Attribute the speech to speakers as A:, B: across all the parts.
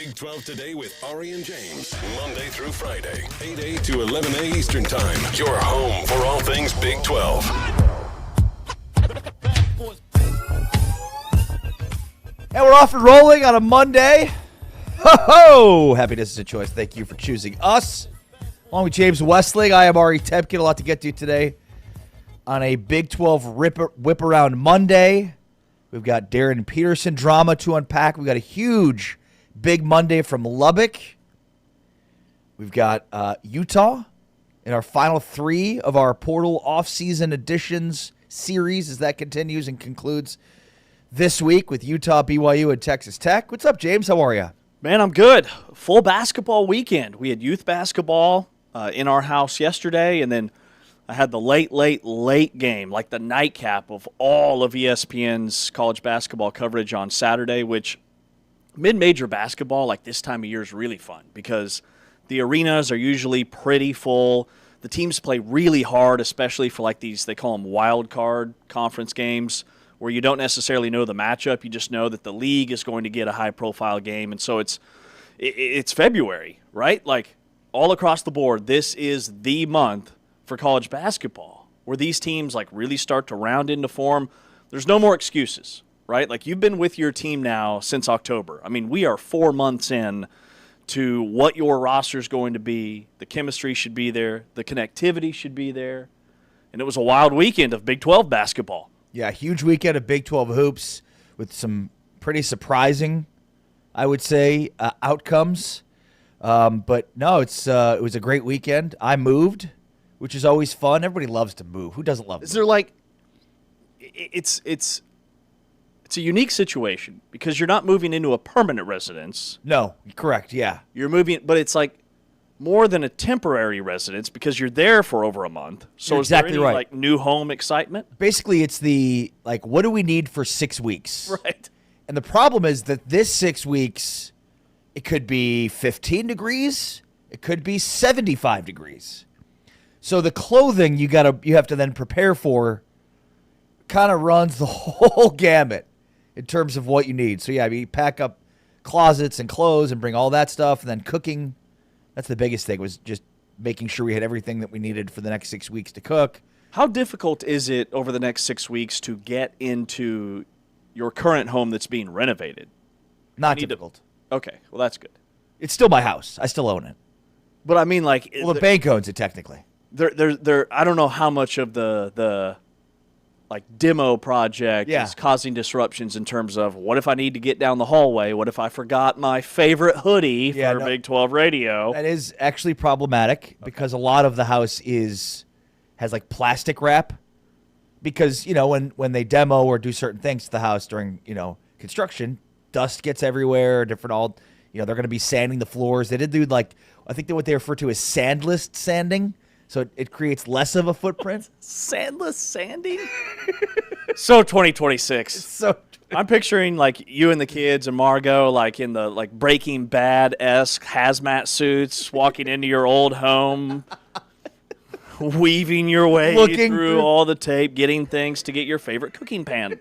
A: Big 12 Today with Ari and James. Monday through Friday, 8 a to 11 a Eastern Time. Your home for all things Big 12.
B: And we're off and rolling on a Monday. Ho-ho! Happiness is a choice. Thank you for choosing us. Along with James Westling, I am Ari Tepkin. A lot to get to today on a Big 12 Whiparound Monday. We've got Darren Peterson drama to unpack. We've got a huge big Monday from Lubbock. We've got Utah in our final three of our portal off-season editions series as that continues and concludes this week with Utah, BYU, and Texas Tech. What's up, James? How are you?
C: Man, I'm good. Full basketball weekend. We had youth basketball in our house yesterday, and then I had the late game, like the nightcap of all of ESPN's college basketball coverage on Saturday, which mid-major basketball, like this time of year, is really fun because the arenas are usually pretty full. The teams play really hard, especially for like these, they call them wild card conference games, where you don't necessarily know the matchup. You just know that the league is going to get a high-profile game. And so it's February, right? Like all across the board, this is the month for college basketball, where these teams like really start to round into form. There's no more excuses, right? Like you've been with your team now since October. I mean, we are 4 months in to what your roster is going to be. The chemistry should be there. The connectivity should be there. And it was a wild weekend of Big 12 basketball.
B: Yeah, huge weekend of Big 12 hoops with some pretty surprising, I would say, outcomes. But no, it was a great weekend. I moved, which is always fun. Everybody loves to move. Who doesn't love?
C: Is there like, it's a unique situation because you're not moving into a permanent residence.
B: No, correct. Yeah,
C: you're moving, but it's like more than a temporary residence because you're there for over a month. So
B: you're exactly
C: is there any
B: right.
C: like new home excitement?
B: Basically, it's the like, what do we need for 6 weeks?
C: Right.
B: And the problem is that this 6 weeks, it could be 15 degrees, it could be 75 degrees. So the clothing you have to then prepare for kind of runs the whole gamut in terms of what you need. So yeah, you pack up closets and clothes and bring all that stuff, and then cooking. That's the biggest thing, was just making sure we had everything that we needed for the next 6 weeks to cook.
C: How difficult is it over the next 6 weeks to get into your current home that's being renovated?
B: Not difficult.
C: Okay, well that's good.
B: It's still my house. I still own it.
C: But I mean, like,
B: well, the bank owns it technically.
C: There. I don't know how much of the like demo project is causing disruptions in terms of what if I need to get down the hallway? What if I forgot my favorite hoodie for Big 12 radio?
B: That is actually problematic because a lot of the house has like plastic wrap because, you know, when they demo or do certain things to the house during, you know, construction, dust gets everywhere, they're going to be sanding the floors. They did do like, I think what they refer to as sandless sanding. So it creates less of a footprint.
C: Sandless sanding? So 2026. I'm picturing like you and the kids and Margot like in the like Breaking Bad-esque hazmat suits walking into your old home, weaving your way through all the tape, getting things to get your favorite cooking pan.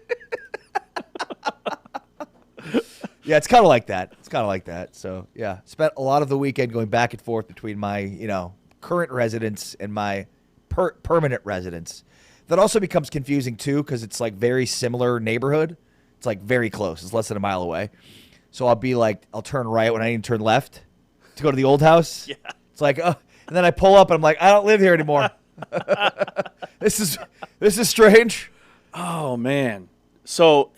B: Yeah, it's kind of like that. So yeah, spent a lot of the weekend going back and forth between my, you know, current residence and my permanent residence. That also becomes confusing too because it's like very similar neighborhood. It's like very close. It's less than a mile away. So I'll turn right when I need to turn left to go to the old house.
C: Yeah.
B: It's like, and then I pull up and I'm like, I don't live here anymore. This is strange.
C: Oh man. So,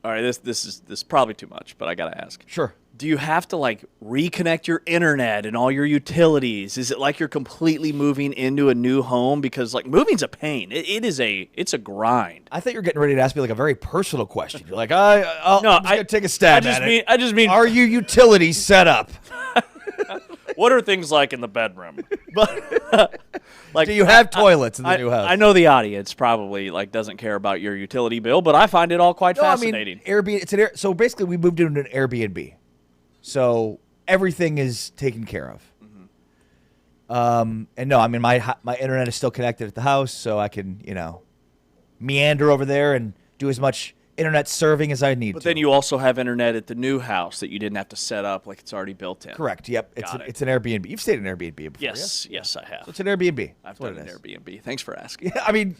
C: all right, this is probably too much, but I gotta ask.
B: Sure.
C: Do you have to like reconnect your internet and all your utilities? Is it like you're completely moving into a new home? Because like moving's a pain. It's a grind.
B: I thought you were getting ready to ask me like a very personal question. You're like, I'm just gonna take a stab at it.
C: I just mean,
B: are your utilities set up?
C: What are things like in the bedroom? But like,
B: do you have toilets in the new house?
C: I know the audience probably like doesn't care about your utility bill, but I find it all quite fascinating.
B: I mean, Airbnb. So basically, we moved into an Airbnb. So everything is taken care of. Mm-hmm. And no, I mean, my internet is still connected at the house, so I can, you know, meander over there and do as much internet serving as I need
C: But
B: to.
C: then you also have internet at the new house that you didn't have to set up like it's already built in.
B: Correct. Yep. It's an Airbnb. You've stayed in an Airbnb before.
C: Yes, I have.
B: So it's an Airbnb.
C: I've
B: That's what
C: done an
B: it is.
C: Airbnb. Thanks for asking.
B: Yeah, I mean,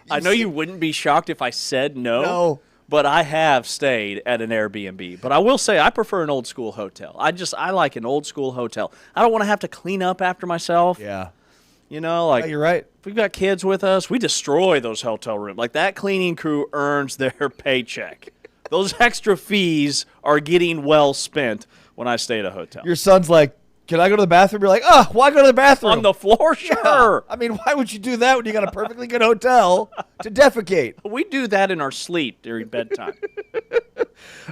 C: I know you wouldn't be shocked if I said no.
B: No.
C: But I have stayed at an Airbnb. But I will say I prefer an old school hotel. I like an old school hotel. I don't want to have to clean up after myself.
B: Yeah.
C: You know, like
B: You're right.
C: if we've got kids with us, we destroy those hotel rooms. Like that cleaning crew earns their paycheck. Those extra fees are getting well spent when I stay at a hotel.
B: Your son's like, can I go to the bathroom? You're like, oh, why go to the bathroom?
C: On the floor? Sure.
B: Yeah. I mean, why would you do that when you got a perfectly good hotel to defecate?
C: We do that in our sleep during bedtime.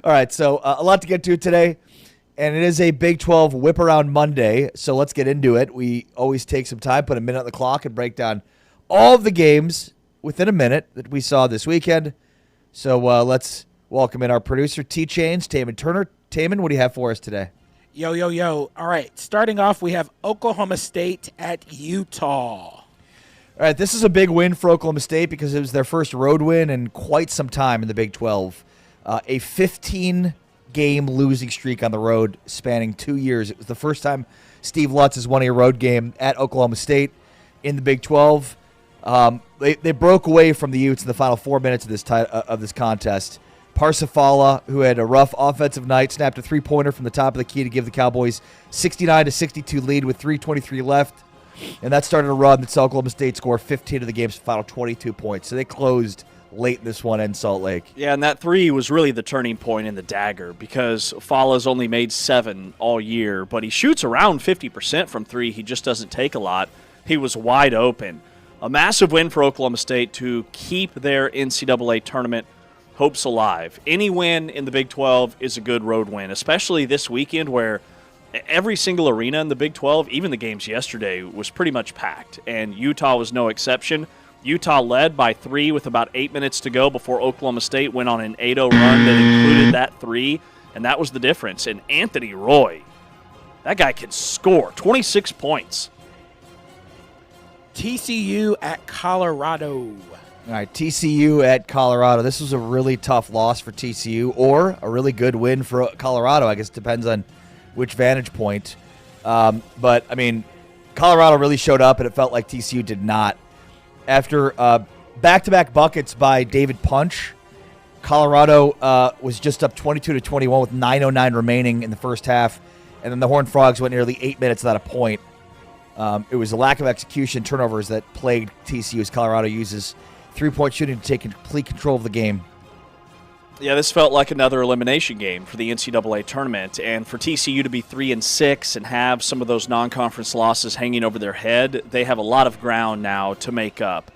B: All right, so a lot to get to today, and it is a Big 12 Whiparound Monday, so let's get into it. We always take some time, put a minute on the clock, and break down all of the games within a minute that we saw this weekend. So let's welcome in our producer, T-Chains, Taman Turner. Taman, what do you have for us today?
D: Yo, yo, yo. All right, starting off, we have Oklahoma State at Utah.
B: All right, this is a big win for Oklahoma State because it was their first road win in quite some time in the Big 12. A 15-game losing streak on the road spanning 2 years. It was the first time Steve Lutz has won a road game at Oklahoma State in the Big 12. They broke away from the Utes in the final 4 minutes of this contest. Parsifala, who had a rough offensive night, snapped a three-pointer from the top of the key to give the Cowboys 69-62 lead with 3:23 left. And that started a run that saw Oklahoma State score 15 of the game's final 22 points. So they closed late in this one in Salt Lake.
C: Yeah, and that three was really the turning point in the dagger because Fala's only made 7 all year, but he shoots around 50% from three. He just doesn't take a lot. He was wide open. A massive win for Oklahoma State to keep their NCAA tournament hopes alive. Any win in the Big 12 is a good road win, especially this weekend where every single arena in the Big 12, even the games yesterday, was pretty much packed, and Utah was no exception. Utah led by 3 with about 8 minutes to go before Oklahoma State went on an 8-0 run that included that 3, and that was the difference. And Anthony Roy, that guy can score 26 points.
D: TCU at Colorado.
B: All right, TCU at Colorado. This was a really tough loss for TCU or a really good win for Colorado. I guess it depends on which vantage point. But, I mean, Colorado really showed up, and it felt like TCU did not. After back-to-back buckets by David Punch, Colorado was just up 22-21 with 9:09 remaining in the first half, and then the Horned Frogs went nearly 8 minutes without a point. It was a lack of execution, turnovers that plagued TCU as Colorado uses three-point shooting to take complete control of the game.
C: Yeah, this felt like another elimination game for the NCAA tournament, and for TCU to be 3-6 and have some of those non-conference losses hanging over their head, they have a lot of ground now to make up.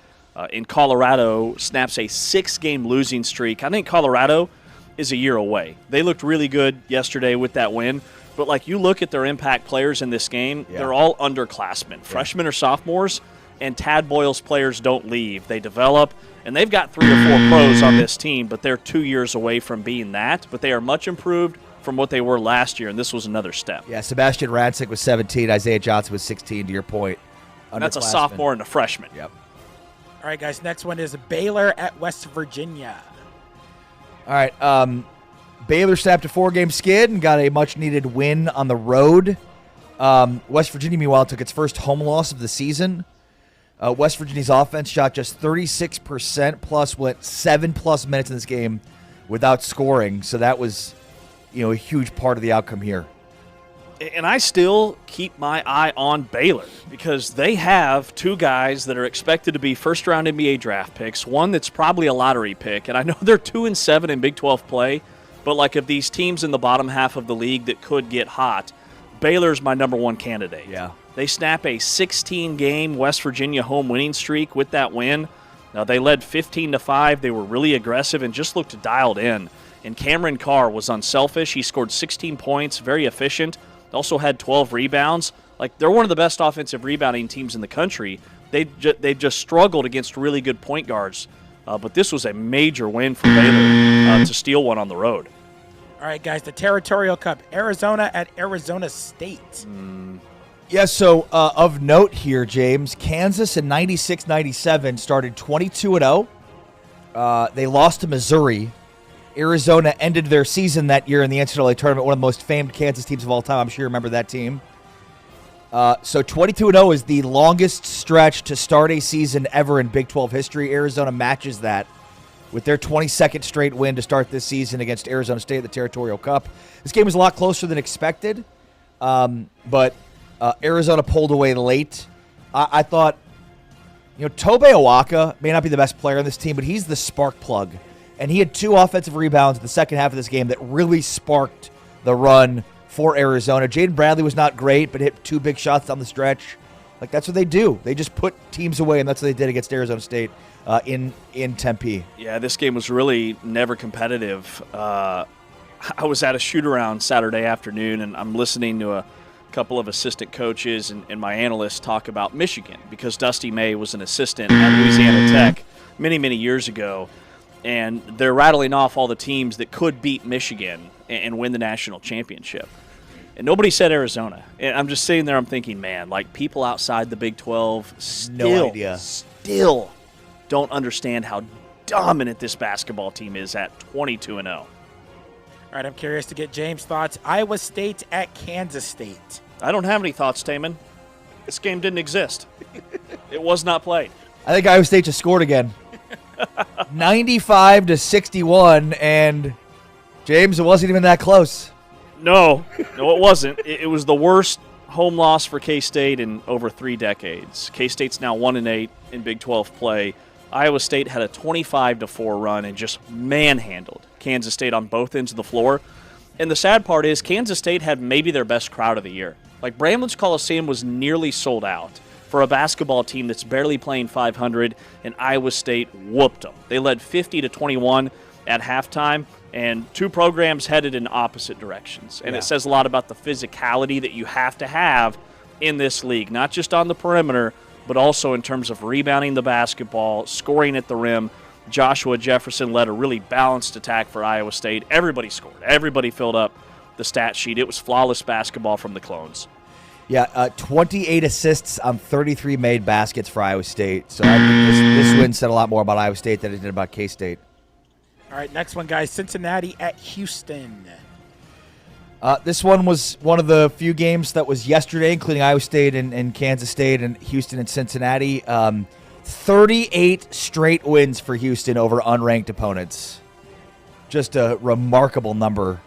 C: In Colorado, snaps a 6-game losing streak. I think Colorado is a year away. They looked really good yesterday with that win, but like you look at their impact players in this game, they're all underclassmen, freshmen or sophomores, and Tad Boyle's players don't leave. They develop. And they've got 3 or 4 pros on this team, but they're 2 years away from being that. But they are much improved from what they were last year, and this was another step.
B: Yeah, Sebastian Rancic was 17. Isaiah Johnson was 16, to your point.
C: And that's a sophomore and a freshman.
B: Yep.
D: All right, guys, next one is Baylor at West Virginia.
B: All right, Baylor snapped a 4-game skid and got a much-needed win on the road. West Virginia, meanwhile, took its first home loss of the season. West Virginia's offense shot just 36%, plus went 7+ minutes in this game without scoring. So that was, a huge part of the outcome here.
C: And I still keep my eye on Baylor because they have 2 guys that are expected to be first-round NBA draft picks, one that's probably a lottery pick. And I know they're 2-7 in Big 12 play, but like of these teams in the bottom half of the league that could get hot, Baylor's my number 1 candidate.
B: Yeah.
C: They snap a 16-game West Virginia home winning streak with that win. Now, they led 15-5. They were really aggressive and just looked dialed in. And Cameron Carr was unselfish. He scored 16 points, very efficient. Also had 12 rebounds. Like, they're one of the best offensive rebounding teams in the country. They just struggled against really good point guards. But this was a major win for Baylor to steal one on the road.
D: All right, guys, the Territorial Cup, Arizona at Arizona State.
B: Yeah, so of note here, James, Kansas in 96-97 started 22-0. They lost to Missouri Arizona ended their season that year in the NCAA tournament, one of the most famed Kansas teams of all time. I'm sure you remember that team. So 22-0 is the longest stretch to start a season ever in Big 12 history. Arizona matches that with their 22nd straight win to start this season against Arizona State at the Territorial Cup. This game was a lot closer than expected, but Arizona pulled away late. I thought, Tobey Owaka may not be the best player on this team, but he's the spark plug. And he had 2 offensive rebounds in the second half of this game that really sparked the run for Arizona. Jaden Bradley was not great, but hit 2 big shots down the stretch. Like, that's what they do. They just put teams away, and that's what they did against Arizona State in Tempe.
C: Yeah, this game was really never competitive. I was at a shoot-around Saturday afternoon, and I'm listening to a couple of assistant coaches and my analysts talk about Michigan, because Dusty May was an assistant at Louisiana Tech many, many years ago. And they're rattling off all the teams that could beat Michigan and win the national championship. And nobody said Arizona. And I'm just sitting there, I'm thinking, man, like, people outside the Big 12 still don't understand how dominant this basketball team is at 22-0.
D: All right, I'm curious to get James' thoughts. Iowa State at Kansas State.
C: I don't have any thoughts, Taman. This game didn't exist. It was not played.
B: I think Iowa State just scored again. 95-61, and James, it wasn't even that close.
C: No, it wasn't. It was the worst home loss for K-State in over 3 decades. K-State's now 1-8 in Big 12 play. Iowa State had a 25-4 run and just manhandled Kansas State on both ends of the floor. And the sad part is Kansas State had maybe their best crowd of the year. Like, Bramlett's Coliseum was nearly sold out for a basketball team that's barely playing 500, and Iowa State whooped them. They led 50-21 at halftime, and 2 programs headed in opposite directions. And It says a lot about the physicality that you have to have in this league, not just on the perimeter, but also in terms of rebounding the basketball, scoring at the rim. Joshua Jefferson led a really balanced attack for Iowa State. Everybody scored. Everybody filled up the stat sheet. It was flawless basketball from the Clones.
B: Yeah, 28 assists on 33 made baskets for Iowa State. So I think this win said a lot more about Iowa State than it did about K-State.
D: All right, next one, guys. Cincinnati at Houston.
B: This one was one of the few games that was yesterday, including Iowa State and Kansas State and Houston and Cincinnati. 38 straight wins for Houston over unranked opponents. Just a remarkable number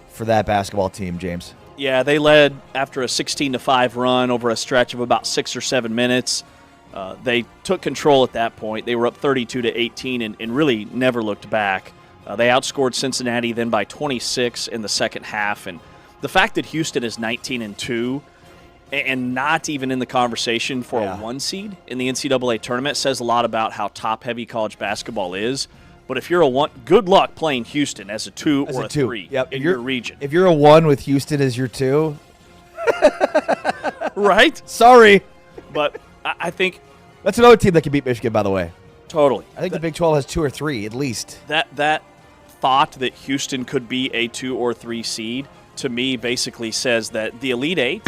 B: for that basketball team, James.
C: Yeah, they led after a 16-5 run over a stretch of about 6 or 7 minutes. They took control at that point. They were up 32-18 and really never looked back. They outscored Cincinnati then by 26 in the second half. And the fact that Houston is 19-2 and not even in the conversation for a 1 seed in the NCAA tournament says a lot about how top-heavy college basketball is. But if you're a 1, good luck playing Houston as a 2 or a 3 in your region.
B: If you're a 1 with Houston as your 2.
C: Right?
B: Sorry.
C: But I think
B: that's another team that can beat Michigan, by the way.
C: Totally.
B: I think the Big 12 has 2 or 3 at least.
C: That thought that Houston could be a 2 or 3 seed, to me, basically says that the Elite Eight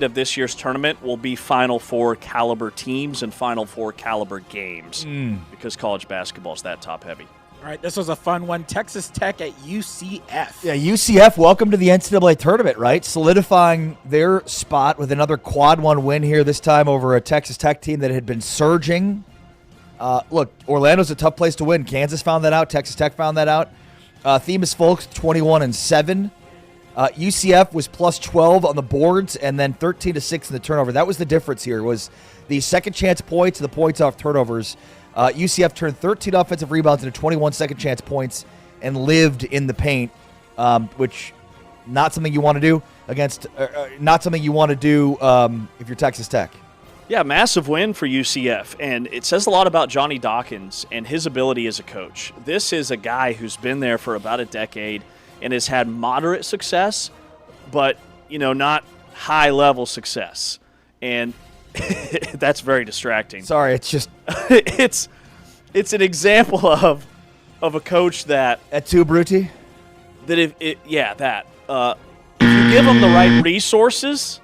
C: of this year's tournament will be Final Four caliber teams and Final Four caliber games because college basketball is that top heavy.
D: All right, this was a fun one. Texas Tech at UCF.
B: Yeah, UCF, welcome to the NCAA tournament, right? Solidifying their spot with another quad 1 win here, this time over a Texas Tech team that had been surging. Look, Orlando's a tough place to win. Kansas found that out. Texas Tech found that out. Themis Folks 21-7. UCF was plus 12 on the boards and then 13-6 in the turnover. That was the difference here, was the second chance points and the points off turnovers. UCF turned 13 offensive rebounds into 21 second chance points and lived in the paint, which not something you want to do against, not something you want to do if you're Texas Tech.
C: Yeah, massive win for UCF, and it says a lot about Johnny Dawkins and his ability as a coach. This is a guy who's been there for about a decade and has had moderate success, but, not high-level success. And that's very distracting.
B: Sorry, it's just...
C: it's an example of a coach that...
B: At two, Brutti?
C: If you give them the right resources,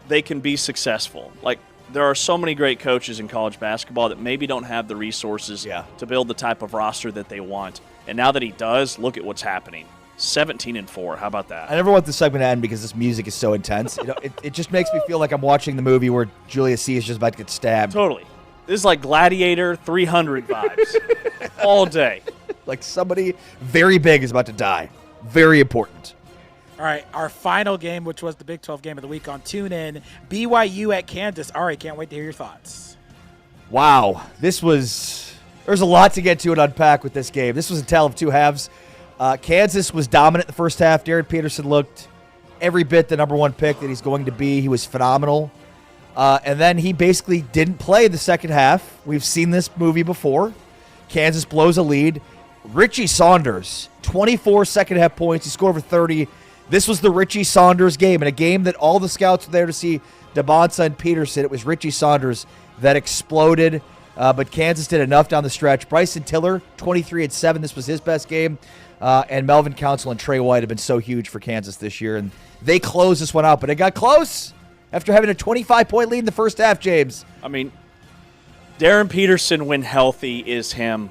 C: they can be successful. Like, there are so many great coaches in college basketball that maybe don't have the resources to build the type of roster that they want. And now that he does, look at what's happening. 17-4. How about that?
B: I never want this segment to end because this music is so intense. It just makes me feel like I'm watching the movie where Julius C is just about to get stabbed.
C: Totally. This is like Gladiator 300 vibes all day.
B: Like somebody very big is about to die. Very important.
D: All right, our final game, which was the Big 12 game of the week on TuneIn, BYU at Kansas. All right, can't wait to hear your thoughts.
B: Wow, there's a lot to get to and unpack with this game. This was a tale of two halves. Kansas was dominant the first half. Darren Peterson looked every bit the number one pick that he's going to be. He was phenomenal. And then he basically didn't play the second half. We've seen this movie before. Kansas blows a lead. Richie Saunders, 24 second half points. He scored over 30. This was the Richie Saunders game, and a game that all the scouts were there to see DeBonsa and Peterson. It was Richie Saunders that exploded, but Kansas did enough down the stretch. Bryson Tiller, 23-7. This was his best game. And Melvin Council and Trey White have been so huge for Kansas this year, and they closed this one out, but it got close after having a 25-point lead in the first half, James.
C: I mean, Darren Peterson, when healthy, is him,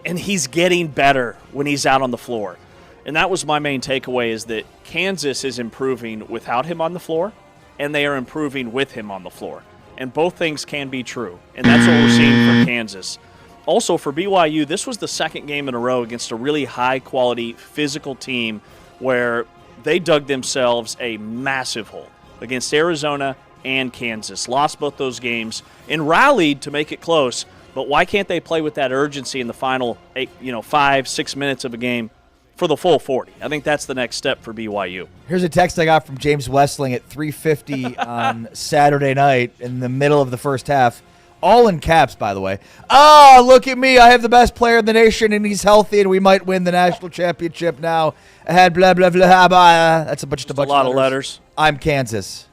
C: and he's getting better when he's out on the floor. And that was my main takeaway, is that Kansas is improving without him on the floor, and they are improving with him on the floor. And both things can be true, and that's what we're seeing from Kansas. Also, for BYU, this was the second game in a row against a really high-quality physical team where they dug themselves a massive hole against Arizona and Kansas. Lost both those games and rallied to make it close, but why can't they play with that urgency in the final 5-6 minutes of a game for the full 40? I think that's the next step for BYU.
B: Here's a text I got from James Westling at 3:50 on Saturday night in the middle of the first half. All in caps, by the way. Look at me. I have the best player in the nation, and he's healthy, and we might win the national championship now. I had blah, blah, blah, blah. That's a lot
C: of letters.
B: I'm Kansas.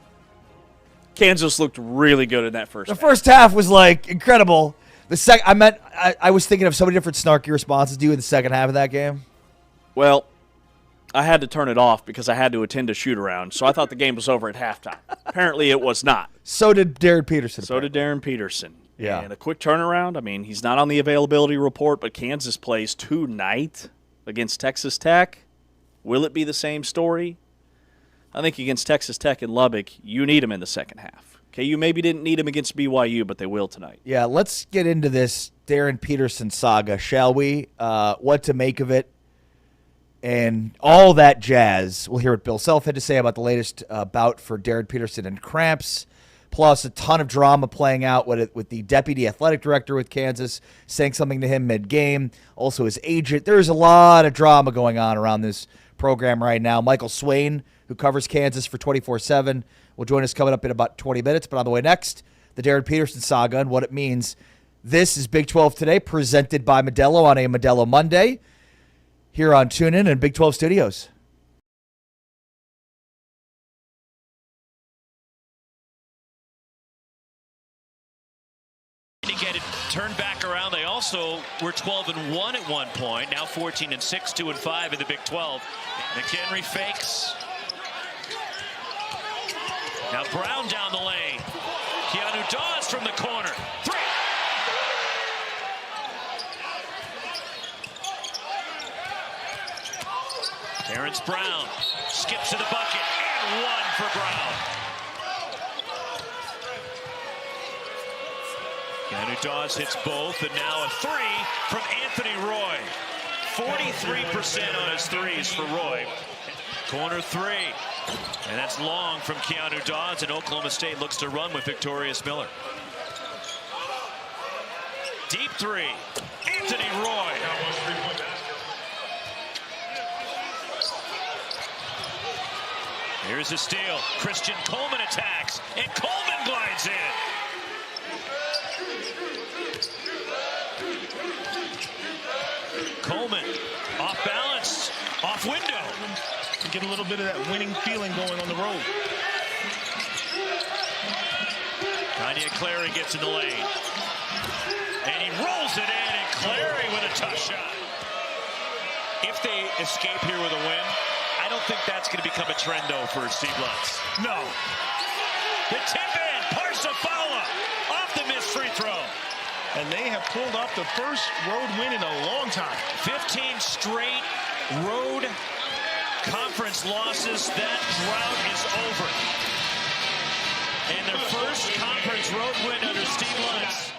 C: Kansas looked really good in that first half.
B: The first half was, incredible. I was thinking of so many different snarky responses to you in the second half of that game.
C: Well, I had to turn it off because I had to attend a shoot-around, so I thought the game was over at halftime. Apparently it was not.
B: So did Darren Peterson.
C: So did Darren Peterson.
B: Yeah.
C: And a quick turnaround. I mean, he's not on the availability report, but Kansas plays tonight against Texas Tech. Will it be the same story? I think against Texas Tech and Lubbock, you need him in the second half. Okay, you maybe didn't need him against BYU, but they will tonight.
B: Yeah, let's get into this Darren Peterson saga, shall we? What to make of it and all that jazz. We'll hear what Bill Self had to say about the latest bout for Darren Peterson and cramps, plus a ton of drama playing out with the deputy athletic director with Kansas saying something to him mid-game, also his agent. There's a lot of drama going on around this program right now. Michael Swain, who covers Kansas for 24/7, will join us coming up in about 20 minutes. But on the way next, the Darren Peterson saga and what it means. This is Big 12 Today, presented by Modelo on a Modelo Monday here on TuneIn and Big 12 Studios.
E: To get it turned back around, they also were 12-1 at one point. Now 14-6, 2-5 in the Big 12. McHenry fakes. Now Brown down the lane. Keanu Dawes from the corner. Three. Terrence Brown skips to the bucket and one for Brown. Keanu Dawes hits both, and now a three from Anthony Roy. 43% on his threes for Roy. Corner three. And that's long from Keanu Dawes, and Oklahoma State looks to run with Victorious Miller. Deep three. Anthony Roy. Here's a steal. Christian Coleman attacks, and Coleman glides in. Coleman off balance, off window.
F: To get a little bit of that winning feeling going on the road.
E: Kanye Clary gets in the lane. And he rolls it in, and Clary with a tough shot. If they escape here with a win, I don't think that's going to become a trend, though, for Steve Lutz.
F: No.
E: The tip in, Parsa follows.
F: and they have pulled off the first road win in a long time.
E: 15 straight road conference losses. That drought is over. And their first conference road win under Steve Lutz.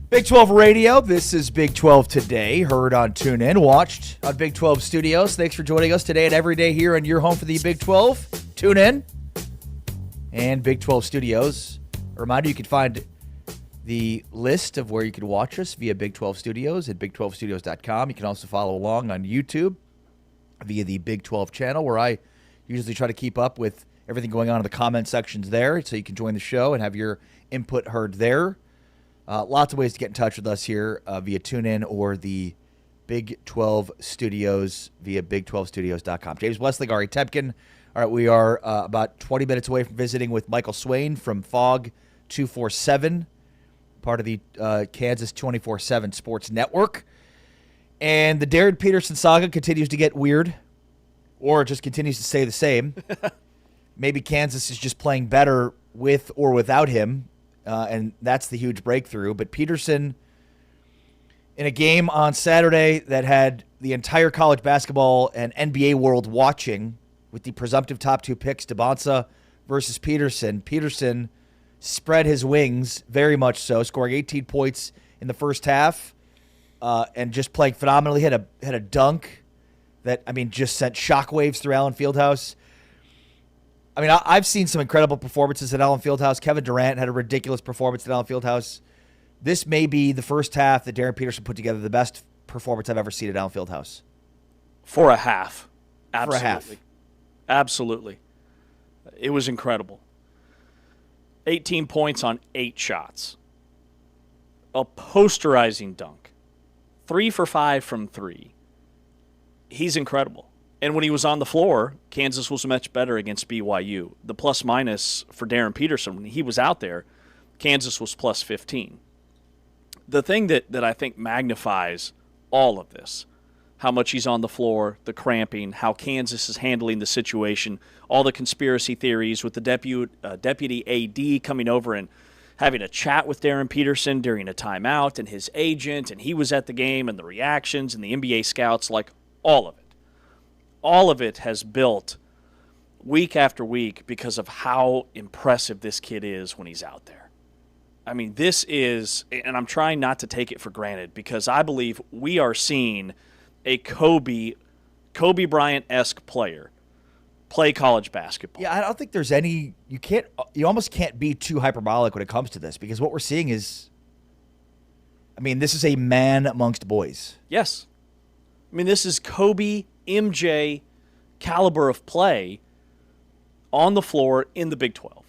B: Big 12 Radio, this is Big 12 Today, heard on TuneIn, watched on Big 12 Studios. Thanks for joining us today and every day here on your home for the Big 12. TuneIn and Big 12 Studios. A reminder, you can find the list of where you can watch us via Big 12 Studios at big12studios.com. You can also follow along on YouTube via the Big 12 channel, where I usually try to keep up with everything going on in the comment sections there, so you can join the show and have your input heard there. Lots of ways to get in touch with us here via TuneIn or the Big 12 Studios via big12studios.com. James Westling, Ari Tepkin. All right, we are about 20 minutes away from visiting with Michael Swain from FOG 247, part of the Kansas 24/7 Sports Network. And the Darren Peterson saga continues to get weird, or just continues to stay the same. Maybe Kansas is just playing better with or without him. And that's the huge breakthrough. But Peterson, in a game on Saturday that had the entire college basketball and NBA world watching, with the presumptive top two picks, DeBonsa versus Peterson, Peterson spread his wings very much so, scoring 18 points in the first half, and just playing phenomenally. Had a dunk that, I mean, just sent shockwaves through Allen Fieldhouse. I mean, I've seen some incredible performances at Allen Fieldhouse. Kevin Durant had a ridiculous performance at Allen Fieldhouse. This may be the first half that Darren Peterson put together the best performance I've ever seen at Allen Fieldhouse.
C: For a half.
B: Absolutely.
C: For a half. Absolutely. It was incredible. 18 points on 8 shots. A posterizing dunk. 3 for 5 from 3. He's incredible. And when he was on the floor, Kansas was much better against BYU. The plus-minus for Darren Peterson, when he was out there, Kansas was plus 15. The thing that I think magnifies all of this, how much he's on the floor, the cramping, how Kansas is handling the situation, all the conspiracy theories with the deputy AD coming over and having a chat with Darren Peterson during a timeout, and his agent, and he was at the game, and the reactions, and the NBA scouts, like all of it. All of it has built week after week because of how impressive this kid is when he's out there. I mean, this is, and I'm trying not to take it for granted, because I believe we are seeing a Kobe Bryant-esque player play college basketball.
B: Yeah, I don't think there's any, you almost can't be too hyperbolic when it comes to this, because what we're seeing is, I mean, this is a man amongst boys.
C: Yes. I mean, this is Kobe, MJ caliber of play on the floor in the Big 12.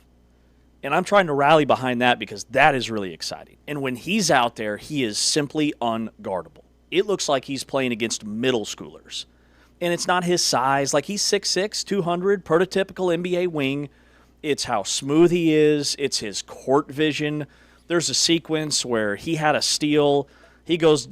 C: And I'm trying to rally behind that because that is really exciting. And when he's out there, he is simply unguardable. It looks like he's playing against middle schoolers. And it's not his size. Like, he's 6'6", 200, prototypical NBA wing. It's how smooth he is. It's his court vision. There's a sequence where he had a steal. He goes,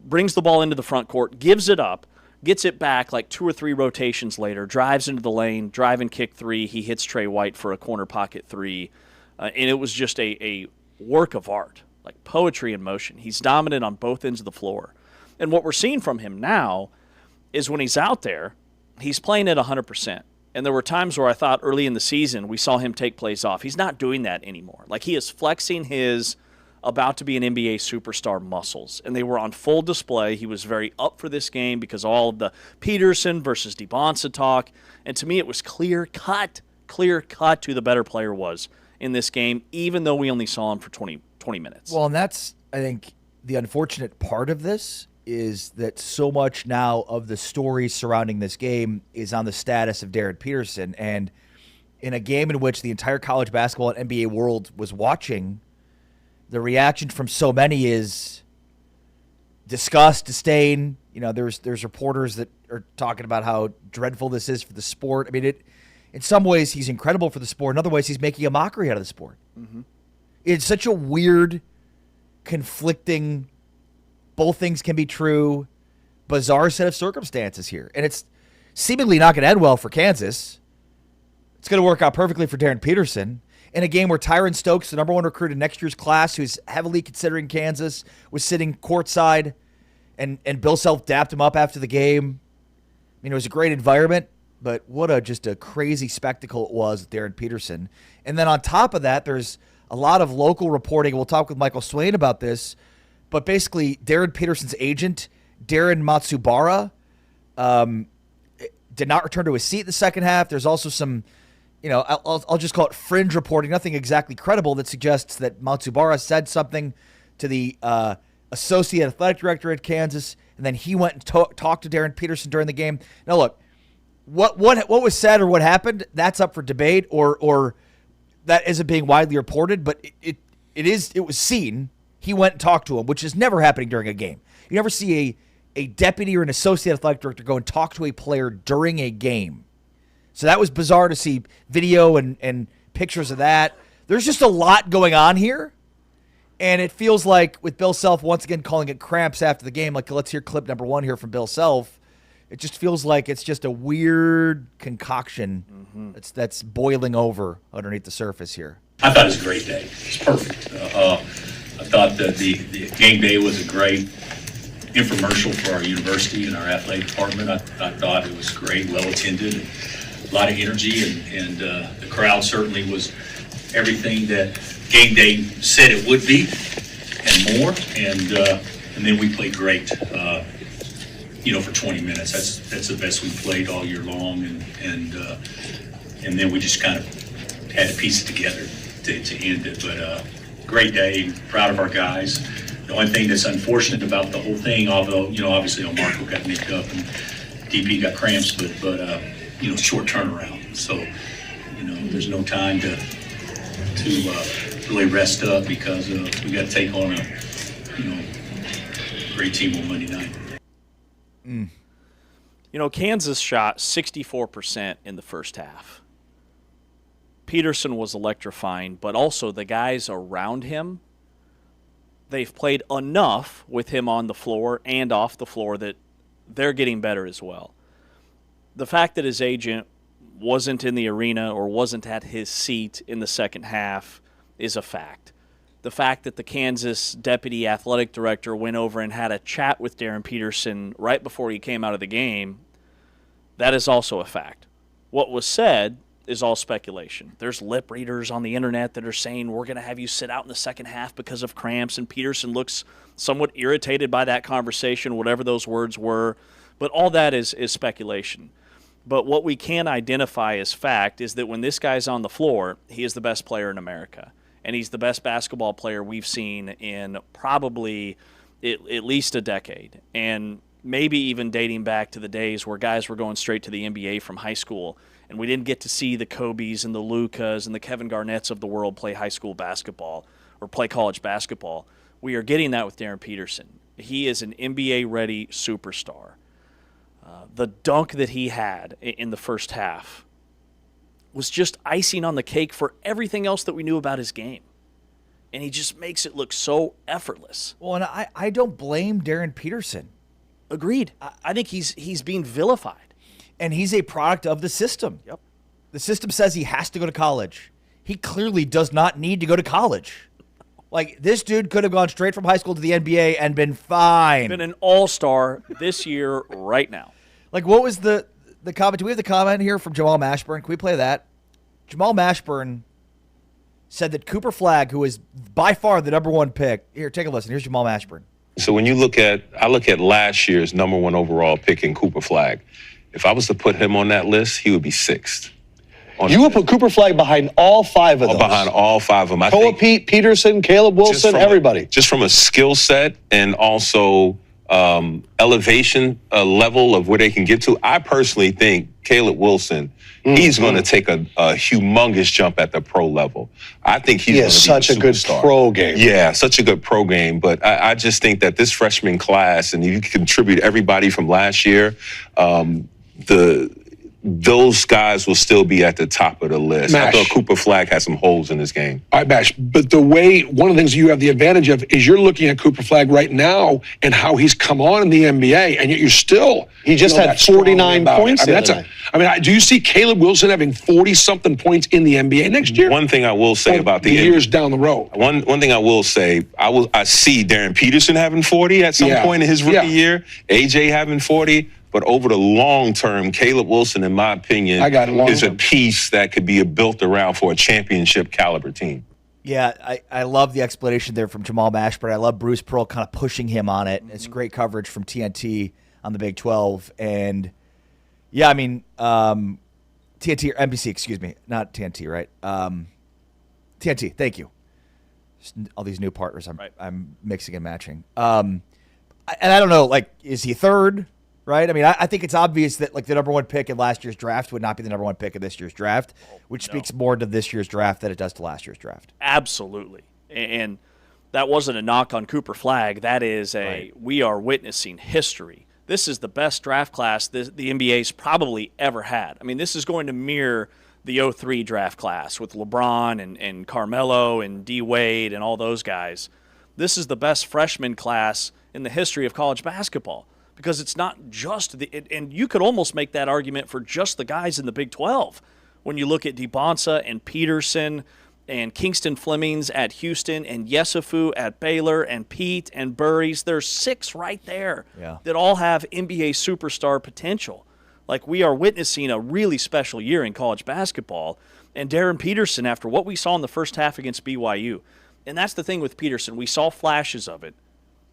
C: brings the ball into the front court, gives it up, gets it back like 2 or 3 rotations later, drives into the lane, drive and kick 3. He hits Trey White for a corner pocket 3. And it was just a work of art, like poetry in motion. He's dominant on both ends of the floor. And what we're seeing from him now is when he's out there, he's playing at 100%. And there were times where I thought early in the season we saw him take plays off. He's not doing that anymore. Like, he is flexing his about to be an NBA superstar muscles, and they were on full display. He was very up for this game because all of the Peterson versus DeBonsa talk, and to me it was clear cut who the better player was in this game, even though we only saw him for 20 minutes.
B: Well, and that's, I think, the unfortunate part of this is that so much now of the story surrounding this game is on the status of Darren Peterson, and in a game in which the entire college basketball and NBA world was watching, the reaction from so many is disgust, disdain. You know, there's reporters that are talking about how dreadful this is for the sport. I mean, in some ways he's incredible for the sport. In other ways, he's making a mockery out of the sport. Mm-hmm. It's such a weird, conflicting, both things can be true, bizarre set of circumstances here. And it's seemingly not going to end well for Kansas. It's going to work out perfectly for Darren Peterson. In a game where Tyron Stokes, the number 1 recruit in next year's class, who's heavily considering Kansas, was sitting courtside, and Bill Self dapped him up after the game. I mean, it was a great environment, but what just a crazy spectacle it was with Darren Peterson. And then on top of that, there's a lot of local reporting. We'll talk with Michael Swain about this, but basically Darren Peterson's agent, Darren Matsubara, did not return to his seat in the second half. There's also some, I'll just call it fringe reporting, nothing exactly credible, that suggests that Matsubara said something to the associate athletic director at Kansas, and then he went and talked to Darren Peterson during the game. Now, look, what was said or what happened, that's up for debate, or that isn't being widely reported, but it was seen. He went and talked to him, which is never happening during a game. You never see a deputy or an associate athletic director go and talk to a player during a game. So that was bizarre to see video and pictures of that. There's just a lot going on here. And it feels like, with Bill Self once again calling it cramps after the game, like, let's hear clip number 1 here from Bill Self. It just feels like it's just a weird concoction that's boiling over underneath the surface here.
G: I thought it was a great day. It's perfect. I thought that the game day was a great infomercial for our university and our athletic department. I thought it was great, well attended, a lot of energy, and the crowd certainly was everything that game day said it would be. and more, and then we played great. For 20 minutes. That's the best we played all year long, and then we just kind of had to piece it together to end it. But great day, proud of our guys. The only thing that's unfortunate about the whole thing, although obviously Marco got nicked up and DP got cramps, but short turnaround. So there's no time to really rest up because we got to take on a great team on Monday night.
C: Kansas shot 64% in the first half. Peterson was electrifying, but also the guys around him, they've played enough with him on the floor and off the floor that they're getting better as well. The fact that his agent wasn't in the arena or wasn't at his seat in the second half is a fact. The fact that the Kansas deputy athletic director went over and had a chat with Darren Peterson right before he came out of the game, that is also a fact. What was said is all speculation. There's lip readers on the internet that are saying we're going to have you sit out in the second half because of cramps, and Peterson looks somewhat irritated by that conversation, whatever those words were. But all that is speculation. But what we can identify as fact is that when this guy's on the floor, he is the best player in America. And he's the best basketball player we've seen in probably at least a decade. And maybe even dating back to the days where guys were going straight to the NBA from high school, and we didn't get to see the Kobes and the Lucas and the Kevin Garnetts of the world play high school basketball or play college basketball. We are getting that with Darren Peterson. He is an NBA-ready superstar. The dunk that he had in the first half was just icing on the cake for everything else that we knew about his game. And he just makes it look so effortless.
B: Well, and I don't blame Darren Peterson.
C: Agreed. I think he's being vilified.
B: And he's a product of the system.
C: Yep.
B: The system says he has to go to college. He clearly does not need to go to college. Like, this dude could have gone straight from high school to the NBA and been fine.
C: Been an all-star this year right now.
B: Like, what was the comment? Do we have the comment here from Jamal Mashburn? Can we play that? Jamal Mashburn said that Cooper Flagg, who is by far the number one pick. Here, take a listen. Here's Jamal Mashburn.
H: So when I look at last year's number one overall pick in Cooper Flagg. If I was to put him on that list, he would be sixth.
I: You would put Cooper Flagg behind all five of those.
H: Behind all five of them.
I: Koa Pete, Peterson, Caleb Wilson, everybody.
H: Just from a skill set and also elevation level of where they can get to. I personally think Caleb Wilson, he's going to take a humongous jump at the pro level. I think he's going to be
I: such a good pro game.
H: Yeah, such a good pro game. But I just think that this freshman class, and you contribute everybody from last year, those guys will still be at the top of the list.
I: Mash.
H: I thought Cooper Flagg had some holes in his game.
I: All right, Bash, but one of the things you have the advantage of is you're looking at Cooper Flagg right now and how he's come on in the NBA, and yet you're still...
J: He just had 49 points.
I: Do you see Caleb Wilson having 40-something points in the NBA next year?
H: One thing I will say about the
I: years down the road.
H: One thing I will say, I see Darren Peterson having 40 at some point in his rookie year, AJ having 40. But over the long term, Caleb Wilson, in my opinion, is a piece that could be built around for a championship caliber team.
B: Yeah, I love the explanation there from Jamal Mashburn. I love Bruce Pearl kind of pushing him on it. It's great coverage from TNT on the Big 12. And, yeah, I mean, TNT or NBC, excuse me. Not TNT, right? TNT, thank you. Just all these new partners I'm mixing and matching. And I don't know, like, is he third? Right? I mean, I think it's obvious that, like, the number one pick in last year's draft would not be the number one pick in this year's draft, which speaks more to this year's draft than it does to last year's draft.
C: Absolutely. And that wasn't a knock on Cooper Flagg. That is we are witnessing history. This is the best draft class the NBA's probably ever had. I mean, this is going to mirror the 03 draft class with LeBron and Carmelo and D. Wade and all those guys. This is the best freshman class in the history of college basketball. Because it's not just and you could almost make that argument for just the guys in the Big 12. When you look at DeBonsa and Peterson and Kingston Flemings at Houston and Yesufu at Baylor and Pete and Burries, there's 6 right there that all have NBA superstar potential. Like, we are witnessing a really special year in college basketball. And Darren Peterson, after what we saw in the first half against BYU, And that's the thing with Peterson. We saw flashes of it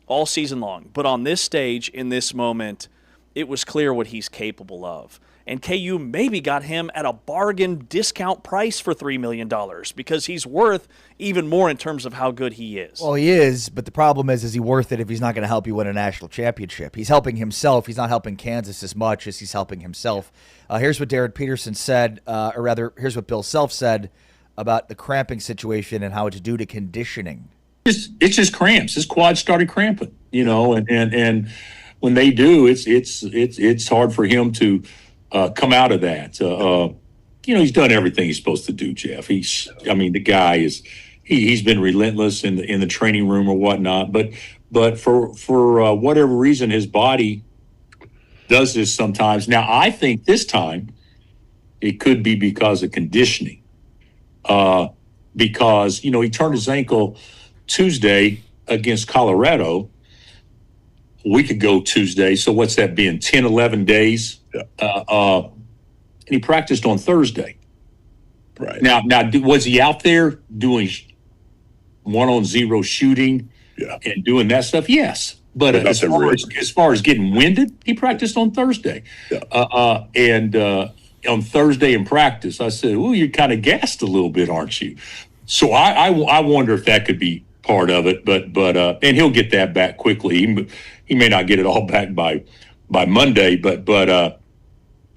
C: all season long. But on this stage, in this moment, it was clear what he's capable of. And KU maybe got him at a bargain discount price for $3 million because he's worth even more in terms of how good he is.
B: Well, he is, but the problem is he worth it if he's not going to help you win a national championship? He's helping himself. He's not helping Kansas as much as he's helping himself. Here's what Darren Peterson said, or rather, here's what Bill Self said about the cramping situation and how it's due to conditioning.
G: It's just cramps. His quad started cramping, and when they do, it's hard for him to come out of that. He's done everything he's supposed to do, Jeff. The guy is he's been relentless in the training room or whatnot. But for whatever reason, his body does this sometimes. Now, I think this time it could be because of conditioning. Because he turned his ankle Tuesday against Colorado. A week ago Tuesday. So what's that been? 10, 11 days. Yeah. And he practiced on Thursday.
H: Right.
G: Now, was he out there doing 1-on-0 shooting and doing that stuff? Yes. But as far as getting winded, he practiced on Thursday. Yeah. And on Thursday in practice, I said, "Ooh, you're kind of gassed a little bit, aren't you?" So I wonder if that could be part of it. But and he'll get that back quickly. He may not get it all back by Monday, but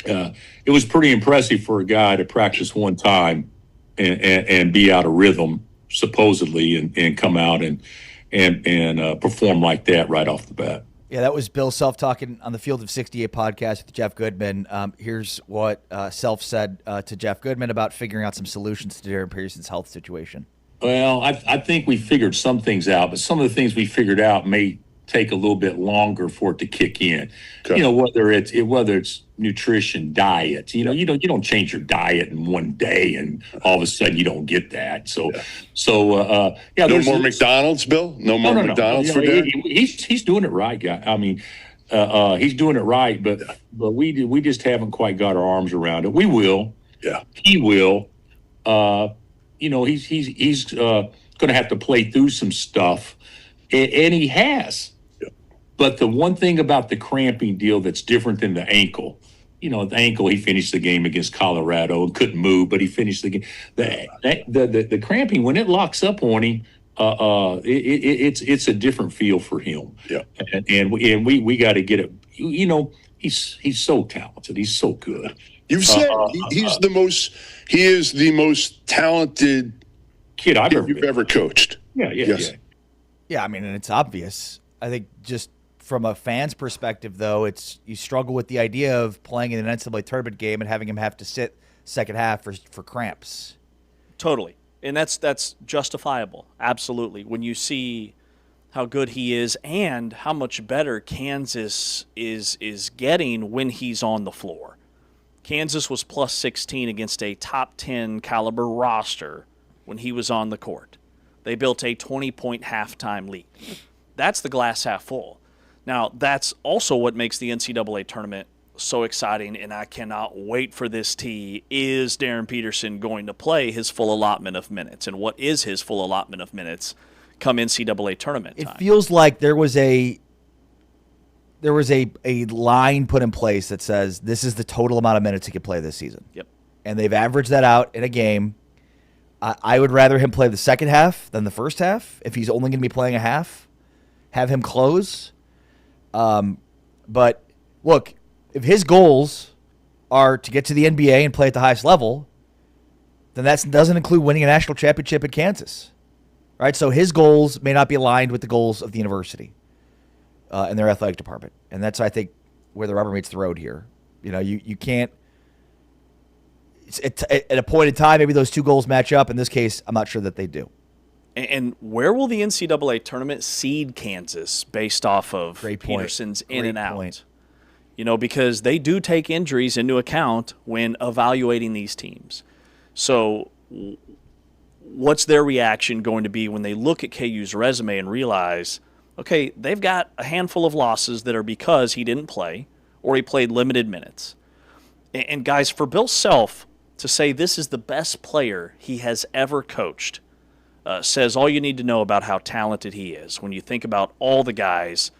G: it was pretty impressive for a guy to practice one time and be out of rhythm supposedly and come out and perform like that right off the bat.
B: Yeah, that was Bill Self talking on the Field of 68 podcast with Jeff Goodman. Here's what Self said to Jeff Goodman about figuring out some solutions to Darren Peterson's health situation.
G: Well, I think we figured some things out, but some of the things we figured out may take a little bit longer for it to kick in. Okay. Whether it's nutrition, diet. You don't change your diet in one day and all of a sudden you don't get that. So
H: no more McDonald's, Bill. No more McDonald's for Darren.
G: He's doing it right, guy. He's doing it right, but we just haven't quite got our arms around it. We will.
H: Yeah,
G: he will. He's going to have to play through some stuff, and he has. But the one thing about the cramping deal that's different than the ankle, the ankle, he finished the game against Colorado and couldn't move, but he finished the game. The cramping, when it locks up on him, it's a different feel for him.
H: Yeah,
G: and we got to get it. He's so talented. He's so good.
H: You've said he is the most talented
G: kid
H: you've ever coached.
G: Yeah.
B: Yeah, and it's obvious. I think just from a fan's perspective, though, you struggle with the idea of playing in an NCAA tournament game and having him have to sit second half for cramps.
C: Totally. And that's justifiable. Absolutely. When you see how good he is and how much better Kansas is getting when he's on the floor. Kansas was plus 16 against a top 10 caliber roster when he was on the court. They built a 20-point halftime lead. That's the glass half full. Now, that's also what makes the NCAA tournament so exciting, and I cannot wait for this tee. Is Darren Peterson going to play his full allotment of minutes? And what is his full allotment of minutes come NCAA tournament time?
B: It feels like there was a line put in place that says this is the total amount of minutes he could play this season.
C: Yep.
B: And they've averaged that out in a game. I would rather him play the second half than the first half. If he's only going to be playing a half, have him close. But look, if his goals are to get to the NBA and play at the highest level, then that doesn't include winning a national championship at Kansas. Right? So his goals may not be aligned with the goals of the university and their athletic department. And that's, I think, where the rubber meets the road here. You can't at a point in time, maybe those two goals match up. In this case, I'm not sure that they do.
C: And where will the NCAA tournament seed Kansas based off of Peterson's in and out?
B: Point.
C: Because they do take injuries into account when evaluating these teams. So what's their reaction going to be when they look at KU's resume and realize, okay, they've got a handful of losses that are because he didn't play or he played limited minutes. And guys, for Bill Self to say this is the best player he has ever coached, says all you need to know about how talented he is when you think about all the guys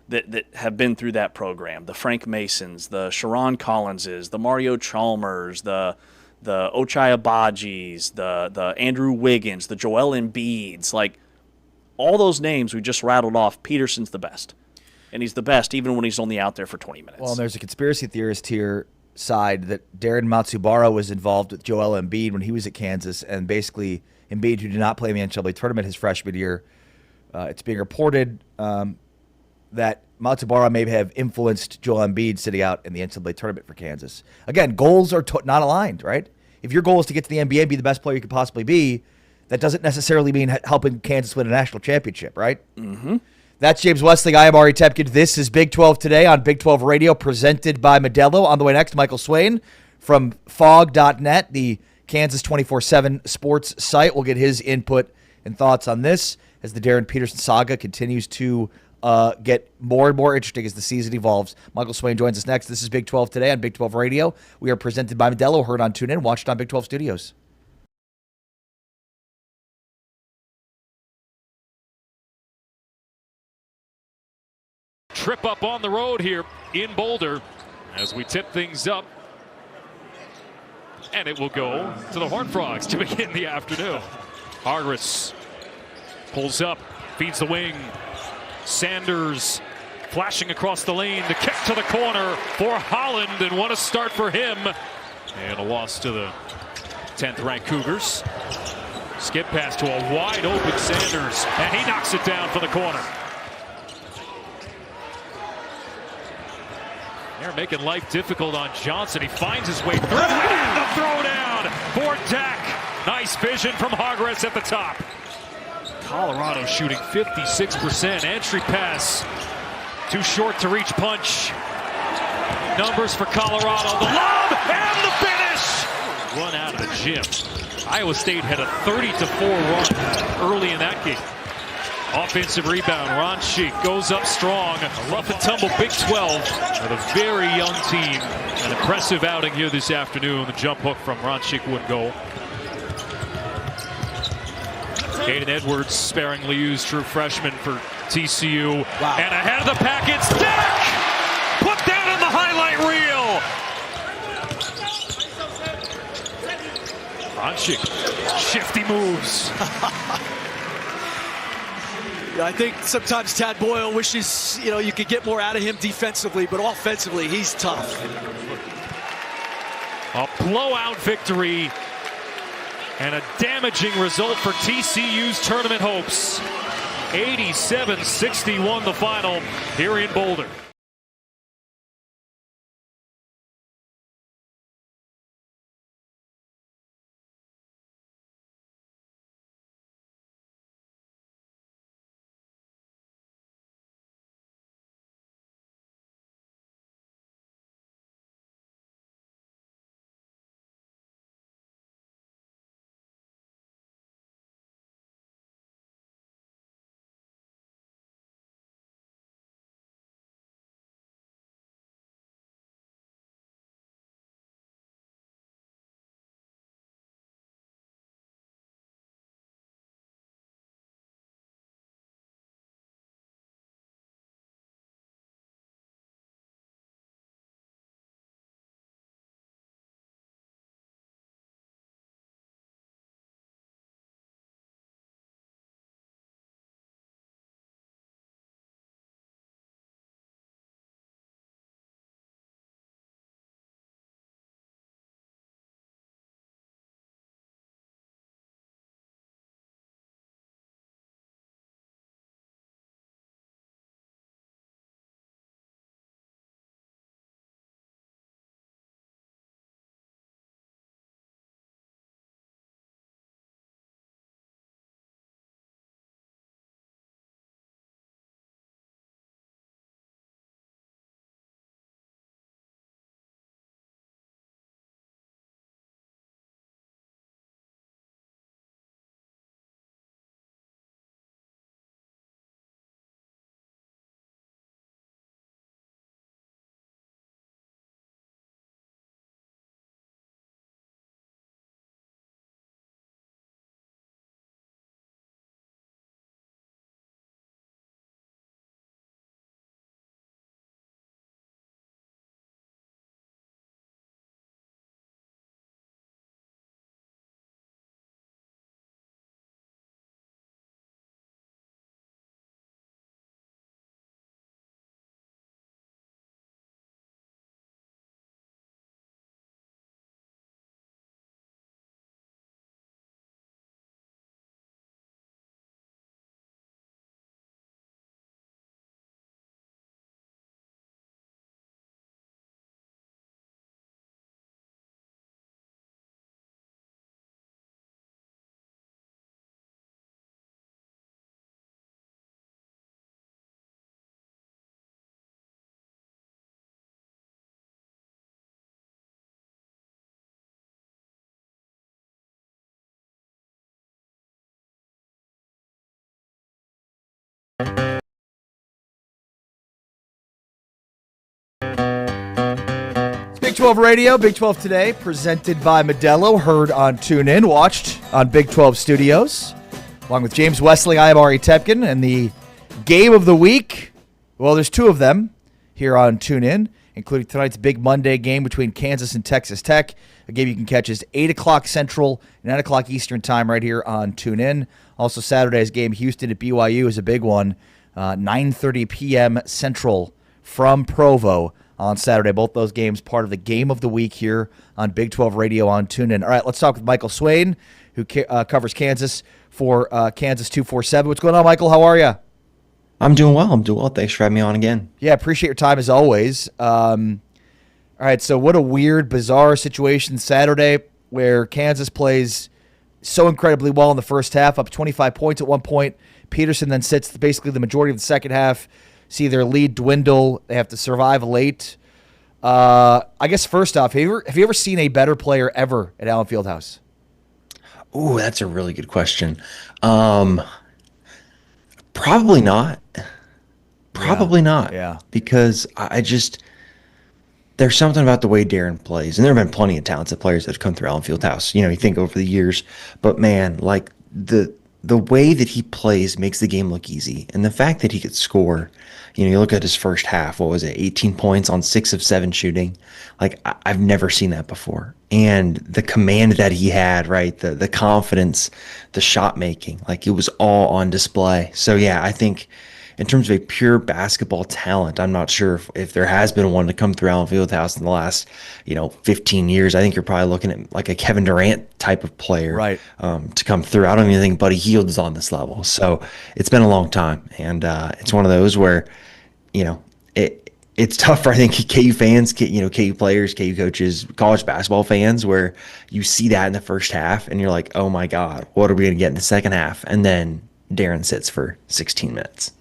C: that have been through that program, the Frank Masons, the Sharon Collinses, the Mario Chalmers, the Ochai Abadjis, the Andrew Wiggins, the Joel Embiids, like all those names we just rattled off, Peterson's the best. And he's the best even when he's only out there for 20 minutes.
B: Well, and there's a conspiracy theorist here side that Darren Matsubara was involved with Joel Embiid when he was at Kansas, and basically Embiid, who did not play in the NCAA tournament his freshman year, it's being reported that Matsubara may have influenced Joel Embiid sitting out in the NCAA tournament for Kansas. Again, goals are not aligned, right? If your goal is to get to the NBA and be the best player you could possibly be, that doesn't necessarily mean helping Kansas win a national championship, right?
C: Mm-hmm.
B: That's James Westling. I am Ari Tepkin. This is Big 12 Today on Big 12 Radio, presented by Modelo. On the way next, Michael Swain from Fog.net, the Kansas 24/7 sports site. We'll get his input and thoughts on this as the Darren Peterson saga continues to get more and more interesting as the season evolves. Michael Swain joins us next. This is Big 12 Today on Big 12 Radio. We are presented by Modelo, heard on TuneIn, watched on Big 12 Studios.
K: Trip up on the road here in Boulder as we tip things up. And it will go to the Horned Frogs to begin the afternoon. Hargris pulls up, feeds the wing. Sanders flashing across the lane. The kick to the corner for Holland, and what a start for him. And a loss to the 10th ranked Cougars. Skip pass to a wide open Sanders, and he knocks it down for the corner. They're making life difficult on Johnson. He finds his way through, and the throw down for Dak. Nice vision from Hargris at the top. Colorado shooting 56%. Entry pass. Too short to reach punch. Numbers for Colorado. The lob and the finish. Run out of the gym. Iowa State had a 30-4 run early in that game. Offensive rebound. Ron Sheik goes up strong. A rough and tumble Big 12 with a very young team. An impressive outing here this afternoon. The jump hook from Ron Sheik would go. Caden Edwards sparingly used, true freshman for TCU. Wow. And ahead of the pack, it's Dak! Put down on the highlight reel! Ronchik, shifty moves.
L: I think sometimes Tad Boyle wishes, you could get more out of him defensively, but offensively, he's tough.
K: A blowout victory. And a damaging result for TCU's tournament hopes. 87-61 the final here in Boulder.
B: 12 Radio, Big 12 Today, presented by Modelo, heard on TuneIn, watched on Big 12 Studios. Along with James Wesley, I am Ari Tepkin, and the game of the week, well, there's two of them here on TuneIn, including tonight's big Monday game between Kansas and Texas Tech. A game you can catch is 8 o'clock Central, 9 o'clock Eastern time right here on TuneIn. Also, Saturday's game, Houston at BYU, is a big one, 9:30 p.m. Central from Provo on Saturday. Both those games part of the game of the week here on Big 12 Radio on TuneIn. All right, let's talk with Michael Swain, who covers Kansas for Kansas 247. What's going on, Michael? How are you?
M: I'm doing well. Thanks for having me on again.
B: Yeah, appreciate your time as always. All right, so what a weird, bizarre situation Saturday where Kansas plays so incredibly well in the first half, up 25 points at one point. Peterson then sits basically the majority of the second half. See their lead dwindle. They have to survive late. I guess first off, have you ever seen a better player ever at Allen Fieldhouse?
M: Ooh, that's a really good question. Probably not. Probably not.
B: Yeah.
M: Because I just there's something about the way Darren plays, and there have been plenty of talented players that have come through Allen Fieldhouse. You think over the years, but man, like the way that he plays makes the game look easy, and the fact that he could score. You look at his first half, what was it, 18 points on 6 of 7 shooting? Like, I've never seen that before. And the command that he had, right, the confidence, the shot making, like it was all on display. So, yeah, I think in terms of a pure basketball talent, I'm not sure if there has been one to come through Allen Fieldhouse in the last, 15 years. I think you're probably looking at like a Kevin Durant type of player,
B: right,
M: to come through. I don't even think Buddy Hield is on this level. So it's been a long time. And it's one of those where, it's tough for, I think, KU fans, KU players, KU coaches, college basketball fans, where you see that in the first half and you're like, oh my God, what are we going to get in the second half? And then Darren sits for 16 minutes.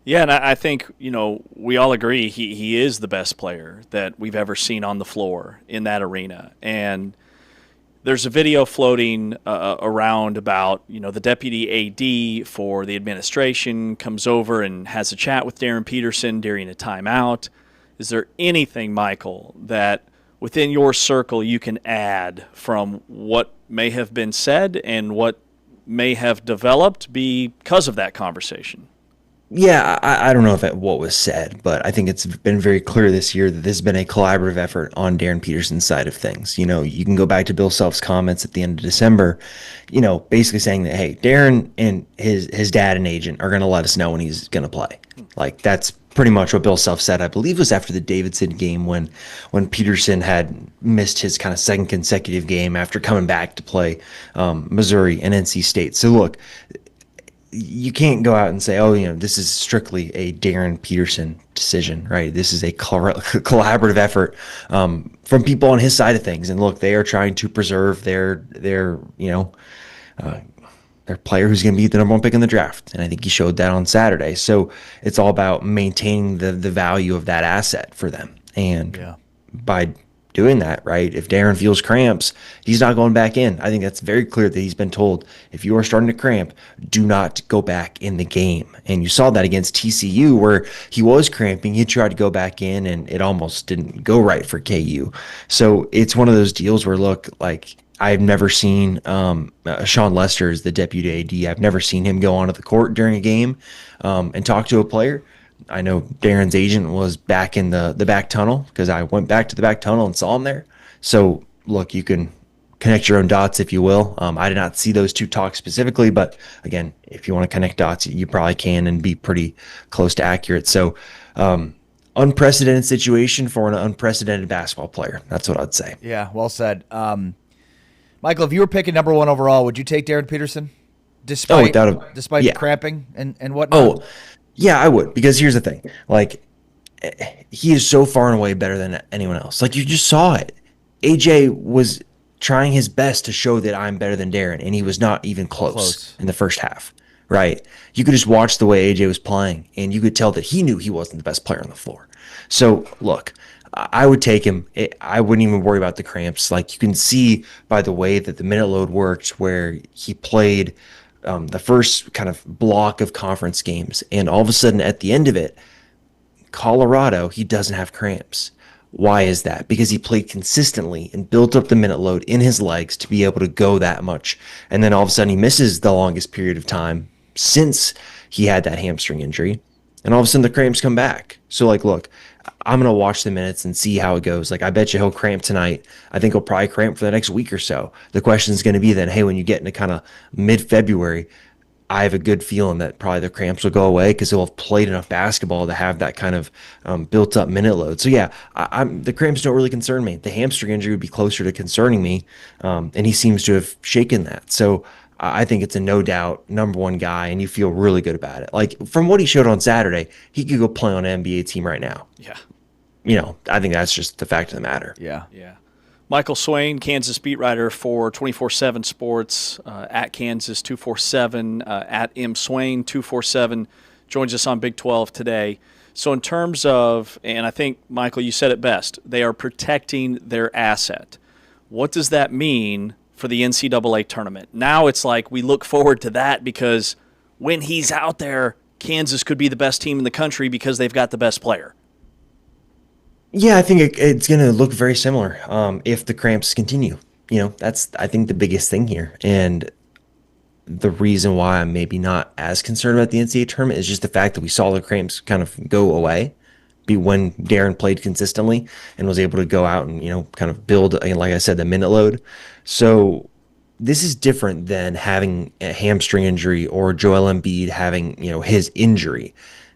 C: Yeah, and I think, we all agree he is the best player that we've ever seen on the floor in that arena. And there's a video floating around about, the deputy AD for the administration comes over and has a chat with Darren Peterson during a timeout. Is there anything, Michael, that within your circle you can add from what may have been said and what may have developed because of that conversation?
M: Yeah, I don't know what was said, but I think it's been very clear this year that this has been a collaborative effort on Darren Peterson's side of things. You can go back to Bill Self's comments at the end of December, basically saying that, hey, Darren and his dad and agent are going to let us know when he's going to play. Like, that's pretty much what Bill Self said. I believe it was after the Davidson game when Peterson had missed his kind of second consecutive game after coming back to play Missouri and NC State. So, look, you can't go out and say, this is strictly a Darren Peterson decision, right? This is a collaborative effort from people on his side of things. And look, they are trying to preserve their player who's going to be the number one pick in the draft. And I think he showed that on Saturday. So it's all about maintaining the value of that asset for them. And by doing that, right, if Darren feels cramps, he's not going back in. I think that's very clear that he's been told, if you are starting to cramp, do not go back in the game. And you saw that against TCU where he was cramping. He tried to go back in and it almost didn't go right for KU. So it's one of those deals where, look, like, I've never seen Sean Lester as the deputy AD. I've never seen him go onto the court during a game and talk to a player. I know Darren's agent was back in the back tunnel because I went back to the back tunnel and saw him there. So, look, you can connect your own dots, if you will. I did not see those two talk specifically, but again, if you want to connect dots, you probably can and be pretty close to accurate. So, unprecedented situation for an unprecedented basketball player. That's what I'd say.
B: Yeah, well said. Michael, if you were picking number one overall, would you take Darren Peterson despite the cramping and whatnot?
M: Oh, yeah, I would, because here's the thing. Like, he is so far and away better than anyone else. Like, you just saw it. AJ was trying his best to show that I'm better than Darren, and he was not even close in the first half, right? You could just watch the way AJ was playing, and you could tell that he knew he wasn't the best player on the floor. So, look, I would take him. I wouldn't even worry about the cramps. Like, you can see by the way that the minute load worked where he played the first kind of block of conference games, and all of a sudden at the end of it, Colorado, he doesn't have cramps. Why is that? Because he played consistently and built up the minute load in his legs to be able to go that much. And then all of a sudden he misses the longest period of time since he had that hamstring injury. And all of a sudden the cramps come back. So like, look, I'm going to watch the minutes and see how it goes. Like, I bet you he'll cramp tonight. I think he'll probably cramp for the next week or so. The question is going to be then, hey, when you get into kind of mid-February, I have a good feeling that probably the cramps will go away because he'll have played enough basketball to have that kind of built-up minute load. So, yeah, the cramps don't really concern me. The hamstring injury would be closer to concerning me, and he seems to have shaken that. So I think it's a no-doubt number one guy, and you feel really good about it. Like, from what he showed on Saturday, he could go play on an NBA team right now.
C: Yeah.
M: I think that's just the fact of the matter.
C: Yeah. Michael Swain, Kansas beat writer for 24/7 Sports, at Kansas 247, at M Swain 247, joins us on Big 12 today. So in terms of, and I think, Michael, you said it best, they are protecting their asset. What does that mean for the NCAA tournament? Now it's like we look forward to that because when he's out there, Kansas could be the best team in the country because they've got the best player.
M: Yeah, I think it's going to look very similar if the cramps continue. That's, I think, the biggest thing here. And the reason why I'm maybe not as concerned about the NCAA tournament is just the fact that we saw the cramps kind of go away when Darren played consistently and was able to go out and, kind of build, like I said, the minute load. So this is different than having a hamstring injury or Joel Embiid having, his injury.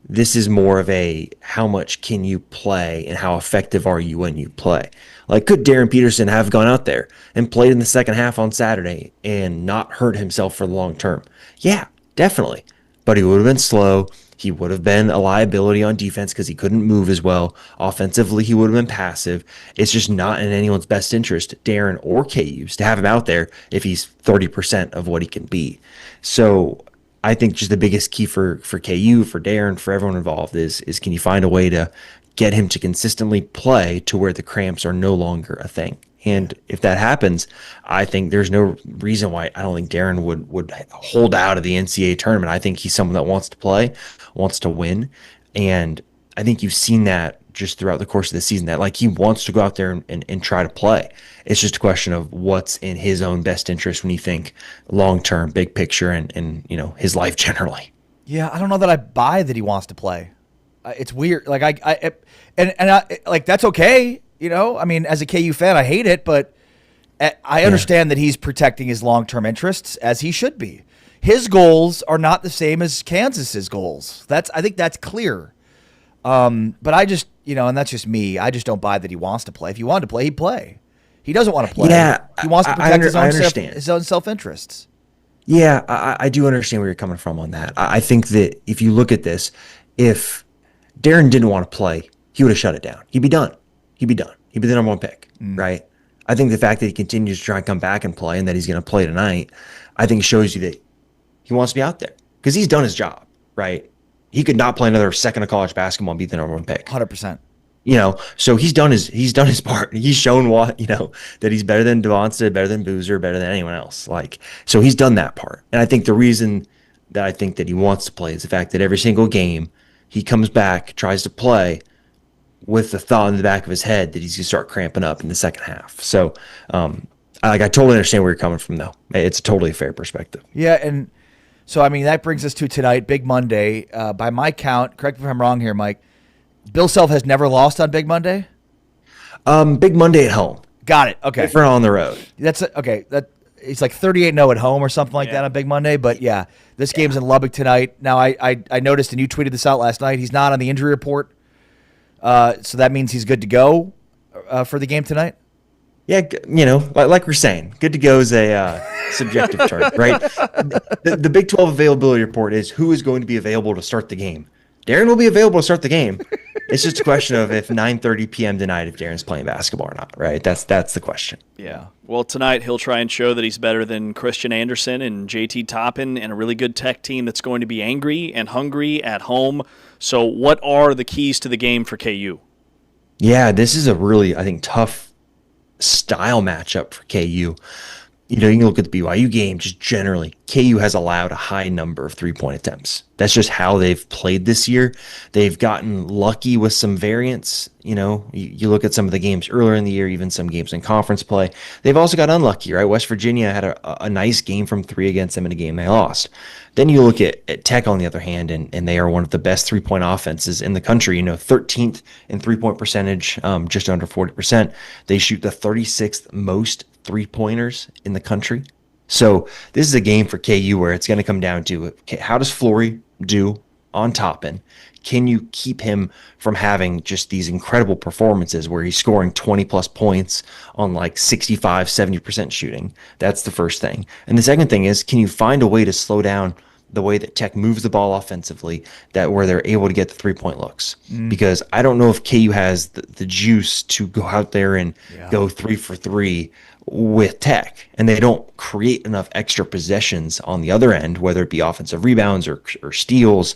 M: This is more of a how much can you play and how effective are you when you play. Like, could Darren Peterson have gone out there and played in the second half on Saturday and not hurt himself for the long term? Yeah, definitely. But he would have been slow. He would have been a liability on defense because he couldn't move as well. Offensively, he would have been passive. It's just not in anyone's best interest, Darren or KU's, to have him out there if he's 30% of what he can be. So I think just the biggest key for KU, for Darren, for everyone involved is can you find a way to get him to consistently play to where the cramps are no longer a thing. And if that happens, I think there's no reason why I don't think Darren would hold out of the NCAA tournament. I think he's someone that wants to play, wants to win. And I think you've seen that just throughout the course of the season, that like he wants to go out there and try to play. It's just a question of what's in his own best interest when you think long-term, big picture, and his life generally.
B: Yeah, I don't know that I buy that he wants to play. It's weird. Like I like that's okay. I mean, as a KU fan, I hate it, but I understand that he's protecting his long-term interests as he should be. His goals are not the same as Kansas's goals. I think that's clear. But I just, and that's just me. I just don't buy that he wants to play. If he wanted to play, he'd play. He doesn't want to play.
M: Yeah,
B: he wants to protect
M: his
B: own self-interests.
M: Yeah, I do understand where you're coming from on that. I think that if you look at this, if Darren didn't want to play, he would have shut it down. He'd be done. He'd be the number one pick, right? I think the fact that he continues to try and come back and play and that he's going to play tonight, I think shows you that he wants to be out there because he's done his job, right? He could not play another second of college basketball and be the number one pick.
B: 100%.
M: So he's done his part. He's shown that he's better than Devonta, better than Boozer, better than anyone else. So he's done that part. And I think the reason that I think that he wants to play is the fact that every single game he comes back, tries to play with the thought in the back of his head that he's going to start cramping up in the second half. So, I totally understand where you're coming from, though. It's a totally fair perspective.
B: Yeah, and so, I mean, that brings us to tonight, Big Monday. By my count, correct me if I'm wrong here, Mike, Bill Self has never lost on Big Monday?
M: Big Monday at home.
B: Got it. Okay.
M: Different on the road.
B: That's okay. It's like 38-0 at home or something like that on Big Monday. But, yeah, this game's in Lubbock tonight. Now, I noticed, and you tweeted this out last night, he's not on the injury report. So that means he's good to go for the game tonight?
M: Yeah, like we're saying, good to go is a subjective term, right? The Big 12 availability report is who is going to be available to start the game. Darren will be available to start the game. It's just a question of if 9:30 p.m. tonight, if Darren's playing basketball or not, right? That's the question.
C: Yeah. Well, tonight he'll try and show that he's better than Christian Anderson and JT Toppin and a really good Tech team that's going to be angry and hungry at home. So what are the keys to the game for KU?
M: Yeah, this is a really, I think, tough style matchup for KU. you can look at the BYU game just generally. KU has allowed a high number of 3-point attempts. That's just how they've played this year. They've gotten lucky with some variance. You look at some of the games earlier in the year, even some games in conference play. They've also got unlucky, right? West Virginia had a nice game from 3 against them in a game they lost. Then you look at Tech on the other hand, and they are one of the best 3-point offenses in the country. 13th in 3-point percentage, just under 40%. They shoot the 36th most 3-pointers in the country. So this is a game for KU where it's going to come down to, okay, how does Flory do on top end? Can you keep him from having just these incredible performances where he's scoring 20 plus points on like 65, 70% shooting? That's the first thing. And the second thing is, can you find a way to slow down the way that Tech moves the ball offensively, that where they're able to get the 3-point looks? Because I don't know if KU has the juice to go out there and go 3 for 3 with Tech, and they don't create enough extra possessions on the other end, whether it be offensive rebounds or steals,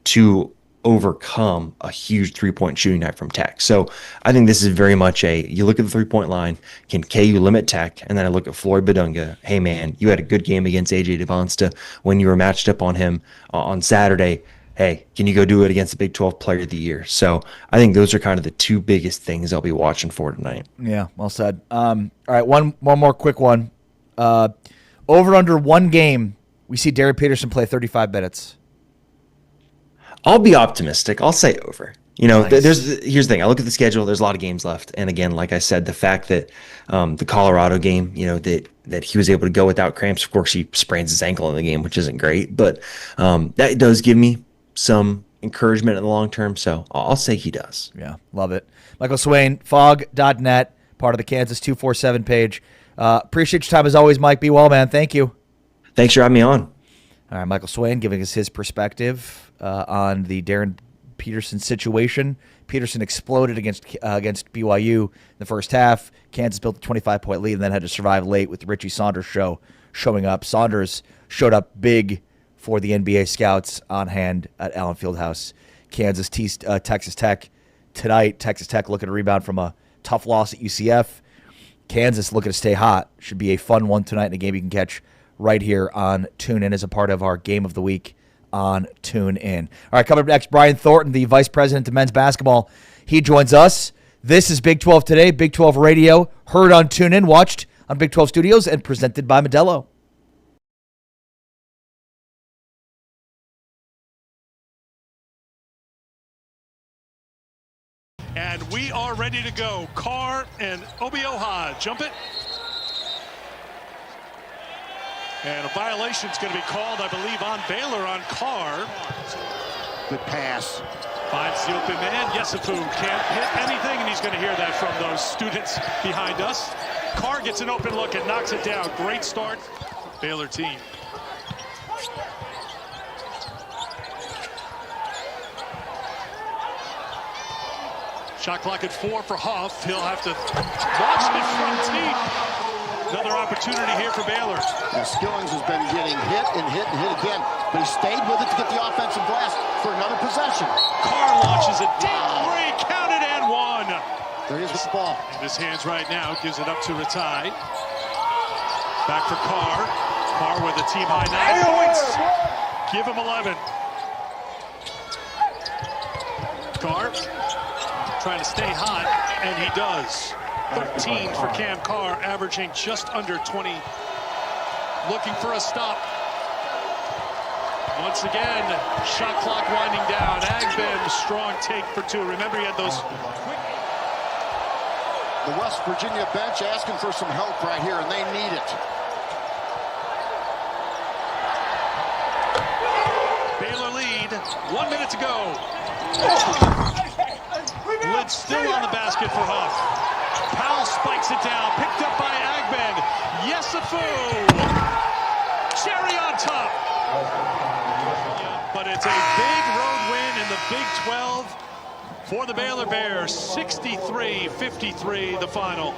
M: to overcome a huge 3-point shooting night from Tech. So I think this is very much you look at the 3-point line, can KU limit Tech? And then I look at Floyd Badunga. Hey man, you had a good game against AJ Devonsta when you were matched up on him on Saturday. Hey, can you go do it against the Big 12 Player of the Year? So I think those are kind of the two biggest things I'll be watching for tonight.
B: Yeah, well said. All right, one more quick one. Over under one game, we see Derek Peterson play 35 minutes.
M: I'll be optimistic. I'll say over.
B: Nice.
M: Here's the thing. I look at the schedule. There's a lot of games left, and again, like I said, the fact that the Colorado game, that he was able to go without cramps. Of course, he sprains his ankle in the game, which isn't great, but that does give me some encouragement in the long term. So I'll say he does.
B: Yeah, love it. Michael Swain, fog.net, part of the Kansas 247 page. Appreciate your time as always, Mike. Be well, man. Thank you.
M: Thanks for having me on.
B: All right, Michael Swain giving us his perspective on the Darren Peterson situation. Peterson exploded against BYU in the first half. Kansas built a 25-point lead and then had to survive late with the Richie Saunders showing up. Saunders showed up big for the NBA scouts on hand at Allen Fieldhouse. Kansas teased Texas Tech tonight. Texas Tech looking to rebound from a tough loss at UCF. Kansas looking to stay hot. Should be a fun one tonight in a game you can catch right here on TuneIn as a part of our Game of the Week on TuneIn. All right, coming up next, Brian Thornton, the Vice President of Men's Basketball. He joins us. This is Big 12 Today, Big 12 Radio, heard on TuneIn, watched on Big 12 Studios, and presented by Modelo.
N: And we are ready to go. Carr and Obioha, jump it. And a violation is going to be called, I believe, on Baylor on Carr.
O: Good pass.
N: Finds the open man. Yesufu can't hit anything, and he's going to hear that from those students behind us. Carr gets an open look and knocks it down. Great start, Baylor team. Shot clock at 4 for Huff. He'll have to watch it from deep. Another opportunity here for Baylor.
O: Now Skillings has been getting hit and hit and hit again, but he stayed with it to get the offensive glass for another possession.
N: Carr launches a deep three, counted and one.
O: There is the ball.
N: In his hands right now, gives it up to Ratai. Back for Carr. Carr with a team high 9 points. Give him 11. Carr trying to stay hot, and he does. 13 for Cam Carr, averaging just under 20. Looking for a stop. Once again, shot clock winding down. Agbem, strong take for 2. Remember, he had those quick.
O: The West Virginia bench asking for some help right here, and they need it.
N: Baylor lead, 1 minute to go. Lid still on the basket for Huff. Powell spikes it down, picked up by Agben. Yesufu, cherry on top. But it's a big road win in the Big 12 for the Baylor Bears. 63-53 the final.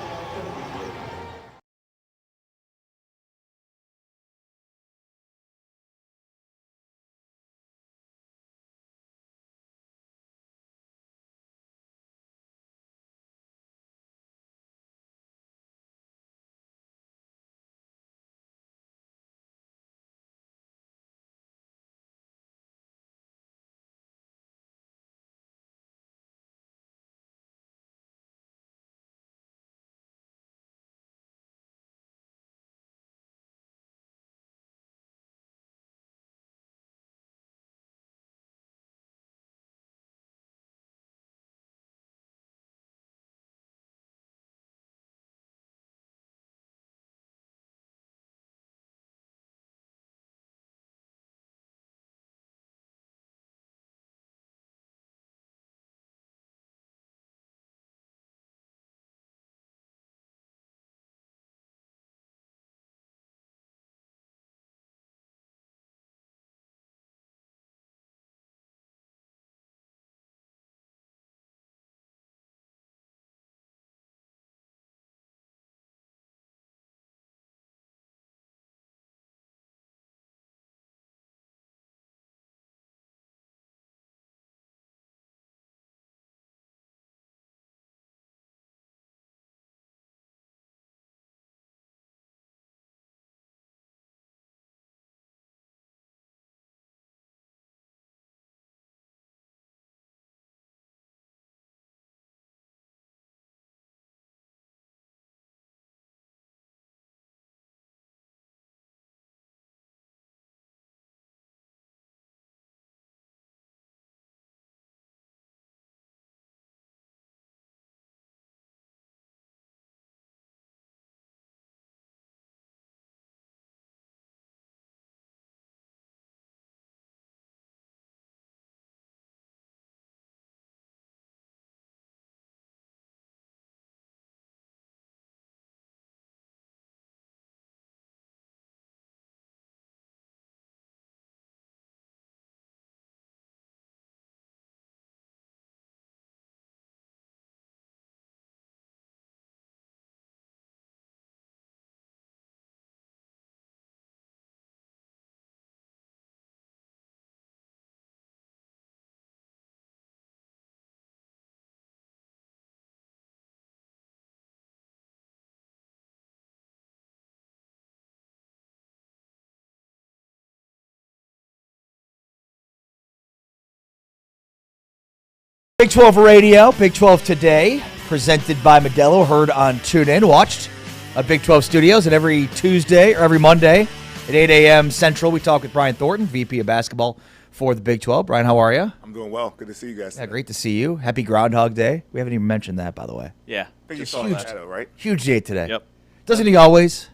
B: Big 12 Radio, Big 12 Today, presented by Modelo, heard on TuneIn, watched at Big 12 Studios, and every Tuesday or every Monday at 8 a.m. Central, we talk with Brian Thornton, VP of Basketball for the Big 12. Brian, how are you?
P: I'm doing well. Good to see you guys.
B: Yeah, great to see you. Happy Groundhog Day. We haven't even mentioned that, by the way.
C: Yeah.
P: I think you saw that, right?
B: Huge day today.
C: Yep.
B: Doesn't he always?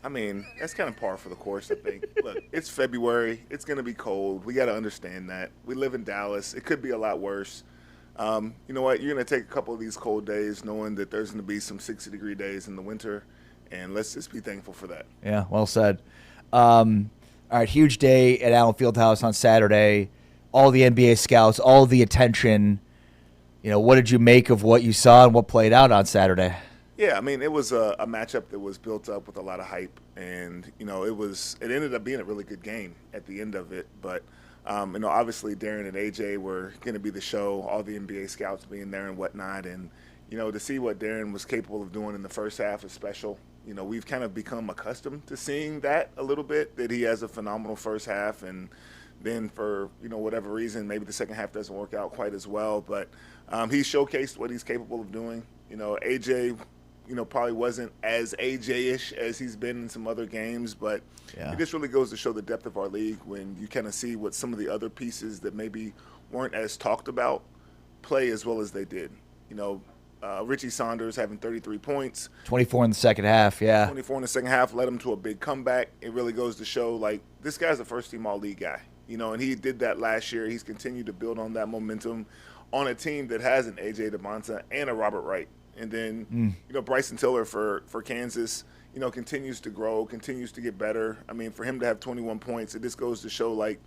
P: I mean, that's kind of par for the course, I think. Look, it's February. It's going to be cold. We got to understand that. We live in Dallas. It could be a lot worse. You know what? You're going to take a couple of these cold days knowing that there's going to be some 60-degree days in the winter, and let's just be thankful for that.
B: Yeah, well said. All right, huge day at Allen Fieldhouse on Saturday. All the NBA scouts, all the attention. You know, what did you make of what you saw and what played out on Saturday?
P: Yeah, I mean, it was a matchup that was built up with a lot of hype, and you know, it ended up being a really good game at the end of it. But you know, obviously, Darren and AJ were going to be the show, all the NBA scouts being there and whatnot, and you know, to see what Darren was capable of doing in the first half is special. You know, we've kind of become accustomed to seeing that a little bit, that he has a phenomenal first half, and then for, you know, whatever reason, maybe the second half doesn't work out quite as well. But he showcased what he's capable of doing. You know, AJ, you know, probably wasn't as AJ-ish as he's been in some other games, but it just really goes to show the depth of our league when you kind of see what some of the other pieces that maybe weren't as talked about play as well as they did. You know, Richie Saunders having 33 points.
B: 24 in the second half, yeah.
P: 24 in the second half led him to a big comeback. It really goes to show, like, this guy's a first-team All-League guy. You know, and he did that last year. He's continued to build on that momentum on a team that has an A.J. DeMonta and a Robert Wright. And then, you know, Bryson Tiller for Kansas, you know, continues to grow, continues to get better. I mean, for him to have 21 points, it just goes to show, like,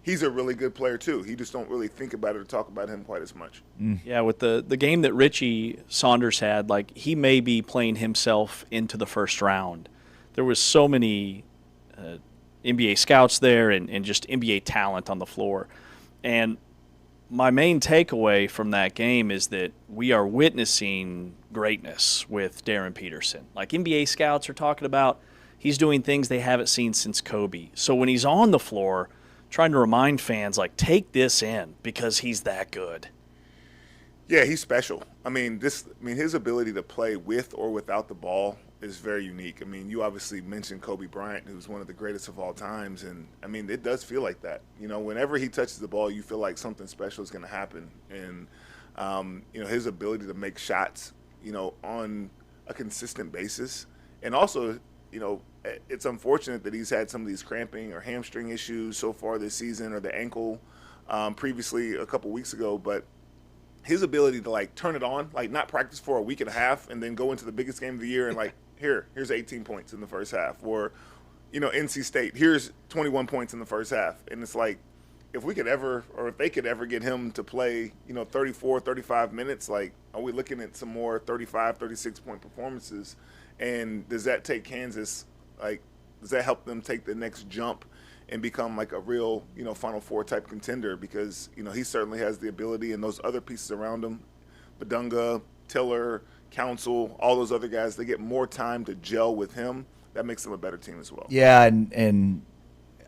P: he's a really good player too. He just don't really think about it or talk about him quite as much.
C: Yeah, with the game that Richie Saunders had, like, he may be playing himself into the first round. There was so many NBA scouts there and just NBA talent on the floor. And my main takeaway from that game is that we are witnessing greatness with Darren Peterson. Like, NBA scouts are talking about he's doing things they haven't seen since Kobe. So when he's on the floor, trying to remind fans, like, take this in because he's that good.
P: Yeah, he's special. I mean, his ability to play with or without the ball is very unique. I mean, you obviously mentioned Kobe Bryant, who's one of the greatest of all times, and I mean, it does feel like that. You know, whenever he touches the ball, you feel like something special is going to happen, and you know, his ability to make shots, you know, on a consistent basis, and also, you know, it's unfortunate that he's had some of these cramping or hamstring issues so far this season, or the ankle previously a couple weeks ago, but his ability to, like, turn it on, like, not practice for a week and a half and then go into the biggest game of the year and, like, here's 18 points in the first half, or, you know, NC State, here's 21 points in the first half. And it's like, if we could ever, or if they could ever get him to play, you know, 34, 35 minutes, like, are we looking at some more 35, 36-point performances? And does that take Kansas, like, does that help them take the next jump and become like a real, you know, Final Four type contender? Because, you know, he certainly has the ability, and those other pieces around him, Badunga, Tiller, Council, all those other guys, they get more time to gel with him. That makes them a better team as well.
B: Yeah, and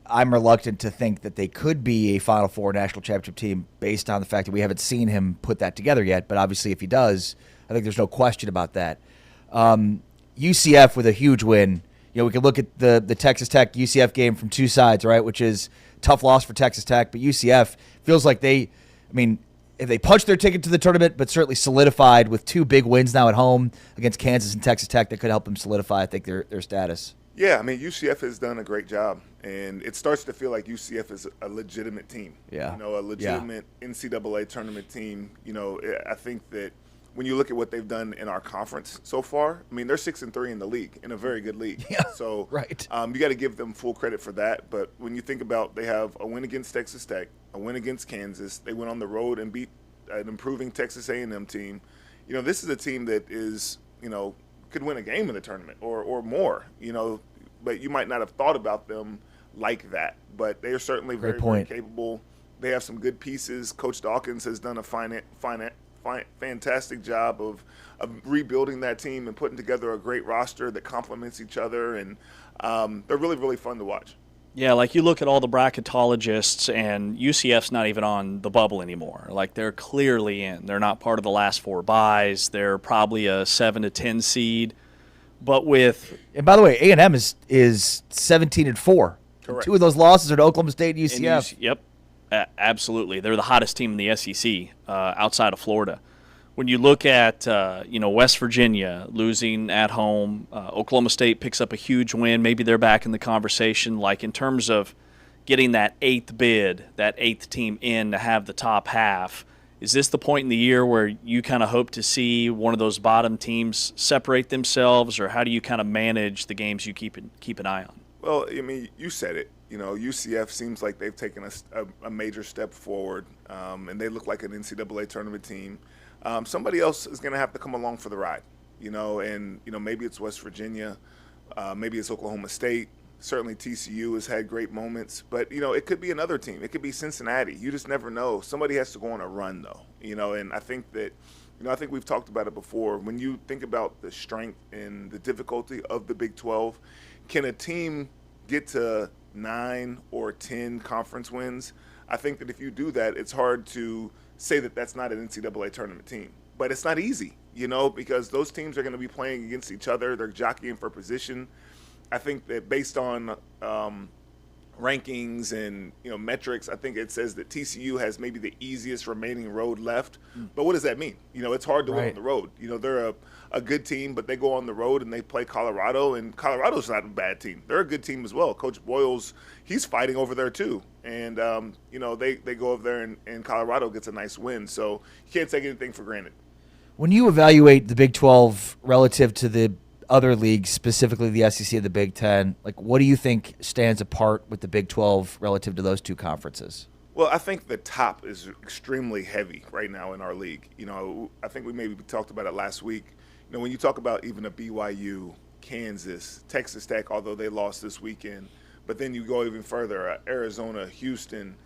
B: I'm reluctant to think that they could be a Final Four national championship team based on the fact that we haven't seen him put that together yet. But obviously, if he does, I think there's no question about that. UCF with a huge win. You know, we could look at the Texas Tech UCF game from two sides, right, which is tough loss for Texas Tech. But UCF feels like if they punched their ticket to the tournament, but certainly solidified with two big wins now at home against Kansas and Texas Tech, that could help them solidify, I think, their status.
P: Yeah, I mean, UCF has done a great job, and it starts to feel like UCF is a legitimate team.
B: Yeah.
P: You know, a legitimate NCAA tournament team. You know, I think that when you look at what they've done in our conference so far, I mean, they're 6-3 in the league, in a very good league.
B: Yeah,
P: so
B: right.
P: You got to give them full credit for that. But when you think about, they have a win against Texas Tech, a win against Kansas. They went on the road and beat an improving Texas A&M team. You know, this is a team that is, you know, could win a game in the tournament or more. You know, but you might not have thought about them like that. But they are certainly very, very capable. They have some good pieces. Coach Dawkins has done a fantastic job of rebuilding that team and putting together a great roster that complements each other, and they're really, really fun to watch.
C: Yeah, like you look at all the bracketologists, and UCF's not even on the bubble anymore. Like they're clearly in. They're not part of the last 4 buys. They're probably a 7 to 10 seed. But
B: and by the way, A&M is 17-4.
C: Correct.
B: 2 of those losses are to Oklahoma State and UCF.
C: Yep, absolutely. They're the hottest team in the SEC outside of Florida. When you look at West Virginia losing at home, Oklahoma State picks up a huge win. Maybe they're back in the conversation. Like in terms of getting that 8th bid, that 8th team in to have the top half. Is this the point in the year where you kind of hope to see one of those bottom teams separate themselves, or how do you kind of manage the games you keep an eye on?
P: Well, I mean, you said it. UCF seems like they've taken a major step forward, and they look like an NCAA tournament team. Somebody else is going to have to come along for the ride, and maybe it's West Virginia, maybe it's Oklahoma State. Certainly TCU has had great moments, but it could be another team. It could be Cincinnati. You just never know. Somebody has to go on a run, though. And I think that, I think we've talked about it before. When you think about the strength and the difficulty of the Big 12, can a team get to 9 or 10 conference wins? I think that if you do that, it's hard to say that that's not an NCAA tournament team. But it's not easy, because those teams are going to be playing against each other. They're jockeying for position. I think that based on rankings and metrics, I think it says that TCU has maybe the easiest remaining road left. But what does that mean? It's hard to win on the road. They're a good team, but they go on the road and they play Colorado, and Colorado's not a bad team. They're a good team as well. Coach Boyles, he's fighting over there too. And, they go over there and Colorado gets a nice win. So you can't take anything for granted.
B: When you evaluate the Big 12 relative to the other leagues, specifically the SEC and the Big 10, like what do you think stands apart with the Big 12 relative to those 2 conferences?
P: Well, I think the top is extremely heavy right now in our league. I think we maybe talked about it last week. When you talk about even a BYU, Kansas, Texas Tech, although they lost this weekend, but then you go even further, Arizona, Houston,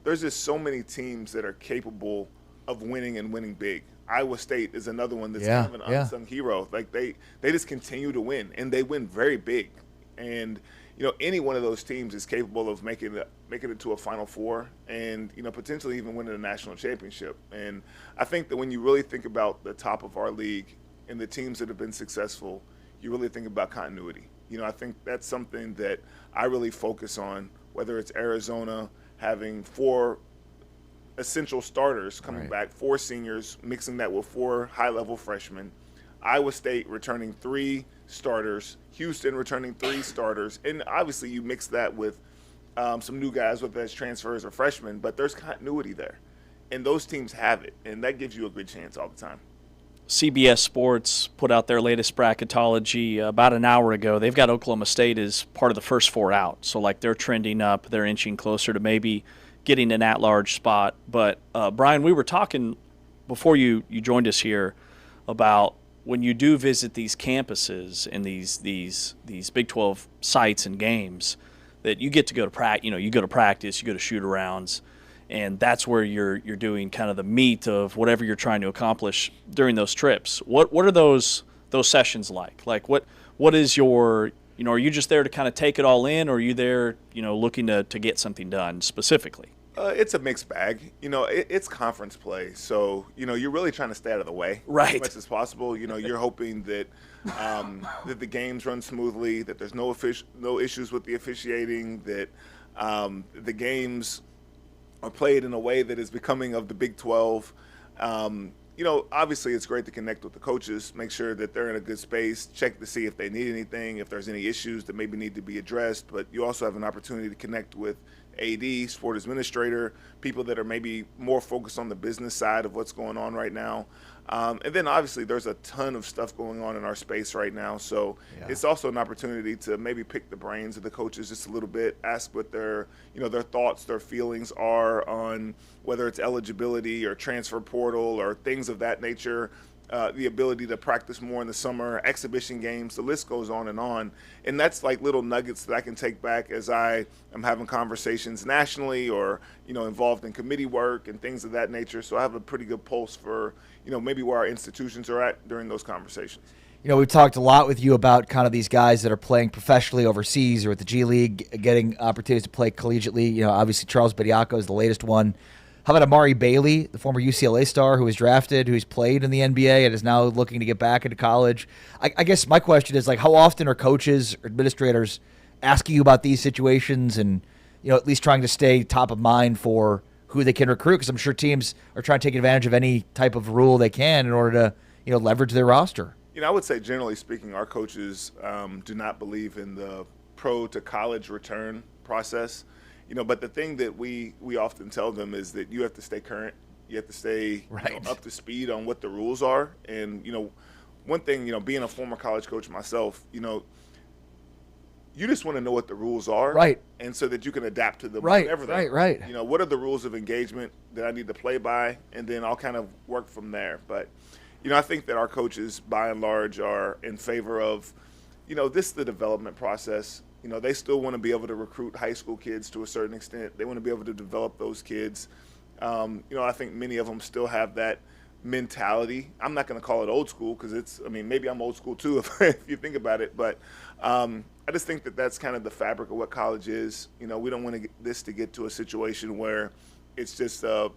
P: there's just so many teams that are capable of winning and winning big. Iowa State is another one that's kind of an unsung hero. Like they just continue to win, and they win very big. And any one of those teams is capable of making it to a Final Four, and potentially even winning a national championship. And I think that when you really think about the top of our league and the teams that have been successful, you really think about continuity. I think that's something that I really focus on. Whether it's Arizona having 4 essential starters coming back, 4 seniors, mixing that with 4 high-level freshmen. Iowa State returning 3 starters, Houston returning 3 starters, and obviously you mix that with some new guys, whether that's transfers or freshmen, but there's continuity there. And those teams have it, and that gives you a good chance all the time.
C: CBS Sports put out their latest bracketology about an hour ago. They've got Oklahoma State as part of the first 4 out, so like they're trending up, they're inching closer to maybe getting an at-large spot. But, Brian, we were talking before you joined us here about when you do visit these campuses and these Big 12 sites and games that you get to go to practice. You go to practice, you go to shoot-arounds, and that's where you're doing kind of the meat of whatever you're trying to accomplish during those trips. What are those sessions like? Like what is your are you just there to kind of take it all in, or are you there, looking to get something done specifically?
P: It's a mixed bag. It's conference play, so you're really trying to stay out of the way as much as possible. You're hoping that that the games run smoothly, that there's no issues with the officiating, that the games are played in a way that is becoming of the Big 12. Obviously it's great to connect with the coaches, make sure that they're in a good space, check to see if they need anything, if there's any issues that maybe need to be addressed. But you also have an opportunity to connect with AD, sport administrator, people that are maybe more focused on the business side of what's going on right now. And then obviously there's a ton of stuff going on in our space right now. So it's also an opportunity to maybe pick the brains of the coaches just a little bit, ask what their thoughts, their feelings are on whether it's eligibility or transfer portal or things of that nature. the ability to practice more in the summer, exhibition games, the list goes on. And that's like little nuggets that I can take back as I am having conversations nationally or, involved in committee work and things of that nature. So I have a pretty good pulse for, maybe where our institutions are at during those conversations.
B: We've talked a lot with you about kind of these guys that are playing professionally overseas or at the G League, getting opportunities to play collegiately. Obviously Charles Bediako is the latest one. How about Amari Bailey, the former UCLA star who was drafted, who's played in the NBA and is now looking to get back into college? I guess my question is, how often are coaches or administrators asking you about these situations and, at least trying to stay top of mind for who they can recruit? Because I'm sure teams are trying to take advantage of any type of rule they can in order to, leverage their roster.
P: I would say generally speaking, our coaches do not believe in the pro to college return process. But the thing that we often tell them is that you have to stay current. You have to stay up to speed on what the rules are. And, one thing, being a former college coach myself, you just want to know what the rules are.
B: Right.
P: And so that you can adapt to them
B: right,
P: whenever
B: they are. Right.
P: What are the rules of engagement that I need to play by? And then I'll kind of work from there. But, I think that our coaches, by and large, are in favor of, this is the development process. They still want to be able to recruit high school kids to a certain extent. They want to be able to develop those kids. I think many of them still have that mentality. I'm not going to call it old school because maybe I'm old school too if you think about it. But I just think that that's kind of the fabric of what college is. We don't want this to get to a situation where it's just a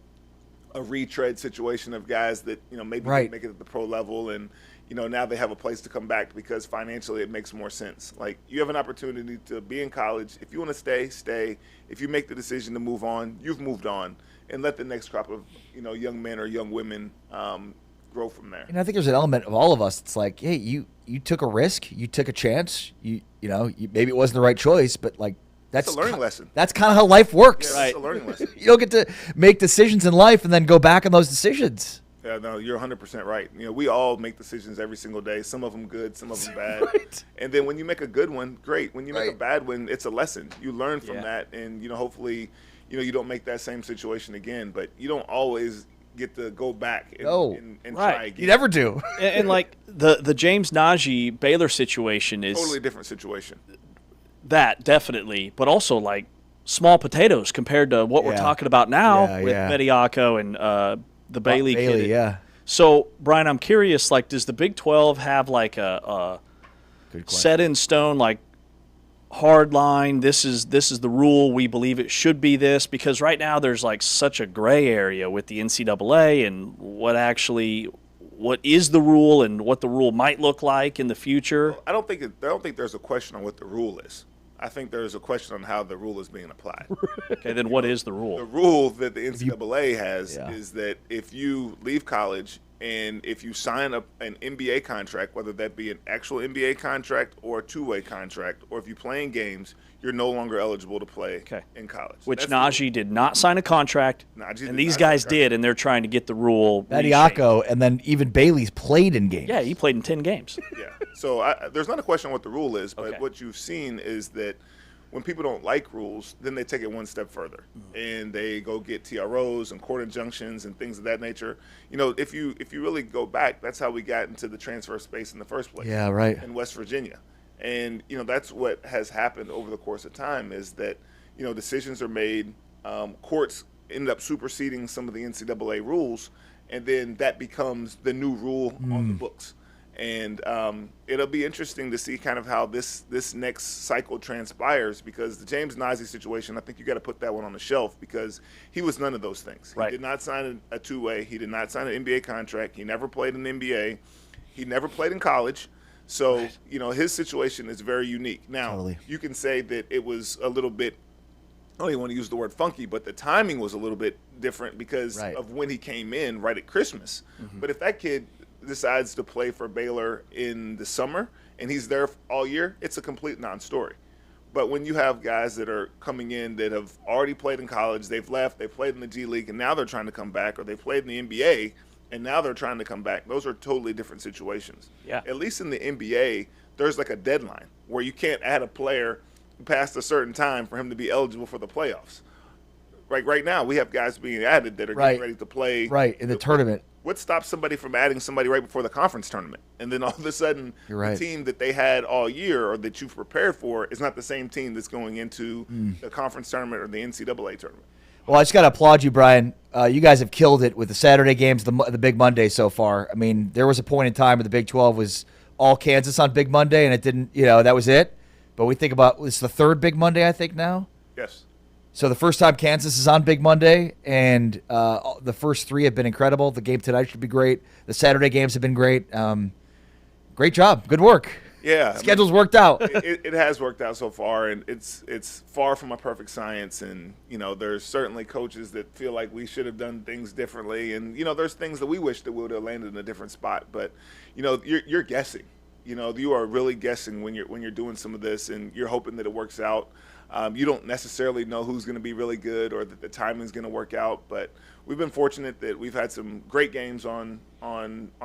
P: retread situation of guys that, maybe didn't make it at the pro level and, now they have a place to come back because financially it makes more sense. Like, you have an opportunity to be in college. If you want to stay, stay. If you make the decision to move on, you've moved on. And let the next crop of, young men or young women grow from there.
B: And I think there's an element of all of us. It's like, hey, you took a risk. You took a chance. Maybe it wasn't the right choice, but, that's
P: a learning lesson.
B: That's kind of how life works.
P: Yeah, it's a learning lesson.
B: You don't get to make decisions in life and then go back on those decisions.
P: Yeah, no, you're 100% right. We all make decisions every single day. Some of them good, some of them bad.
B: Right.
P: And then when you make a good one, great. When you make a bad one, it's a lesson. You learn from that, and hopefully, you don't make that same situation again. But you don't always get to go back and try again.
B: You never do.
C: and the James Najee Baylor situation is
P: totally different situation.
C: That definitely, but also small potatoes compared to what we're talking about now with Bediako and the Bailey kid.
B: Yeah.
C: So, Brian, I'm curious, does the Big 12 have a set in stone, hard line, this is the rule, we believe it should be this? Because right now there's such a gray area with the NCAA and what is the rule and what the rule might look like in the future.
P: Well, I don't think there's a question on what the rule is. I think there's a question on how the rule is being applied.
C: Okay, then what is the rule?
P: The rule that the NCAA has is that if you leave college and if you sign up an NBA contract, whether that be an actual NBA contract or a two-way contract, or if you play in games, you're no longer eligible to play in college.
C: Which Najee did not sign a contract, and these guys did, and they're trying to get the rule
B: Bediako, and then even Bailey's played in games.
C: Yeah, he played in 10 games.
P: Yeah. So there's not a question on what the rule is, but what you've seen is that when people don't like rules, then they take it one step further, and they go get TROs and court injunctions and things of that nature. If you really go back, that's how we got into the transfer space in the first place.
B: Yeah, right.
P: In West Virginia. And, that's what has happened over the course of time is that, decisions are made, courts end up superseding some of the NCAA rules, and then that becomes the new rule on the books. And it'll be interesting to see kind of how this next cycle transpires, because the James Najee situation, I think you got to put that one on the shelf because he was none of those things.
C: Right.
P: He did not sign a two-way. He did not sign an NBA contract. He never played in the NBA. He never played in college. So, his situation is very unique. Now, you can say that it was a little bit, I don't even want to use the word funky, but the timing was a little bit different because of when he came in right at Christmas. But if that kid decides to play for Baylor in the summer and he's there all year, it's a complete non-story. But when you have guys that are coming in that have already played in college, they've left, they played in the G League, and now they're trying to come back, or they played in the NBA, and now they're trying to come back. Those are totally different situations.
C: Yeah.
P: At least in the NBA, there's a deadline where you can't add a player past a certain time for him to be eligible for the playoffs. Right now, we have guys being added that are getting ready to play.
B: Right, in the tournament.
P: what stops somebody from adding somebody right before the conference tournament? And then all of a sudden, the team that they had all year or that you've prepared for is not the same team that's going into the conference tournament or the NCAA tournament.
B: Well, I just got to applaud you, Brian. You guys have killed it with the Saturday games, the Big Monday so far. I mean, there was a point in time where the Big 12 was all Kansas on Big Monday, and it didn't, that was it. But we think about, it's the third Big Monday, I think, now?
P: Yes.
B: So the first time Kansas is on Big Monday, and the first three have been incredible. The game tonight should be great. The Saturday games have been great. Great job. Good work.
P: Yeah.
B: Schedule's worked out.
P: It has worked out so far, and it's far from a perfect science. And, there's certainly coaches that feel like we should have done things differently. And, there's things that we wish that we would have landed in a different spot. But, you're guessing. You are really guessing when you're doing some of this, and you're hoping that it works out. You don't necessarily know who's going to be really good or that the timing is going to work out, but we've been fortunate that we've had some great games on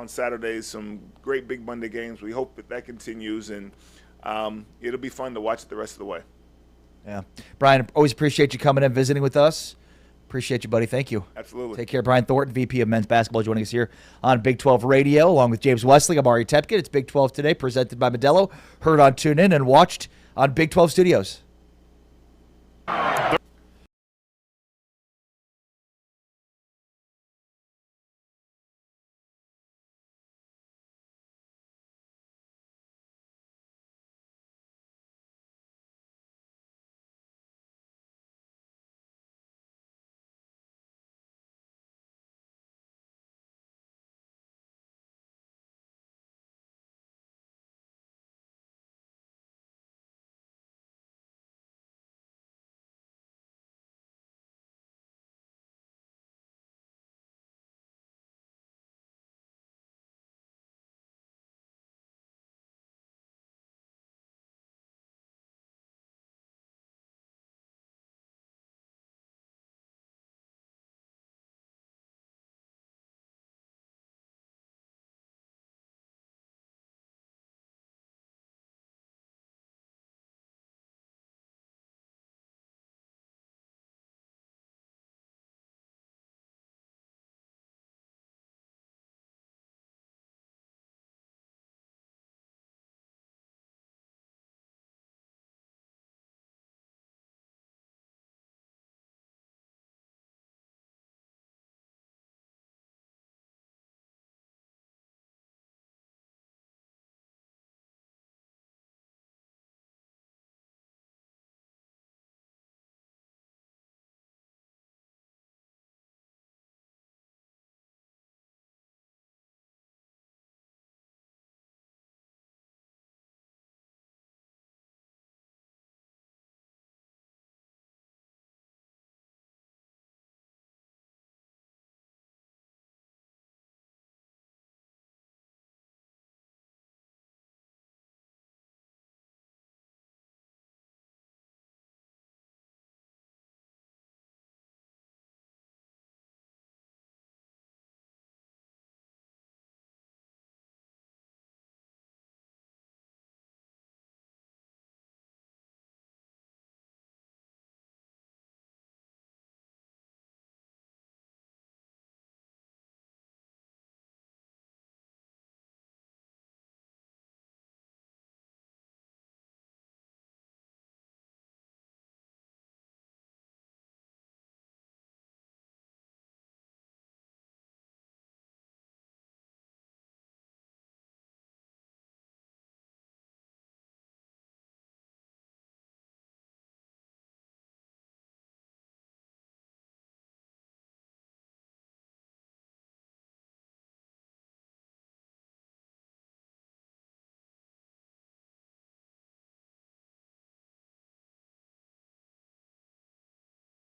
P: Saturdays, some great Big Monday games. We hope that continues, and it'll be fun to watch it the rest of the way.
B: Yeah. Brian, always appreciate you coming in, visiting with us. Appreciate you, buddy. Thank you.
P: Absolutely.
B: Take care. Brian Thornton, VP of Men's Basketball, joining us here on Big 12 Radio, along with James Wesley. I'm Ari Tepkin. It's Big 12 Today, presented by Modelo. Heard on TuneIn and watched on Big 12 Studios.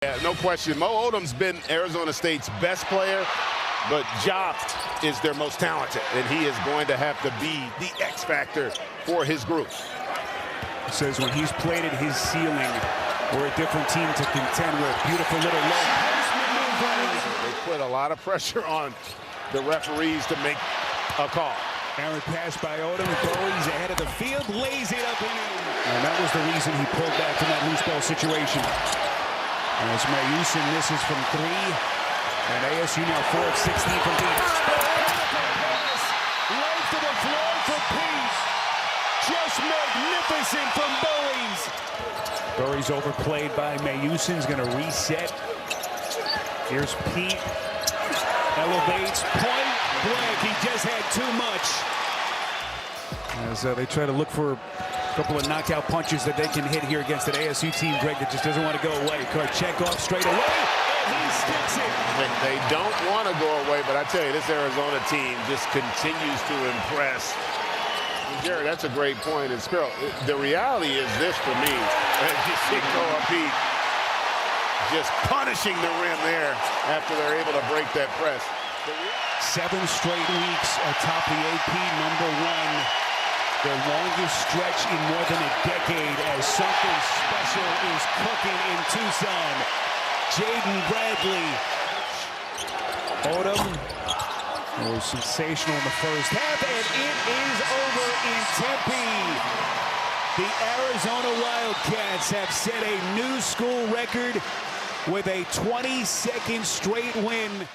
Q: Yeah, no question. Mo Odom's been Arizona State's best player, but Ja is their most talented, and he is going to have to be the X factor for his group.
R: He says when he's played at his ceiling, we're a different team to contend with. Beautiful little low post move.
Q: They put a lot of pressure on the referees to make a call.
R: Aaron pass by Odom, and Bowie's ahead of the field, lays it up and in. And that was the reason he pulled back from that loose ball situation. As Mayusin misses from 3, And ASU now 4 of 16 from deep.
N: Right to the floor for Pete. Just magnificent from Burries.
R: Burries overplayed by Mayusin's going to reset. Here's Pete. Elevates, point blank. He just had too much. As they try to look for a couple of knockout punches that they can hit here against an ASU team, Greg, that just doesn't want to go away. Karchekov straight away, and he sticks it.
Q: They don't want to go away, but I tell you, this Arizona team just continues to impress. And Jared, that's a great point. And Sparrow, the reality is this for me. You see Noah Pete just punishing the rim there after they're able to break that press.
R: 7 straight weeks atop the AP #1. Their longest stretch in more than a decade as something special is cooking in Tucson. Jaden Bradley. Odom was sensational in the first half, and it is over in Tempe. The Arizona Wildcats have set a new school record with a 22nd straight win.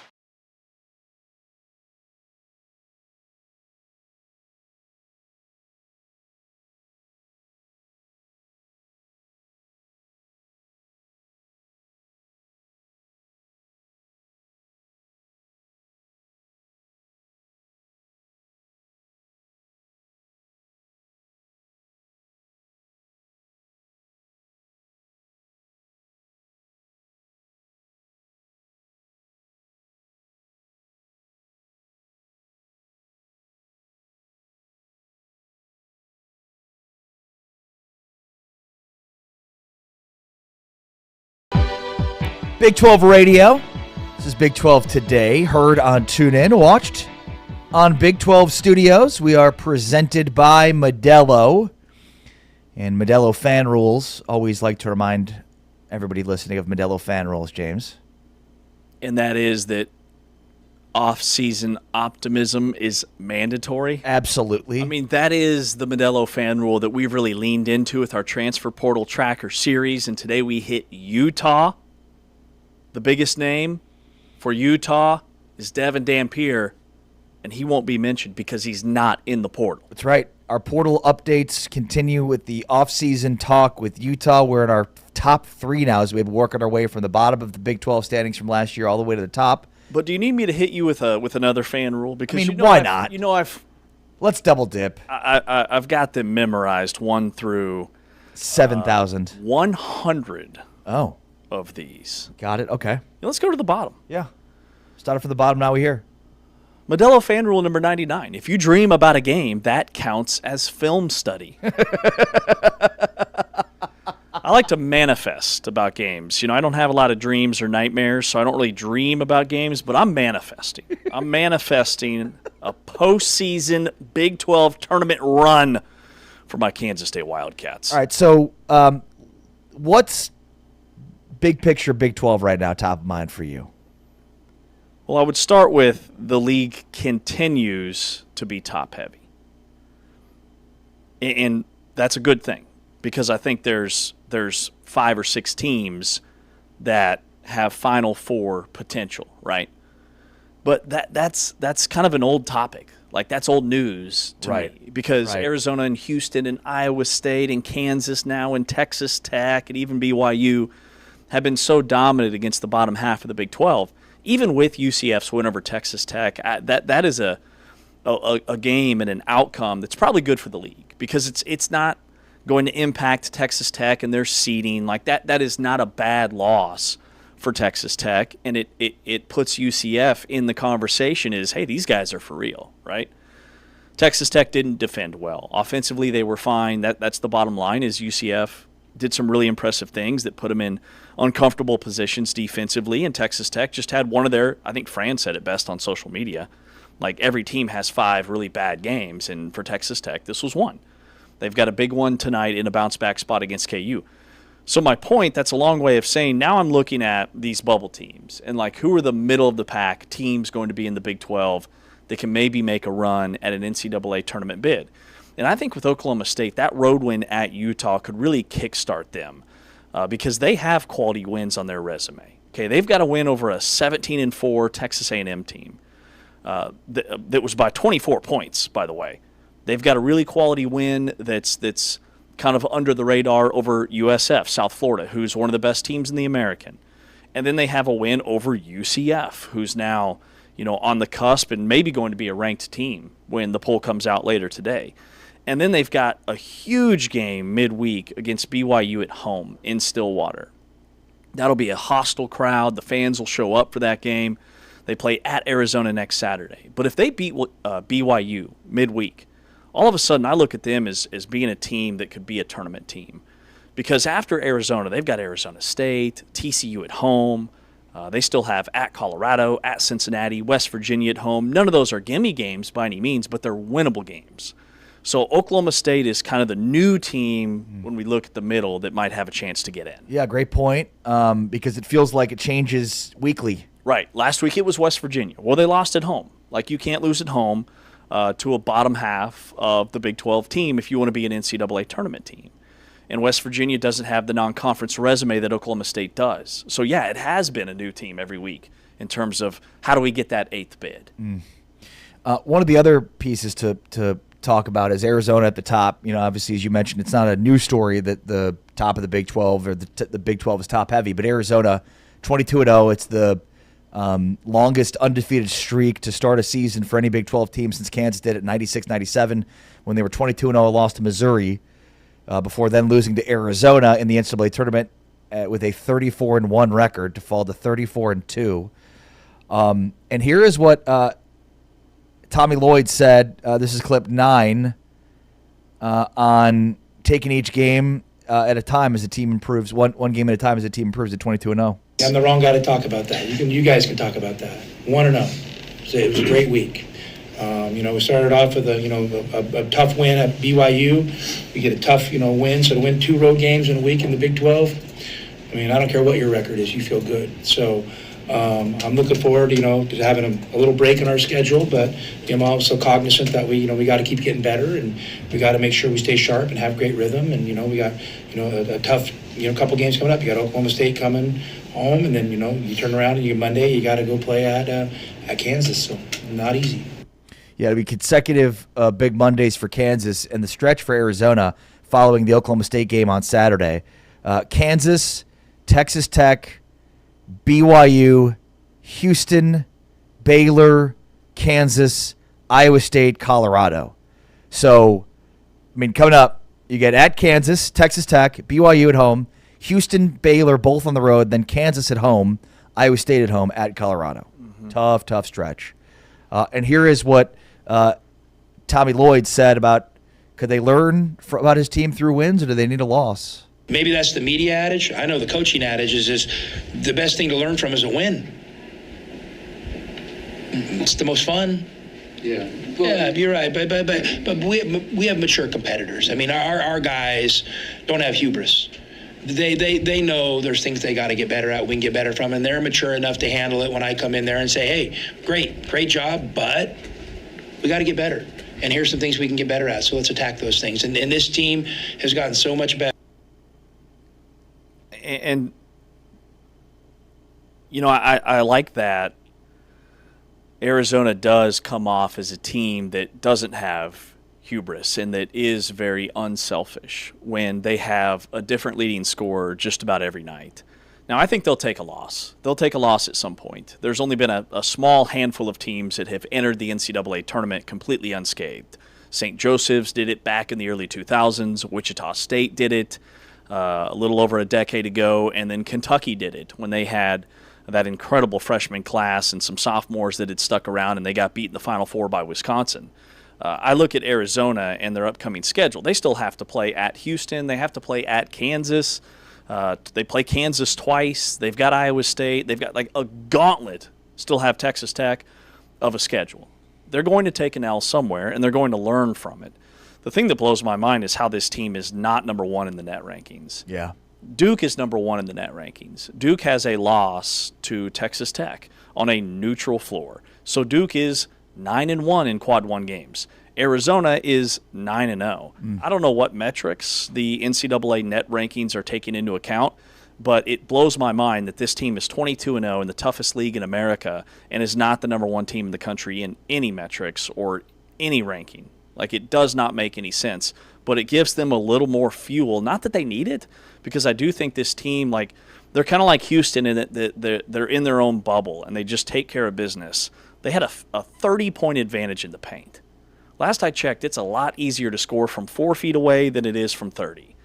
B: Big 12 Radio. This is Big 12 Today, heard on TuneIn, watched on Big 12 Studios. We are presented by Modelo. And Modelo fan rules. Always like to remind everybody listening of Modelo fan rules, James.
C: And that is that off-season optimism is mandatory.
B: Absolutely.
C: I mean, that is the Modelo fan rule that we've really leaned into with our Transfer Portal Tracker series. And today we hit Utah. The biggest name for Utah is Devin Dampier, and he won't be mentioned because he's not in the portal.
B: That's right. Our portal updates continue with the offseason talk with Utah. We're in our top 3 now as we've been working our way from the bottom of the Big 12 standings from last year all the way to the top.
C: But do you need me to hit you with another fan rule? Because
B: why not?
C: Let's
B: double dip.
C: I've got them memorized 1 through
B: 7,000.
C: 100.
B: Oh.
C: Of these.
B: Got it. Okay.
C: Let's go to the bottom.
B: Yeah. Started from the bottom, now we're here.
C: Modelo fan rule number 99. If you dream about a game, that counts as film study. I like to manifest about games. I don't have a lot of dreams or nightmares, so I don't really dream about games, but I'm manifesting. I'm manifesting a postseason Big 12 tournament run for my Kansas State Wildcats.
B: All right, so what's big picture Big 12 right now, top of mind for you?
C: Well, I would start with the league continues to be top-heavy. And that's a good thing because I think there's 5 or 6 teams that have Final Four potential, right? But that's kind of an old topic. Like, that's old news to me because Arizona and Houston and Iowa State and Kansas now and Texas Tech and even BYU have been so dominant against the bottom half of the Big 12. Even with UCF's win over Texas Tech, that is a game and an outcome that's probably good for the league because it's not going to impact Texas Tech and their seeding. Like that is not a bad loss for Texas Tech, and it puts UCF in the conversation is, hey, these guys are for real, right? Texas Tech didn't defend well. Offensively, they were fine. That's the bottom line is UCF did some really impressive things that put them in uncomfortable positions defensively, and Texas Tech just had one of their, I think Fran said it best on social media, like every team has 5 really bad games, and for Texas Tech, this was one. They've got a big one tonight in a bounce-back spot against KU. So my point, that's a long way of saying now I'm looking at these bubble teams and like who are the middle-of-the-pack teams going to be in the Big 12 that can maybe make a run at an NCAA tournament bid. And I think with Oklahoma State, that road win at Utah could really kickstart them because they have quality wins on their resume. Okay, they've got to win over a 17-4 Texas A&M team. That was by 24 points, by the way. They've got a really quality win that's kind of under the radar over USF, South Florida, who's one of the best teams in the American. And then they have a win over UCF, who's now, on the cusp and maybe going to be a ranked team when the poll comes out later today. And then they've got a huge game midweek against BYU at home in Stillwater. That'll be a hostile crowd. The fans will show up for that game. They play at Arizona next Saturday. But if they beat BYU midweek, all of a sudden I look at them as being a team that could be a tournament team. Because after Arizona, they've got Arizona State, TCU at home. They still have at Colorado, at Cincinnati, West Virginia at home. None of those are gimme games by any means, but they're winnable games. So Oklahoma State is kind of the new team when we look at the middle that might have a chance to get in.
B: Yeah, great point, because it feels like it changes weekly.
C: Right. Last week it was West Virginia. Well, they lost at home. Like, you can't lose at home to a bottom half of the Big 12 team if you want to be an NCAA tournament team. And West Virginia doesn't have the non-conference resume that Oklahoma State does. So, yeah, it has been a new team every week in terms of how do we get that 8th bid.
B: One of the other pieces to talk about is Arizona at the top. Obviously, as you mentioned, it's not a new story that the top of the Big 12 or the Big 12 is top heavy, but Arizona 22-0. It's the longest undefeated streak to start a season for any Big 12 team since Kansas did it in 96-97 when they were 22-0, lost to Missouri before then losing to Arizona in the NCAA tournament with a 34-1 record to fall to 34-2. And here is what Tommy Lloyd said, this is clip 9, on taking each game at a time as the team improves, one game at a time as the team improves to 22-0.
S: I'm the wrong guy to talk about that. You guys can talk about that. 1-0. So it was a great week. We started off with a tough win at BYU. We get a tough, win. So to win 2 road games in a week in the Big 12, I don't care what your record is, you feel good. So I'm looking forward, to having a little break in our schedule, but I'm also cognizant that we got to keep getting better, and we got to make sure we stay sharp and have great rhythm. And we got a tough couple games coming up. You got Oklahoma State coming home, and then you turn around and Monday you got to go play at Kansas. So not easy.
B: Yeah, it'll be consecutive big Mondays for Kansas, and the stretch for Arizona following the Oklahoma State game on Saturday. Kansas, Texas Tech, BYU, Houston, Baylor, Kansas, Iowa State, Colorado. So, coming up, you get at Kansas, Texas Tech, BYU at home, Houston, Baylor, both on the road, then Kansas at home, Iowa State at home, at Colorado. Tough stretch. And here is what Tommy Lloyd said about, could they learn about his team through wins, or do they need a loss?
T: Maybe that's the media adage. I know the coaching adage is the best thing to learn from is a win. It's the most fun.
S: Yeah.
T: Yeah, you're right. But we have mature competitors. Our guys don't have hubris. They know there's things they got to get better at. We can get better from, and they're mature enough to handle it when I come in there and say, hey, great job, but we got to get better. And here's some things we can get better at. So let's attack those things. And this team has gotten so much better.
C: And I like that Arizona does come off as a team that doesn't have hubris and that is very unselfish when they have a different leading scorer just about every night. Now, I think they'll take a loss. They'll take a loss at some point. There's only been a small handful of teams that have entered the NCAA tournament completely unscathed. St. Joseph's did it back in the early 2000s. Wichita State did it a little over a decade ago, and then Kentucky did it when they had that incredible freshman class and some sophomores that had stuck around, and they got beat in the Final Four by Wisconsin. I look at Arizona and their upcoming schedule. They still have to play at Houston. They have to play at Kansas. They play Kansas twice. They've got Iowa State. They've got like a gauntlet, still have Texas Tech, of a schedule. They're going to take an L somewhere, and they're going to learn from it. The thing that blows my mind is how this team is not number one in the net rankings.
B: Yeah.
C: Duke is number one in the net rankings. Duke has a loss to Texas Tech on a neutral floor. So Duke is 9-1 in quad one games. Arizona is 9-0. I don't know what metrics the NCAA net rankings are taking into account, But it blows my mind that this team is 22-0 in the toughest league in America and is not the number one team in the country in any metrics or any ranking. Like, it does not make any sense. But it gives them a little more fuel. Not that they need it, because I do think this team, like, they're kind of like Houston in that they're in their own bubble and they just take care of business. They had a 30-point advantage in the paint. Last I checked, it's a lot easier to score from 4 feet away than it is from 30.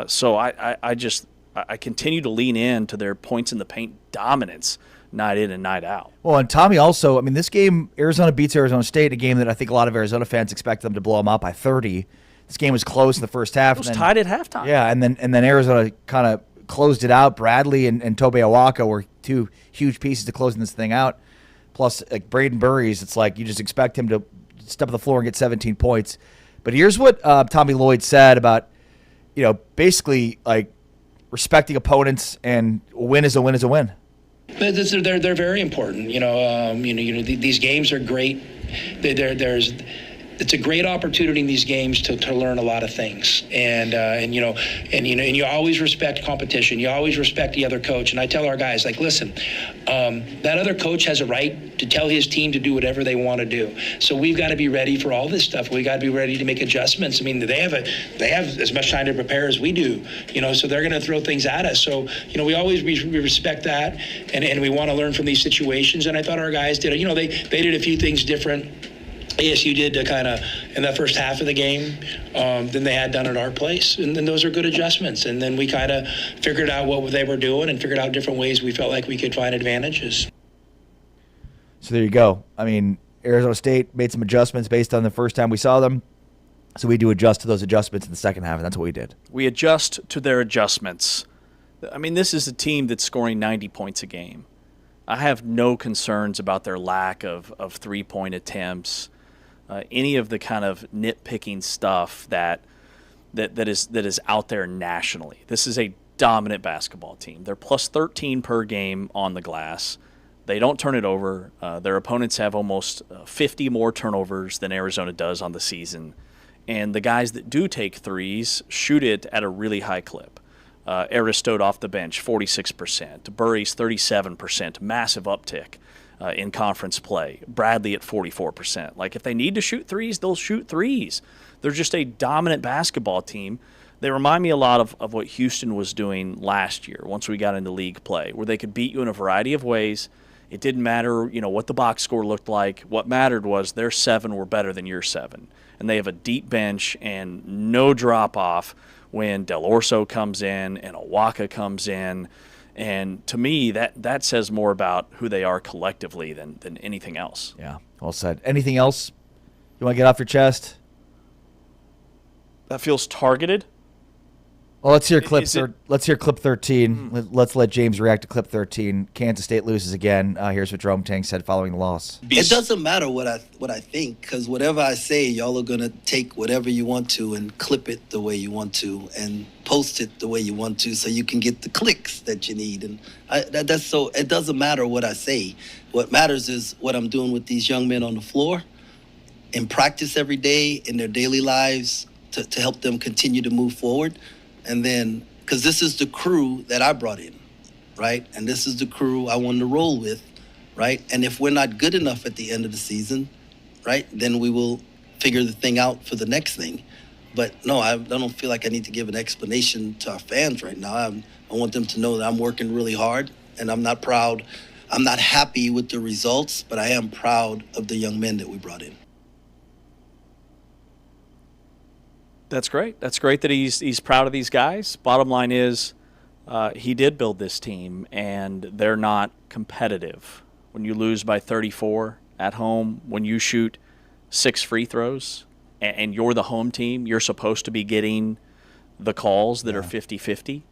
C: So I continue to lean in to their points in the paint dominance night in and night out.
B: Well, and Tommy also, I mean, this game, Arizona beats Arizona State, a game that I think a lot of Arizona fans expect them to blow them out by 30. This game was close in the first half.
C: It was tied at halftime.
B: Yeah, and then Arizona kind of closed it out. Bradley and Tobe Awaka were two huge pieces to closing this thing out. Plus, like Braden Burries, it's like you just expect him to step on the floor and get 17 points. But here's what Tommy Lloyd said about, basically like respecting opponents, and a win is a win is a win.
T: They're very important. These games are great. It's a great opportunity in these games to learn a lot of things, and you always respect competition. You always respect the other coach. And I tell our guys, like, listen, that other coach has a right to tell his team to do whatever they want to do. So we've got to be ready for all this stuff. We got to be ready to make adjustments. I mean, they have as much time to prepare as we do. So they're going to throw things at us. So we always we respect that, and we want to learn from these situations. And I thought our guys did. They did a few things different. ASU did to kind of in that first half of the game than they had done at our place, and then those are good adjustments. And then we kind of figured out what they were doing and figured out different ways we felt like we could find advantages.
B: So there you go. I mean, Arizona State made some adjustments based on the first time we saw them, so we do adjust to those adjustments in the second half, and that's what we did.
C: We adjust to their adjustments. I mean, this is a team that's scoring 90 points a game. I have no concerns about their lack of three-point attempts. Any of the kind of nitpicking stuff that is out there nationally. This is a dominant basketball team. They're plus 13 per game on the glass. They don't turn it over. Their opponents have almost 50 more turnovers than Arizona does on the season. And the guys that do take threes shoot it at a really high clip. Aristote off the bench, 46%. Burries, 37%. Massive uptick in conference play. Bradley at 44%. Like, if they need to shoot threes, they'll shoot threes. They're just a dominant basketball team. They remind me a lot of what Houston was doing last year once we got into league play, where they could beat you in a variety of ways. It didn't matter, what the box score looked like. What mattered was their 7 were better than your 7. And they have a deep bench and no drop-off when Del Orso comes in and Awaka comes in. And to me, that says more about who they are collectively than anything else.
B: Yeah, well said. Anything else you want to get off your chest?
C: That feels targeted.
B: Well, let's hear let's hear clip 13. Let's let James react to clip 13. Kansas State loses again. Here's what Jerome Tang said following the loss.
U: It doesn't matter what I think, because whatever I say, y'all are gonna take whatever you want to and clip it the way you want to and post it the way you want to, so you can get the clicks that you need. And that's so. It doesn't matter what I say. What matters is what I'm doing with these young men on the floor, in practice every day, in their daily lives, to help them continue to move forward. And then, because this is the crew that I brought in, right? And this is the crew I wanted to roll with, right? And if we're not good enough at the end of the season, right, then we will figure the thing out for the next thing. But no, I don't feel like I need to give an explanation to our fans right now. I want them to know that I'm working really hard, and I'm not proud. I'm not happy with the results, but I am proud of the young men that we brought in.
C: That's great. That's great that he's proud of these guys. Bottom line is he did build this team, and they're not competitive. When you lose by 34 at home, when you shoot 6 free throws, and you're the home team, you're supposed to be getting the calls that are 50-50,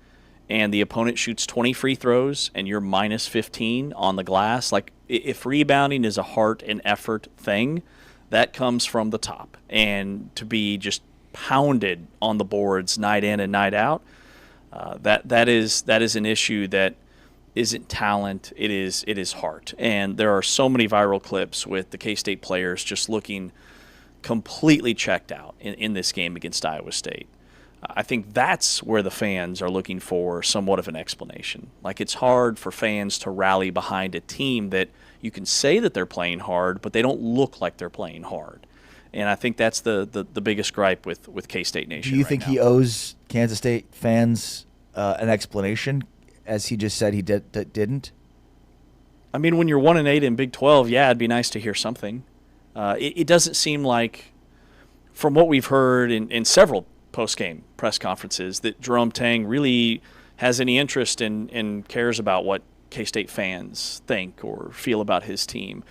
C: and the opponent shoots 20 free throws, and you're minus 15 on the glass. Like, if rebounding is a heart and effort thing, that comes from the top. And to be just pounded on the boards night in and night out, that is an issue that isn't talent. It is heart. And there are so many viral clips with the K-State players just looking completely checked out in this game against Iowa State. I think that's where the fans are looking for somewhat of an explanation. Like, it's hard for fans to rally behind a team that you can say that they're playing hard, but they don't look like they're playing hard. And I think that's the biggest gripe with K-State Nation.
B: Do you think he owes Kansas State fans an explanation, as he just said he didn't?
C: I mean, when you're 1-8 in Big 12, yeah, it'd be nice to hear something. It doesn't seem like, from what we've heard in several post-game press conferences, that Jerome Tang really has any interest in and cares about what K-State fans think or feel about his team.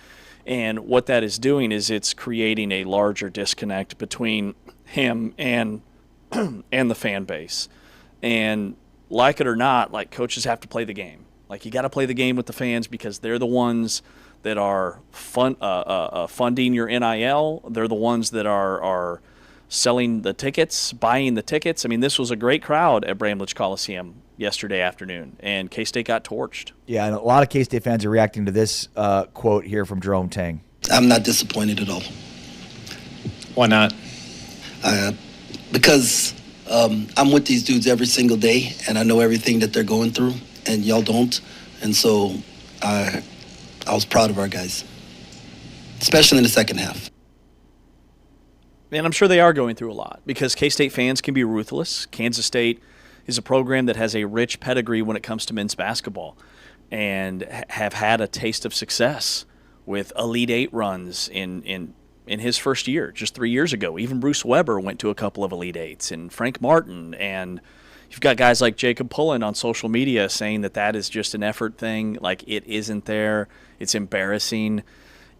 C: And what that is doing is it's creating a larger disconnect between him and the fan base. And like it or not, like, coaches have to play the game. Like, you got to play the game with the fans because they're the ones that are funding your NIL. They're the ones that are selling the tickets, buying the tickets. I mean, this was a great crowd at Bramlage Coliseum yesterday afternoon, and K-State got torched.
B: Yeah, and a lot of K-State fans are reacting to this quote here from Jerome Tang.
U: I'm not disappointed at all.
A: Why not?
U: Because I'm with these dudes every single day, and I know everything that they're going through, and y'all don't. And so I was proud of our guys, especially in the second half.
C: And I'm sure they are going through a lot because K-State fans can be ruthless. Kansas State is a program that has a rich pedigree when it comes to men's basketball and have had a taste of success with Elite Eight runs in his first year, just 3 years ago. Even Bruce Weber went to a couple of Elite Eights, and Frank Martin. And you've got guys like Jacob Pullen on social media saying that is just an effort thing. Like, it isn't there. It's embarrassing.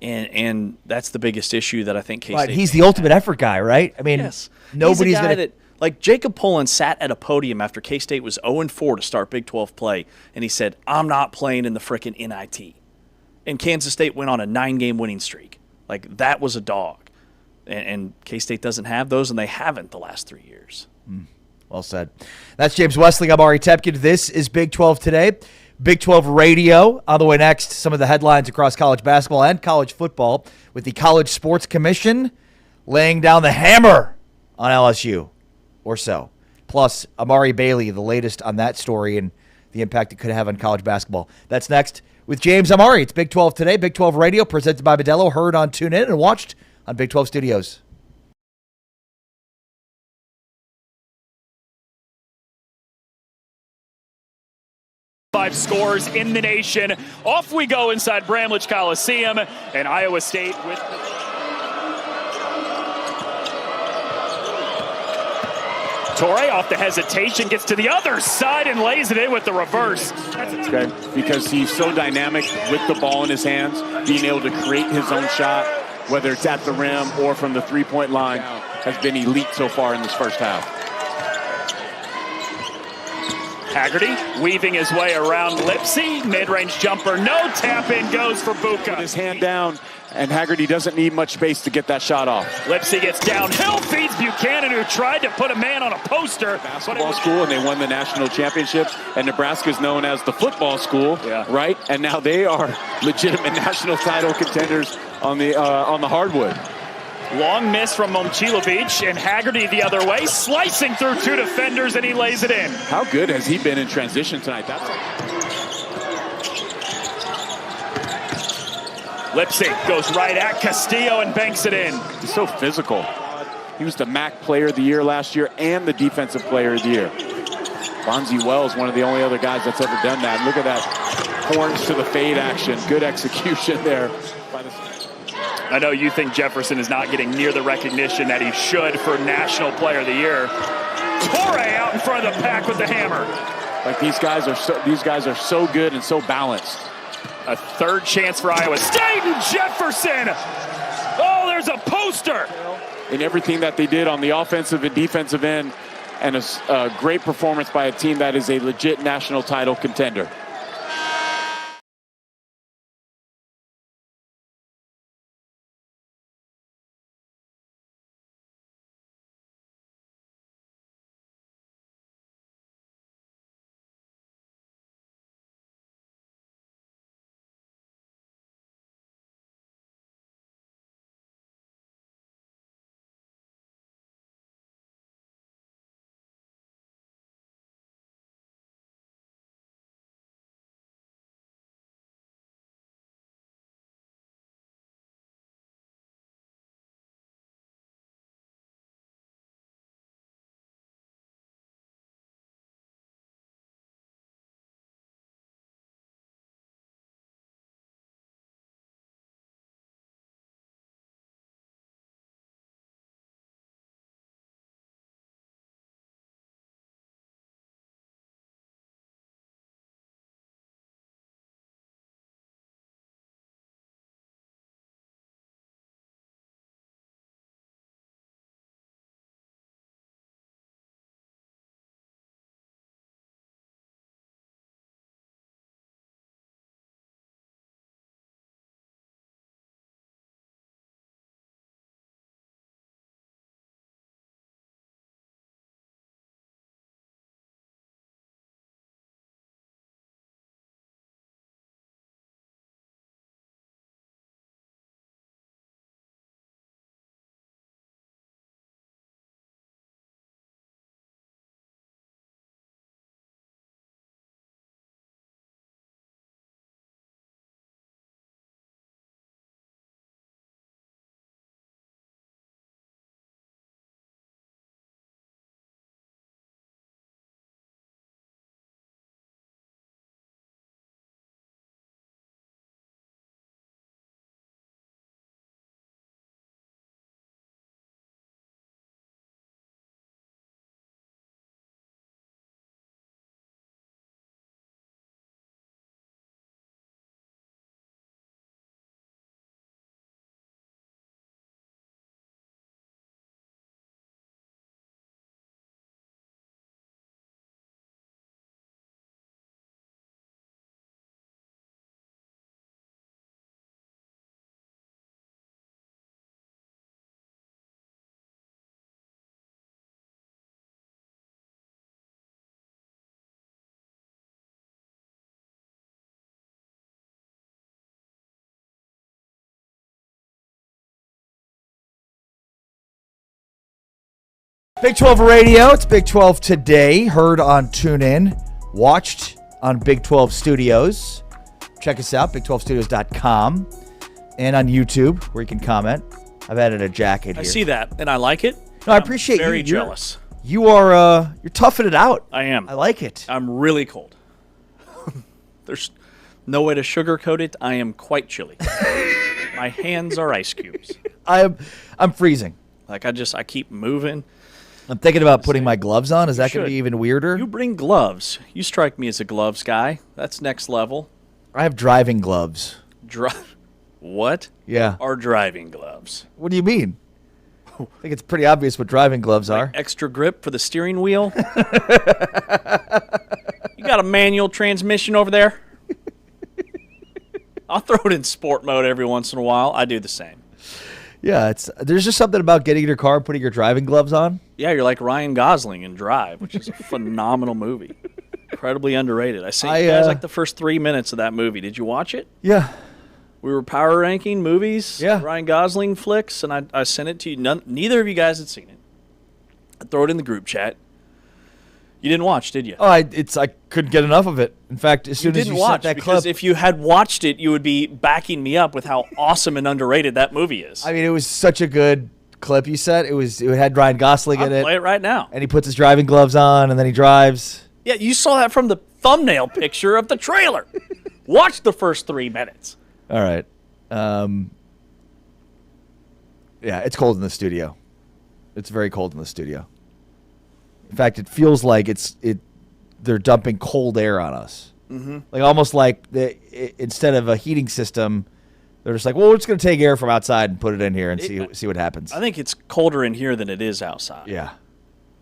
C: And that's the biggest issue that I think K-State.
B: Right, he's the ultimate effort guy, right? I mean,
C: yes.
B: Nobody's
C: going
B: to.
C: Like, Jacob Pullen sat at a podium after K-State was 0-4 to start Big 12 play, and he said, "I'm not playing in the frickin' NIT." And Kansas State went on a 9-game winning streak. Like, that was a dog. And K-State doesn't have those, and they haven't the last 3 years.
B: Well said. That's James Wesley. I'm Ari Tepkin. This is Big 12 Today. Big 12 Radio. On the way next, some of the headlines across college basketball and college football with the College Sports Commission laying down the hammer on LSU, or so. Plus, Amari Bailey, the latest on that story and the impact it could have on college basketball. That's next with James Amari. It's Big 12 Today. Big 12 Radio presented by Modelo. Heard on TuneIn and watched on Big 12 Studios.
K: 5 scores in the nation. Off we go inside Bramlage Coliseum, and Iowa State with Torrey off the hesitation, gets to the other side and lays it in with the reverse.
A: Okay, because he's so dynamic with the ball in his hands, being able to create his own shot, whether it's at the rim or from the three-point line, has been elite so far in this first half.
K: Haggerty weaving his way around Lipsy. Mid-range jumper, no tap-in, goes for Buka.
A: Put his hand down, and Haggerty doesn't need much space to get that shot off.
K: Lipsy gets downhill, feeds Buchanan, who tried to put a man on a poster.
A: Basketball school, and they won the national championship, and Nebraska's known as the football school, right? And now they are legitimate national title contenders on the hardwood.
K: Long miss from Momcilovic, and Haggerty the other way, slicing through 2 defenders, and he lays it in.
A: How good has he been in transition tonight?
K: Lipsy goes right at Castillo and banks it in.
A: He's so physical. He was the MAC Player of the Year last year and the Defensive Player of the Year. Bonzi Wells, one of the only other guys that's ever done that. Look at that horns to the fade action. Good execution there.
K: I know you think Jefferson is not getting near the recognition that he should for National Player of the Year. Torrey out in front of the pack with the hammer.
A: Like, these guys are so good and so balanced.
K: A third chance for Iowa State, and Jefferson. Oh, there's a poster.
A: In everything that they did on the offensive and defensive end, and a great performance by a team that is a legit national title contender.
B: Big 12 Radio. It's Big 12 Today. Heard on TuneIn. Watched on Big 12 Studios. Check us out, big12studios.com. And on YouTube, where you can comment. I've added a jacket here.
C: I see that, and I like it.
B: No, I appreciate
C: very
B: you.
C: Very jealous.
B: You're toughing it out.
C: I am.
B: I like it.
C: I'm really cold. There's no way to sugarcoat it. I am quite chilly. My hands are ice cubes.
B: I'm freezing.
C: Like I keep moving.
B: I'm thinking about putting my gloves on. Is that going to be even weirder?
C: You bring gloves. You strike me as a gloves guy. That's next level.
B: I have driving gloves.
C: What?
B: Yeah.
C: Are driving gloves?
B: What do you mean? I think it's pretty obvious what driving gloves are.
C: Extra grip for the steering wheel. You got a manual transmission over there? I'll throw it in sport mode every once in a while. I do the same.
B: Yeah, there's just something about getting in your car and putting your driving gloves on.
C: Yeah, you're like Ryan Gosling in Drive, which is a phenomenal movie. Incredibly underrated. I sent you guys like the first 3 minutes of that movie. Did you watch it?
B: Yeah.
C: We were power ranking movies,
B: yeah.
C: Ryan Gosling flicks, and I sent it to you. Neither of you guys had seen it. I throw it in the group chat. You didn't watch, did you?
B: Oh, I couldn't get enough of it. In fact, as soon as you sent that
C: because
B: clip,
C: if you had watched it, you would be backing me up with how awesome and underrated that movie is.
B: I mean, it was such a good clip you said. It had Ryan Gosling in it.
C: I'll play it right now.
B: And he puts his driving gloves on, and then he drives.
C: Yeah, you saw that from the thumbnail picture of the trailer. Watch the first 3 minutes.
B: All right. Yeah, it's cold in the studio. It's very cold in the studio. In fact, it feels like they're dumping cold air on us.
C: Mm-hmm.
B: Like almost like instead of a heating system, they're just like, well, we're just going to take air from outside and put it in here and see what happens.
C: I think it's colder in here than it is outside.
B: Yeah.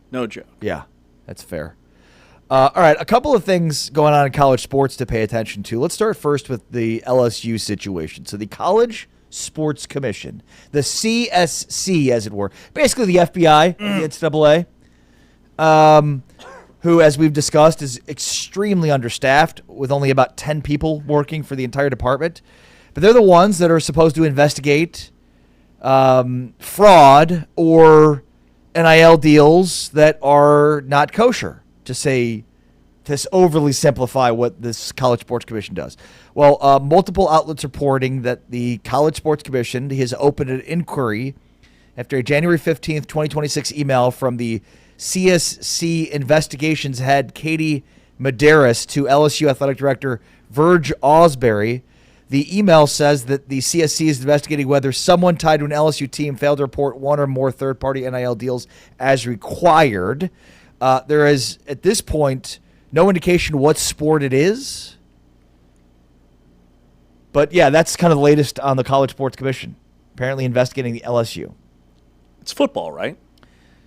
C: No joke.
B: Yeah, that's fair. All right, a couple of things going on in college sports to pay attention to. Let's start first with the LSU situation. So the College Sports Commission, the CSC, as it were, basically the FBI of the NCAA, who, as we've discussed, is extremely understaffed with only about 10 people working for the entire department. But they're the ones that are supposed to investigate fraud or NIL deals that are not kosher, to overly simplify what this College Sports Commission does. Well, multiple outlets reporting that the College Sports Commission has opened an inquiry after a January 15th, 2026 email from the CSC investigations head Katie Medeiros to LSU Athletic Director Verge Osbury. The email says that the CSC is investigating whether someone tied to an LSU team failed to report one or more third-party NIL deals as required. There is, at this point, no indication what sport it is. But, yeah, that's kind of the latest on the College Sports Commission, apparently investigating the LSU.
C: It's football, right?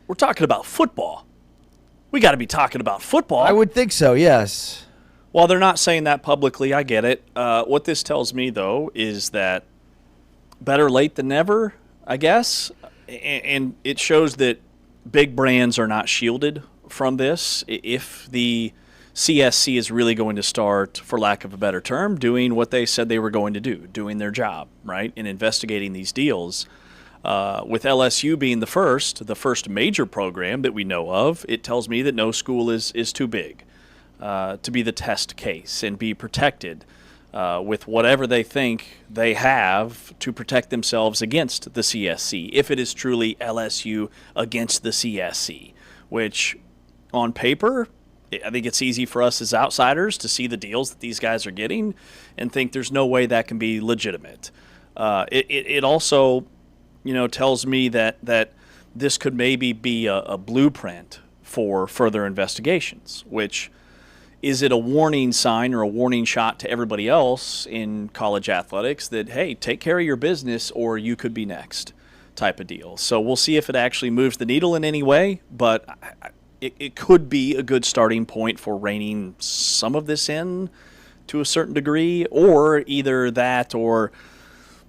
C: We're talking about football. We got to be talking about football.
B: I would think so, yes.
C: While they're not saying that publicly, I get it. What this tells me, though, is that better late than never, I guess. And it shows that big brands are not shielded from this. If the CSC is really going to start, for lack of a better term, doing what they said they were going to do, doing their job, right, in investigating these deals. With LSU being the first major program that we know of, it tells me that no school is too big to be the test case and be protected with whatever they think they have to protect themselves against the CSC, if it is truly LSU against the CSC, which on paper, I think it's easy for us as outsiders to see the deals that these guys are getting and think there's no way that can be legitimate. It also tells me that this could maybe be a blueprint for further investigations, which is it a warning sign or a warning shot to everybody else in college athletics that, hey, take care of your business or you could be next type of deal. So we'll see if it actually moves the needle in any way, but it could be a good starting point for reining some of this in to a certain degree, or either that or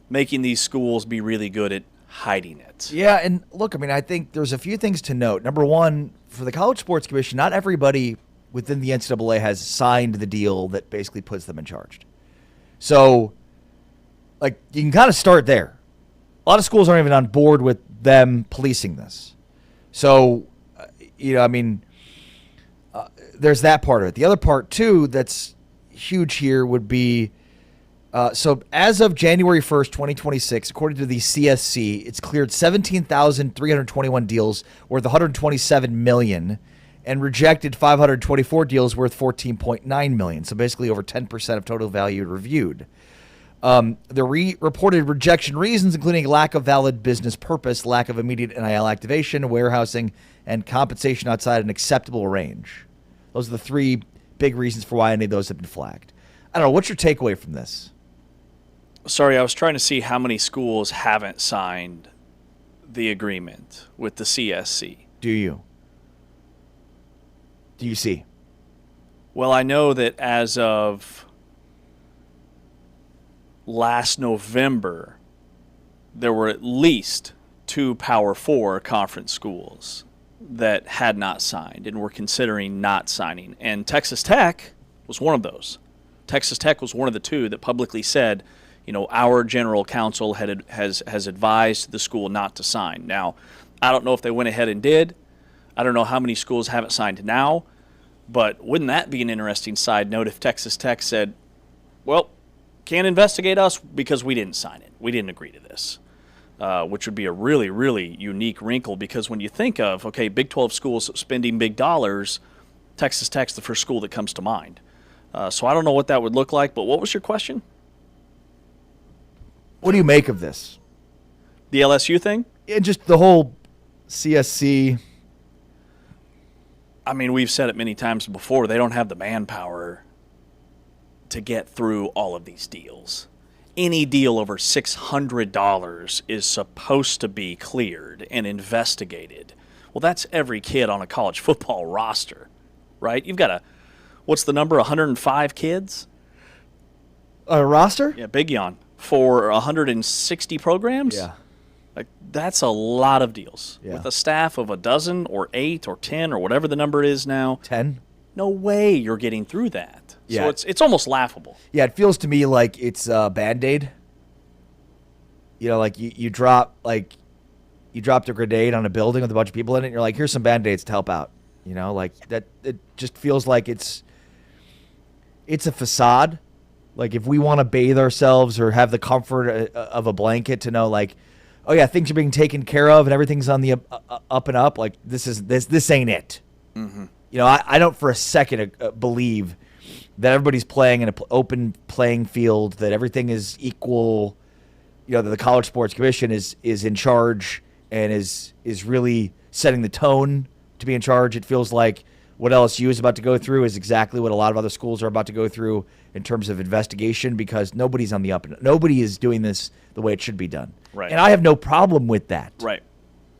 C: making these schools be really good at hiding it.
B: Yeah, and look, I mean, I think there's a few things to note. Number one, for the College Sports Commission, not everybody within the NCAA has signed the deal that basically puts them in charge. So, like, you can kind of start there. A lot of schools aren't even on board with them policing this. So, there's that part of it. The other part, too, that's huge here would be, so as of January 1st, 2026, according to the CSC, it's cleared 17,321 deals worth $127 million and rejected 524 deals worth $14.9 million. So basically over 10% of total value reviewed. The reported rejection reasons, including lack of valid business purpose, lack of immediate NIL activation, warehousing, and compensation outside an acceptable range. Those are the three big reasons for why any of those have been flagged. I don't know. What's your takeaway from this?
C: Sorry, I was trying to see how many schools haven't signed the agreement with the CSC.
B: Do you see?
C: Well, I know that as of last November, there were at least 2 Power 4 conference schools that had not signed and were considering not signing. And Texas Tech was one of those. Texas Tech was one of the 2 that publicly said, our general counsel has advised the school not to sign. Now, I don't know if they went ahead and did. I don't know how many schools haven't signed now. But wouldn't that be an interesting side note if Texas Tech said, well, can't investigate us because we didn't sign it. We didn't agree to this, which would be a really, really unique wrinkle because when you think of, okay, Big 12 schools spending big dollars, Texas Tech's the first school that comes to mind. So I don't know what that would look like, but what was your question?
B: What do you make of this?
C: The LSU thing?
B: Yeah, just the whole CSC.
C: I mean, we've said it many times before. They don't have the manpower to get through all of these deals. Any deal over $600 is supposed to be cleared and investigated. Well, that's every kid on a college football roster, right? You've got what's the number, 105 kids?
B: A roster?
C: Yeah, big yawn. For 160 programs?
B: Yeah.
C: Like, that's a lot of deals.
B: Yeah.
C: With a staff of a dozen or 8 or 10 or whatever the number is now.
B: 10?
C: No way you're getting through that.
B: Yeah.
C: So it's almost laughable.
B: Yeah, it feels to me like it's a Band-Aid. Like you dropped a grenade on a building with a bunch of people in it, and you're like, here's some Band-Aids to help out. Like that. It just feels like it's a facade. Like if we want to bathe ourselves or have the comfort of a blanket to know, like, oh yeah, things are being taken care of and everything's on the up and up. Like this ain't it.
C: Mm-hmm.
B: I don't for a second believe that everybody's playing in an open playing field, that everything is equal. That the College Sports Commission is in charge and is really setting the tone to be in charge. It feels like what LSU is about to go through is exactly what a lot of other schools are about to go through in terms of investigation, because nobody's on the up and nobody is doing this the way it should be done.
C: Right.
B: And I have no problem with that.
C: Right.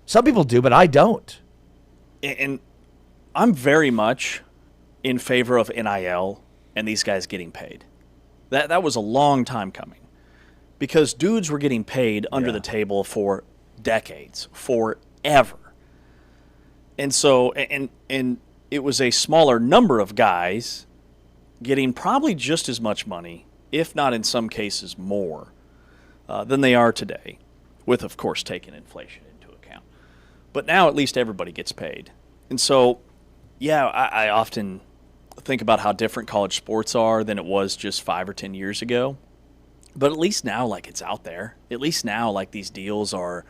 B: Some people do, but I don't.
C: And I'm very much in favor of NIL and these guys getting paid. That was a long time coming, because dudes were getting paid under the table for decades, forever. And so, and it was a smaller number of guys getting probably just as much money, if not in some cases more, than they are today, with, of course, taking inflation into account. But now at least everybody gets paid. And so, yeah, I often think about how different college sports are than it was just 5 or 10 years ago. But at least now, like, it's out there. At least now, like, these deals are,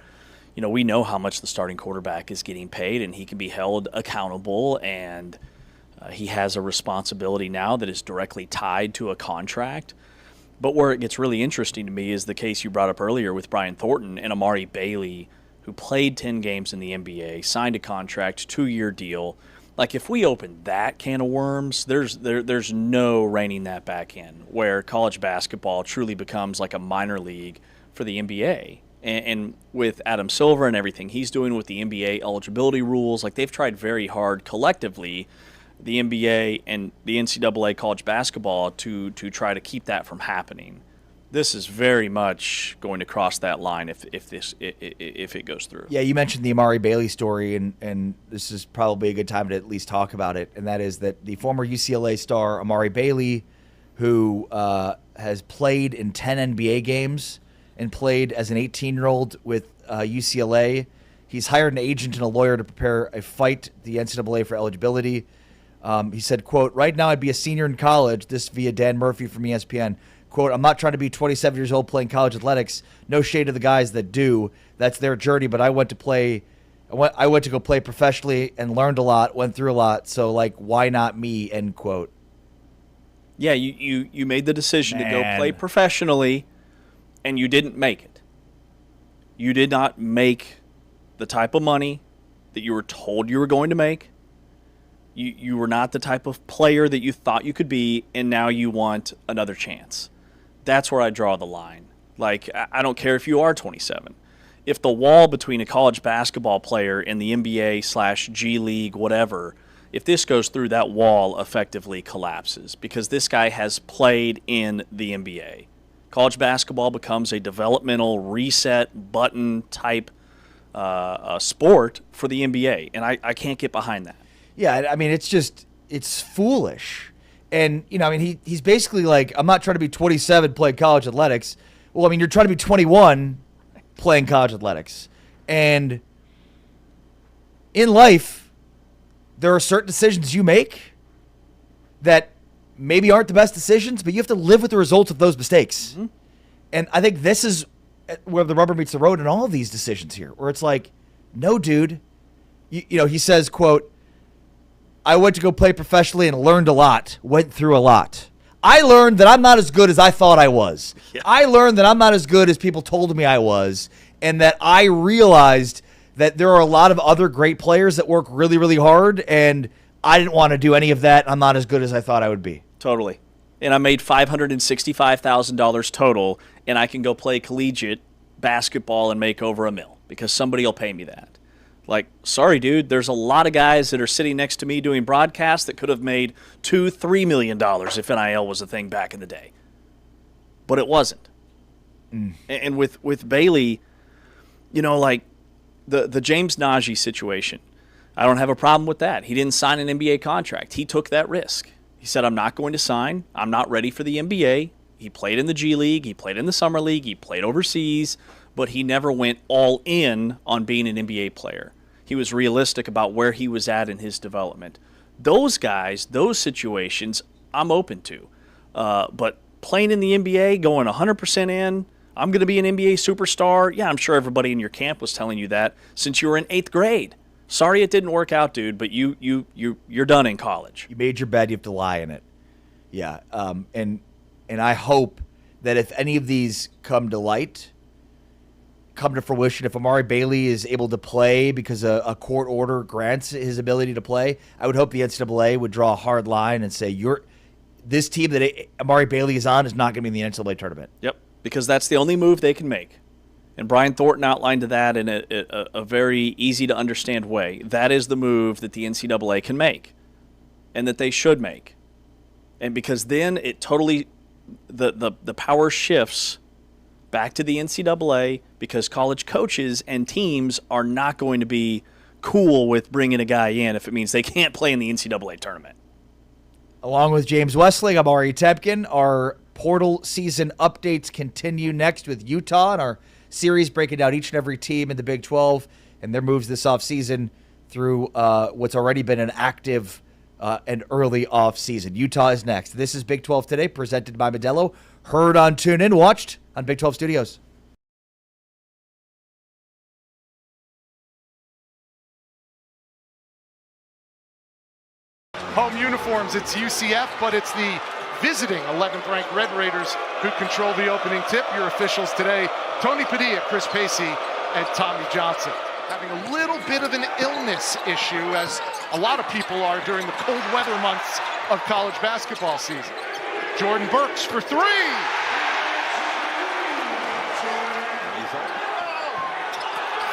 C: we know how much the starting quarterback is getting paid, and he can be held accountable, and he has a responsibility now that is directly tied to a contract. But where it gets really interesting to me is the case you brought up earlier with Brian Thornton and Amari Bailey, who played 10 games in the NBA, signed a contract, 2-year deal. Like, if we open that can of worms, there's no reining that back in, where college basketball truly becomes like a minor league for the NBA. And with Adam Silver and everything he's doing with the NBA eligibility rules, like, they've tried very hard collectively, the NBA and the NCAA college basketball, to try to keep that from happening. This is very much going to cross that line if it goes through.
B: Yeah, you mentioned the Amari Bailey story, and this is probably a good time to at least talk about it, and that is that the former UCLA star Amari Bailey, who has played in 10 NBA games and played as an 18-year-old with UCLA, He's hired an agent and a lawyer to prepare a fight the NCAA for eligibility. He said, quote, right now I'd be a senior in college, this via Dan Murphy from ESPN. Quote, I'm not trying to be 27 years old playing college athletics. No shade to the guys that do. That's their journey, but I went to go play professionally and learned a lot, went through a lot. So, like, why not me, end quote.
C: Yeah, you made the decision to go play professionally, and you didn't make it. You did not make the type of money that you were told you were going to make. You were not the type of player that you thought you could be, and now you want another chance. That's where I draw the line. Like, I don't care if you are 27. If the wall between a college basketball player and the NBA/G League, whatever, if this goes through, that wall effectively collapses because this guy has played in the NBA. College basketball becomes a developmental reset button type sport for the NBA, and I can't get behind that.
B: Yeah, I mean, it's foolish. And, you know, I mean, he's basically like, I'm not trying to be 27 playing college athletics. Well, I mean, you're trying to be 21 playing college athletics. And in life, there are certain decisions you make that maybe aren't the best decisions, but you have to live with the results of those mistakes. Mm-hmm. And I think this is where the rubber meets the road in all of these decisions here, where it's like, no, dude. You know, he says, quote, I went to go play professionally and learned a lot, went through a lot. I learned that I'm not as good as I thought I was. Yeah. I learned that I'm not as good as people told me I was, and that I realized that there are a lot of other great players that work really, really hard, and I didn't want to do any of that. I'm not as good as I thought I would be.
C: Totally. And I made $565,000 total, and I can go play collegiate basketball and make over $1 million because somebody will pay me that. Like, sorry, dude, there's a lot of guys that are sitting next to me doing broadcasts that could have made $2-3 million if NIL was a thing back in the day. But it wasn't. Mm. And with Bailey, you know, like the James Najee situation, I don't have a problem with that. He didn't sign an NBA contract. He took that risk. He said, I'm not going to sign. I'm not ready for the NBA. He played in the G League. He played in the Summer League. He played overseas. But he never went all in on being an NBA player. He was realistic about where he was at in his development. Those guys, those situations, I'm open to. But playing in the NBA, going 100% in, I'm going to be an NBA superstar. Yeah, I'm sure everybody in your camp was telling you that since you were in 8th grade. Sorry it didn't work out, dude, but you're done in college.
B: You made your bed, you have to lie in it. Yeah, and I hope that if any of these come to fruition, if Amari Bailey is able to play because a court order grants his ability to play, I would hope the NCAA would draw a hard line and say, this team that Amari Bailey is on is not going to be in the NCAA tournament.
C: Yep, because that's the only move they can make. And Brian Thornton outlined that in a very easy-to-understand way. That is the move that the NCAA can make and that they should make. And because then it totally the power shifts back to the NCAA because college coaches and teams are not going to be cool with bringing a guy in if it means they can't play in the NCAA tournament.
B: Along with James Westling, I'm Ari Tepkin. Our portal season updates continue next with Utah and our series breaking down each and every team in the Big 12 and their moves this offseason through what's already been an active and early offseason. Utah is next. This is Big 12 Today, presented by Modelo. Heard on TuneIn, watched on Big 12 Studios.
D: Home uniforms, it's UCF, but it's the visiting 11th-ranked Red Raiders who control the opening tip. Your officials today, Tony Padilla, Chris Pacey, and Tommy Johnson. Having a little bit of an illness issue, as a lot of people are during the cold weather months of college basketball season. Jordan Burks for three.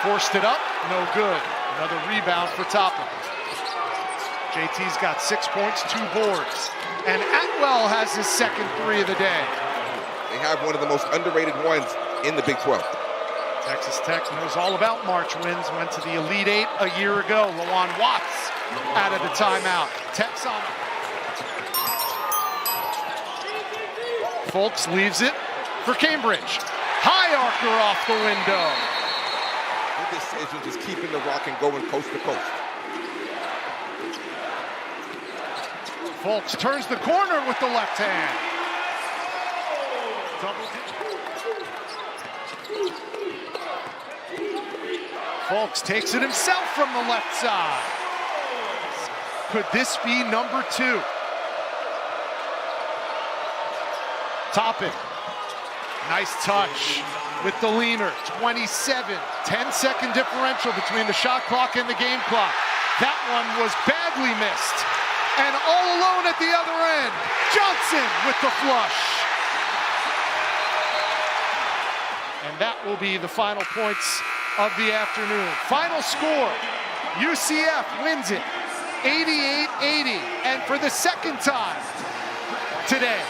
D: Forced it up, no good. Another rebound for Toppin. JT's got 6 points, 2 boards. And Atwell has his second three of the day.
V: They have one of the most underrated ones in the Big 12.
D: Texas Tech knows all about March wins. Went to the Elite Eight a year ago. Lawan Watts out of the timeout. Tech's on. Fultz leaves it for Cambridge. High archer off the window.
V: decisions is keeping the rock and going coast to coast.
D: Fultz turns the corner with the left hand. Fultz takes it himself from the left side. Could this be number 2? Toppin. Nice touch with the leaner. 27. 10-second differential between the shot clock and the game clock. That one was badly missed. And all alone at the other end, Johnson with the flush. And that will be the final points of the afternoon. Final score, UCF wins it 88-80. And for the second time today,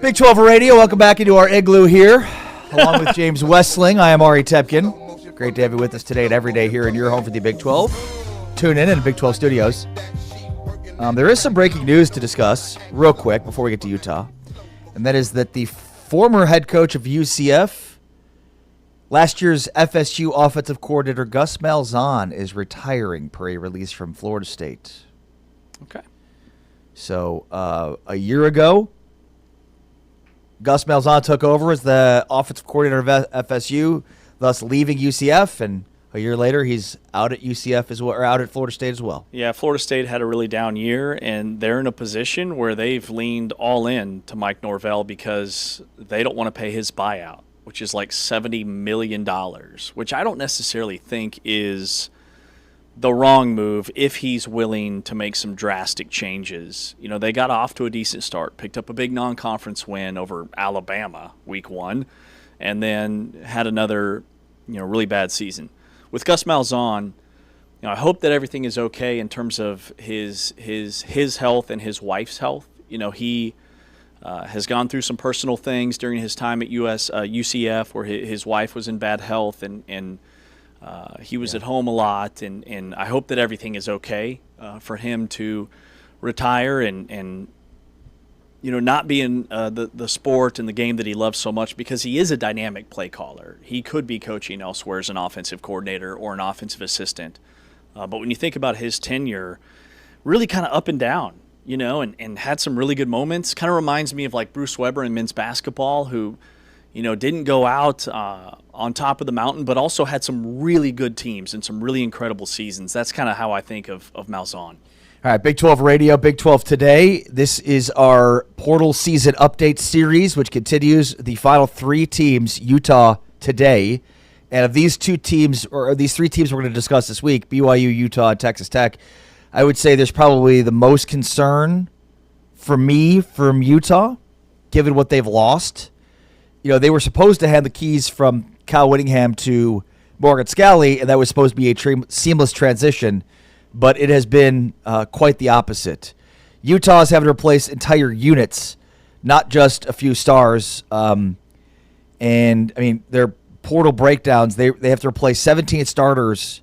B: Big 12 Radio, welcome back into our igloo here, along with James Westling. I am Ari Tepkin. Great to have you with us today and every day here in your home for the Big 12. Tune in Big 12 Studios. There is some breaking news to discuss real quick before we get to Utah, and that is that the former head coach of UCF, last year's FSU offensive coordinator Gus Malzahn, is retiring per a release from Florida State.
C: Okay.
B: So a year ago, Gus Malzahn took over as the offensive coordinator of FSU, thus leaving UCF, and a year later he's out at UCF as well, or out at Florida State as well.
C: Yeah, Florida State had a really down year, and they're in a position where they've leaned all in to Mike Norvell because they don't want to pay his buyout, which is like $70 million, which I don't necessarily think is the wrong move if he's willing to make some drastic changes. You know, they got off to a decent start, picked up a big non-conference win over Alabama week 1, and then had another, really bad season. With Gus Malzahn, I hope that everything is okay in terms of his health and his wife's health. He has gone through some personal things during his time at UCF, where his wife was in bad health, and he was at home a lot. And I hope that everything is okay for him to retire and not be in the sport and the game that he loves so much, because he is a dynamic play caller. He could be coaching elsewhere as an offensive coordinator or an offensive assistant. But when you think about his tenure, really kind of up and down, and had some really good moments. Kind of reminds me of like Bruce Weber in men's basketball, who, didn't go out on top of the mountain, but also had some really good teams and some really incredible seasons. That's kind of how I think of Malzahn.
B: All right, Big 12 Radio, Big 12 Today. This is our portal season update series, which continues the final 3 teams, Utah today. And of these 2 teams, or these 3 teams we're going to discuss this week, BYU, Utah, and Texas Tech, I would say there's probably the most concern for me from Utah, given what they've lost. They were supposed to hand the keys from Kyle Whittingham to Morgan Scalley, and that was supposed to be a seamless transition, but it has been quite the opposite. Utah is having to replace entire units, not just a few stars. Their portal breakdowns, they have to replace 17 starters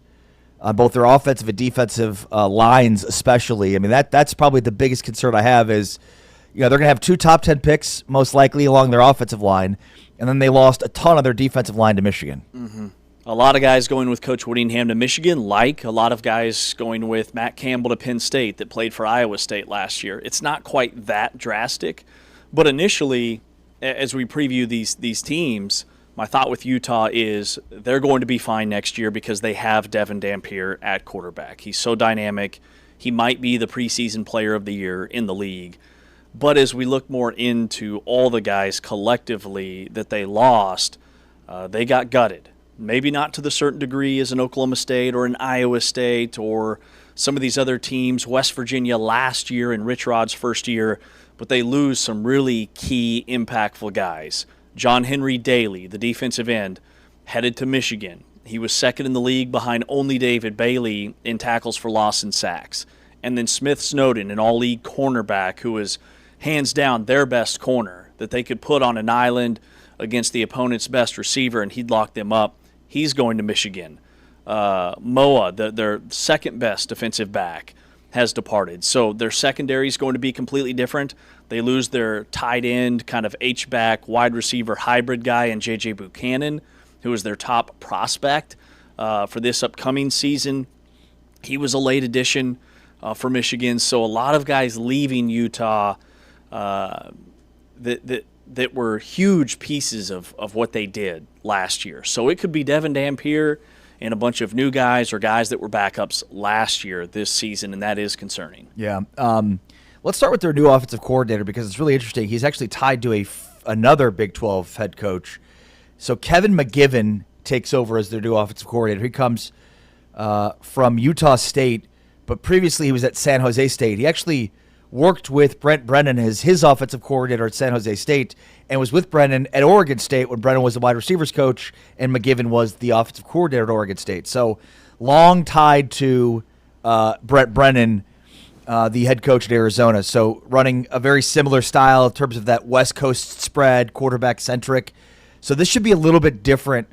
B: on both their offensive and defensive lines, especially. That's probably the biggest concern I have is, they're going to have 2 top 10 picks, most likely, along their offensive line, and then they lost a ton of their defensive line to Michigan.
C: Mm-hmm. A lot of guys going with Coach Whittingham to Michigan, like a lot of guys going with Matt Campbell to Penn State that played for Iowa State last year. It's not quite that drastic, but initially, as we preview these teams, my thought with Utah is they're going to be fine next year because they have Devin Dampier at quarterback. He's so dynamic. He might be the preseason player of the year in the league. But as we look more into all the guys collectively that they lost, they got gutted. Maybe not to the certain degree as an Oklahoma State or an Iowa State or some of these other teams, West Virginia last year in Rich Rod's first year, but they lose some really key, impactful guys. John Henry Daly, the defensive end, headed to Michigan. He was second in the league behind only David Bailey in tackles for loss and sacks. And then Smith Snowden, an all-league cornerback who was hands down their best corner that they could put on an island against the opponent's best receiver and he'd lock them up. He's going to Michigan. Moa, their second best defensive back, has departed. So their secondary is going to be completely different. They lose their tight end, kind of H-back, wide receiver hybrid guy in J.J. Buchanan, who is their top prospect for this upcoming season. He was a late addition for Michigan. So a lot of guys leaving Utah that were huge pieces of what they did last year. So it could be Devin Dampier and a bunch of new guys or guys that were backups last year this season, and that is concerning.
B: Yeah. Let's start with their new offensive coordinator because it's really interesting. He's actually tied to another Big 12 head coach. So Kevin McGivern takes over as their new offensive coordinator. He comes from Utah State, but previously he was at San Jose State. He actually worked with Brent Brennan as his offensive coordinator at San Jose State and was with Brennan at Oregon State when Brennan was the wide receivers coach and McGivern was the offensive coordinator at Oregon State. So long tied to Brent Brennan, the head coach at Arizona. So running a very similar style in terms of that West Coast spread, quarterback-centric. So this should be a little bit different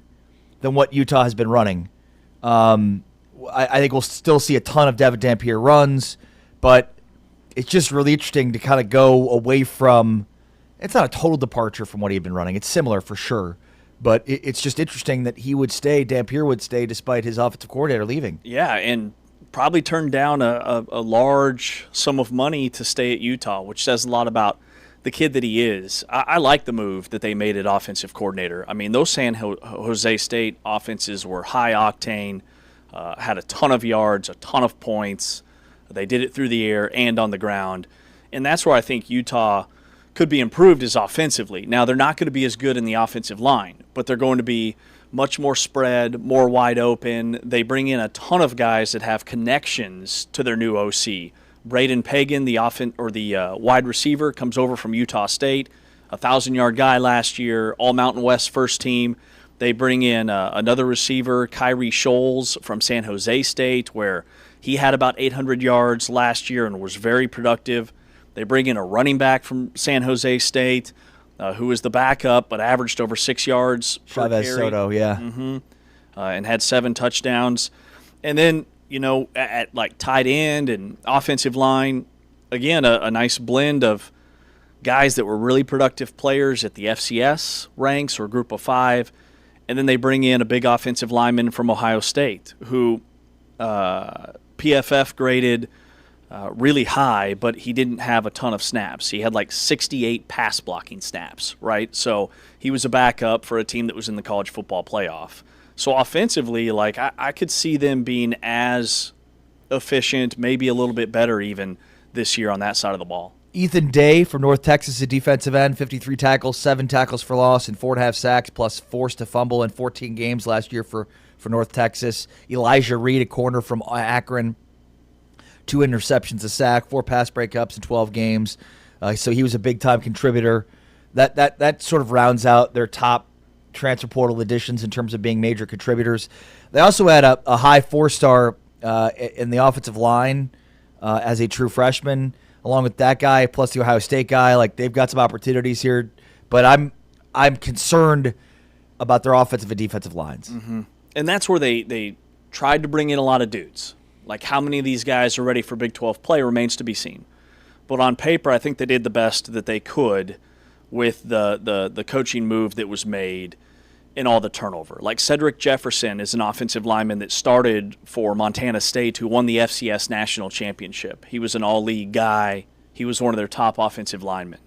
B: than what Utah has been running. I think we'll still see a ton of Devin Dampier runs, but it's just really interesting to kind of go away from – it's not a total departure from what he had been running. It's similar for sure, but it's just interesting that he would stay, Dampier would stay despite his offensive coordinator leaving.
C: Yeah, and probably turned down a large sum of money to stay at Utah, which says a lot about the kid that he is. I like the move that they made at offensive coordinator. I mean, those San Jose State offenses were high octane, had a ton of yards, a ton of points. They did it through the air and on the ground. And that's where I think Utah could be improved is offensively. Now, they're not going to be as good in the offensive line, but they're going to be much more spread, more wide open. They bring in a ton of guys that have connections to their new OC. Braden Pagan, the wide receiver, comes over from Utah State, 1,000-yard guy last year, All Mountain West first team. They bring in another receiver, Kyrie Scholes from San Jose State, where he had about 800 yards last year and was very productive. They bring in a running back from San Jose State who was the backup but averaged over 6 yards per
B: Chavez
C: carry.
B: Soto, yeah.
C: Mm-hmm. And had 7 touchdowns. And then, at like tight end and offensive line, again, a nice blend of guys that were really productive players at the FCS ranks or group of 5. And then they bring in a big offensive lineman from Ohio State who PFF graded really high, but he didn't have a ton of snaps. He had like 68 pass blocking snaps, right? So he was a backup for a team that was in the college football playoff. So offensively, like I could see them being as efficient, maybe a little bit better even this year on that side of the ball.
B: Ethan Day from North Texas, a defensive end, 53 tackles, 7 tackles for loss, and 4.5 sacks, plus forced to fumble in 14 games last year for North Texas. Elijah Reed, a corner from Akron, 2 interceptions, a sack, 4 pass breakups in 12 games. So he was a big-time contributor. That sort of rounds out their top transfer portal additions in terms of being major contributors. They also had a high 4-star in the offensive line as a true freshman. Along with that guy, plus the Ohio State guy, like they've got some opportunities here, but I'm concerned about their offensive and defensive lines.
C: Mm-hmm. And that's where they tried to bring in a lot of dudes. Like how many of these guys are ready for Big 12 play remains to be seen. But on paper, I think they did the best that they could with the coaching move that was made and all the turnover. Like Cedric Jefferson is an offensive lineman that started for Montana State who won the FCS National Championship. He was an all-league guy. He was one of their top offensive linemen.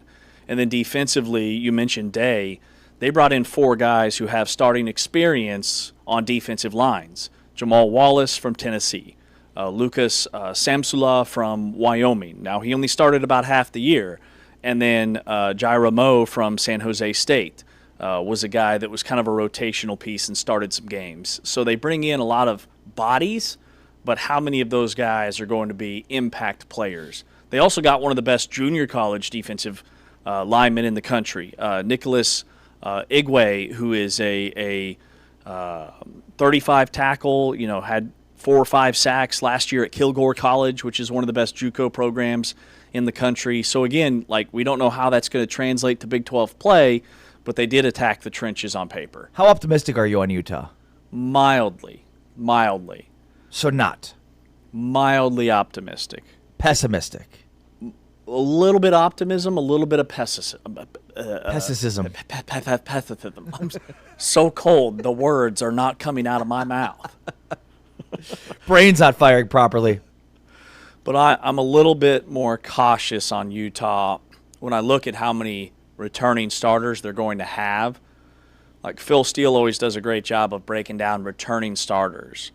C: And then defensively, you mentioned Day. They brought in 4 guys who have starting experience on defensive lines. Jamal Wallace from Tennessee. Lucas Samsula from Wyoming. Now, he only started about half the year. And then Jaira Moe from San Jose State. Was a guy that was kind of a rotational piece and started some games. So they bring in a lot of bodies, but how many of those guys are going to be impact players? They also got one of the best junior college defensive linemen in the country, Nicholas Igwe, who is a 35 tackle, had 4 or 5 sacks last year at Kilgore College, which is one of the best JUCO programs in the country. So again, like we don't know how that's going to translate to Big 12 play, but they did attack the trenches on paper.
B: How optimistic are you on Utah?
C: Mildly.
B: So not?
C: Mildly optimistic.
B: Pessimistic?
C: A little bit optimism, a little bit of pessimism.
B: Pessimism.
C: I'm so cold, the words are not coming out of my mouth.
B: Brain's not firing properly.
C: But I'm a little bit more cautious on Utah when I look at how many returning starters they're going to have. Like Phil Steele always does a great job of breaking down returning starters.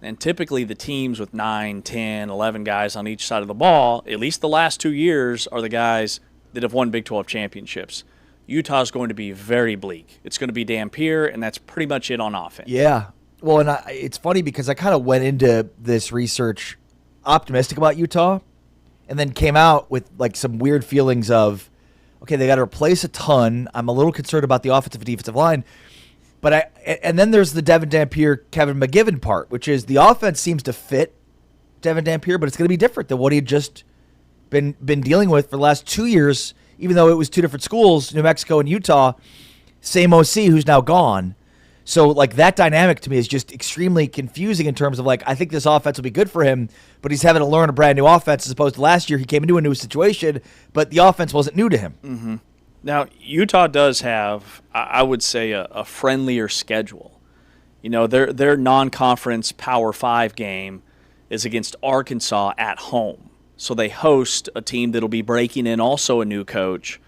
C: And typically the teams with 9, 10, 11 guys on each side of the ball, at least the last 2 years, are the guys that have won Big 12 championships. Utah's going to be very bleak. It's going to be Dampier, and that's pretty much it on offense.
B: Yeah. Well, and it's funny because I kind of went into this research optimistic about Utah and then came out with like some weird feelings of, okay, they got to replace a ton. I'm a little concerned about the offensive and defensive line. And then there's the Devin Dampier, Kevin McGivern part, which is the offense seems to fit Devin Dampier, but it's going to be different than what he had just been dealing with for the last 2 years, even though it was 2 different schools, New Mexico and Utah, same OC who's now gone. So, like, that dynamic to me is just extremely confusing in terms of, like, I think this offense will be good for him, but he's having to learn a brand new offense as opposed to last year. He came into a new situation, but the offense wasn't new to him.
C: Mm-hmm. Now, Utah does have, I would say, a friendlier schedule. Their non-conference Power 5 game is against Arkansas at home. So they host a team that'll be breaking in also a new coach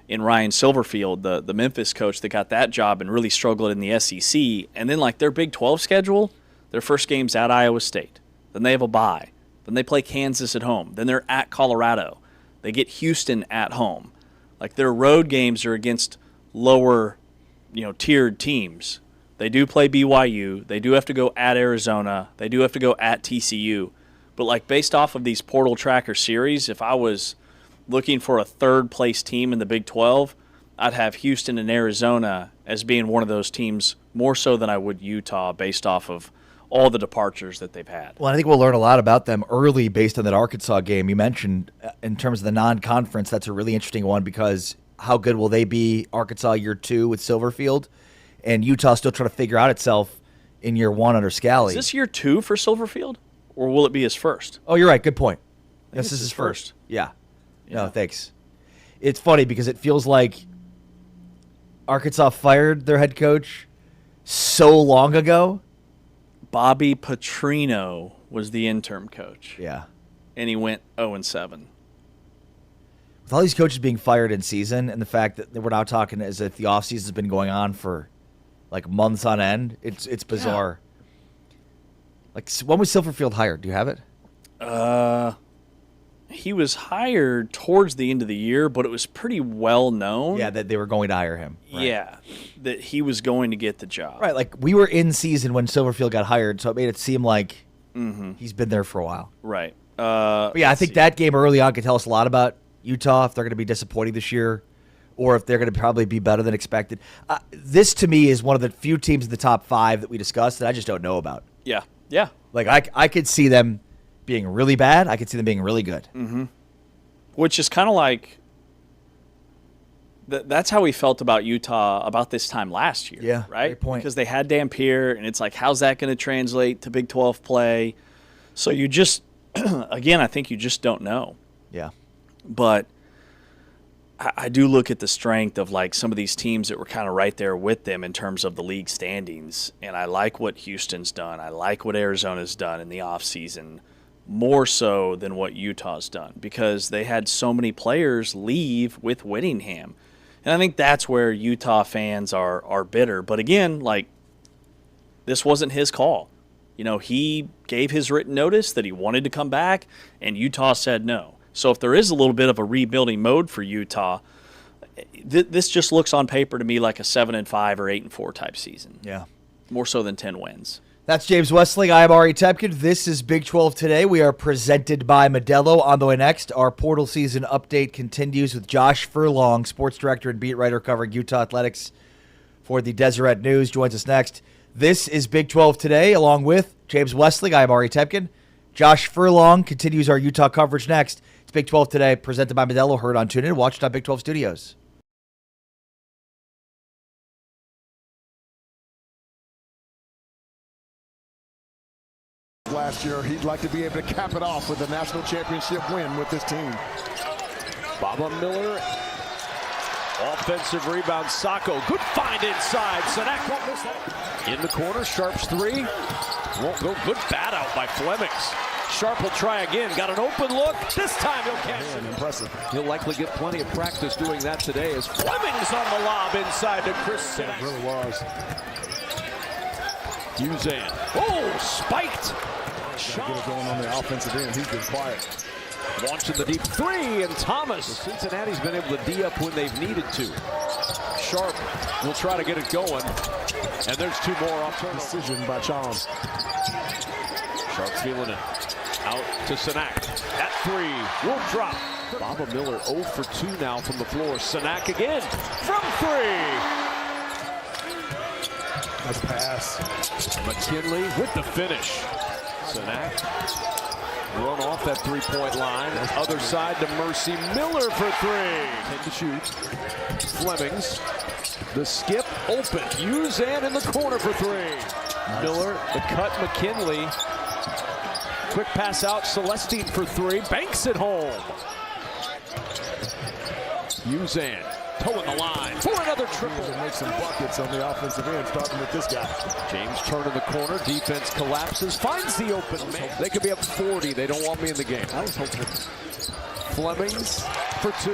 C: in Ryan Silverfield, the Memphis coach that got that job and really struggled in the SEC. And then, like, their Big 12 schedule, their first game's at Iowa State. Then they have a bye. Then they play Kansas at home. Then they're at Colorado. They get Houston at home. Like, their road games are against lower, tiered teams. They do play BYU. They do have to go at Arizona. They do have to go at TCU. But, like, based off of these Portal Tracker series, if I was looking for a third-place team in the Big 12, I'd have Houston and Arizona as being one of those teams more so than I would Utah based off of all the departures that they've had.
B: Well, I think we'll learn a lot about them early based on that Arkansas game you mentioned. In terms of the non-conference, that's a really interesting one because how good will they be Arkansas year 2 with Silverfield? And Utah still trying to figure out itself in year 1 under Scally.
C: Is this year 2 for Silverfield, or will it be his first?
B: Oh, you're right. Good point.
C: This is his first.
B: Yeah. No, thanks. It's funny because it feels like Arkansas fired their head coach so long ago.
C: Bobby Petrino was the interim coach.
B: Yeah.
C: And he went 0-7.
B: With all these coaches being fired in season and the fact that we're now talking as if the offseason has been going on for like months on end, it's bizarre. Yeah. Like, when was Silverfield hired? Do you have it?
C: He was hired towards the end of the year, but it was pretty well known.
B: Yeah, that they were going to hire him.
C: Right. Yeah, that he was going to get the job.
B: Right, like we were in season when Silverfield got hired, so it made it seem like he's been there for a while.
C: Right.
B: But yeah, I think that game early on could tell us a lot about Utah, if they're going to be disappointing this year or if they're going to probably be better than expected. This, to me, is one of the few teams in the top 5 that we discussed that I just don't know about.
C: Yeah, yeah.
B: Like, I could see them being really bad. I could see them being really good.
C: Mm-hmm. Which is kind of like that's how we felt about Utah about this time last year.
B: Yeah,
C: right.
B: great point.
C: Because they had Dampier, and it's like, how's that going to translate to Big 12 play? So you just, again, I think you just don't know.
B: Yeah.
C: But I do look at the strength of like some of these teams that were kind of right there with them in terms of the league standings, and I like what Houston's done. I like what Arizona's done in the offseason. More so than what Utah's done because they had so many players leave with Whittingham. And I think that's where Utah fans are bitter. But again, like, this wasn't his call. You know, he gave his written notice that he wanted to come back, and Utah said no. So if there is a little bit of a rebuilding mode for Utah, this just looks on paper to me like a 7-5 or 8-4 type season.
B: Yeah.
C: More so than 10 wins.
B: That's James Westling. I am Ari Tepkin. This is Big 12 Today. We are presented by Modelo. On the way next, our portal season update continues with Josh Furlong, sports director and beat writer covering Utah athletics for the Deseret News, joins us next. This is Big 12 Today, along with James Westling. I am Ari Tepkin. Josh Furlong continues our Utah coverage next. It's Big 12 Today, presented by Modelo. Heard on TuneIn. Watched on Big 12 Studios.
E: Last year, he'd like to be able to cap it off with a national championship win with this team.
F: Baba Miller, offensive rebound. Sacco, good find inside. Sanak won't miss that. In the corner, Sharp's three. Won't go. Good bat out by Flemings. Sharp will try again. Got an open look. This time he'll catch it.
E: Impressive.
F: He'll likely get plenty of practice doing that today as Flemings on the lob inside to Chris.
E: It really was.
F: Uzan. Oh, spiked.
E: Get it going on the offensive end. He's been quiet.
F: Launching the deep three, and Thomas. Cincinnati's been able to D up when they've needed to. Sharp will try to get it going. And there's two more off turnover.
E: Decision by Chom.
F: Sharp feeling it. Out to Sanak. That three will drop. Baba Miller 0 for 2 now from the floor. Sanak again from 3.
E: Nice pass.
F: McKinley with the finish. Sanak run off that three-point line. Other side to Mercy. Miller for 3. 10 to shoot. Flemings. The skip open. Uzan in the corner for 3. Nice. Miller, the cut. McKinley. Quick pass out. Celestine for 3. Banks it home. Uzan. Toeing the line for another triple.
E: And make some buckets on the offensive end, starting with this guy.
F: James turn in the corner. Defense collapses. Finds the open man. They could be up 40. They don't want me in the game.
E: I was hoping.
F: Flemings for 2.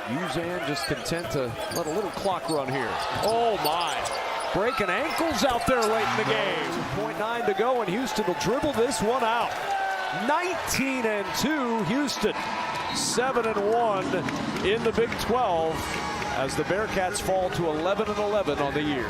F: Uzan just content to let a little clock run here. Oh, my. Breaking ankles out there late in the game. 2.9 to go, and Houston will dribble this one out. 19-2 Houston. 7-1 in the Big 12 as the Bearcats fall to 11-11 on the year.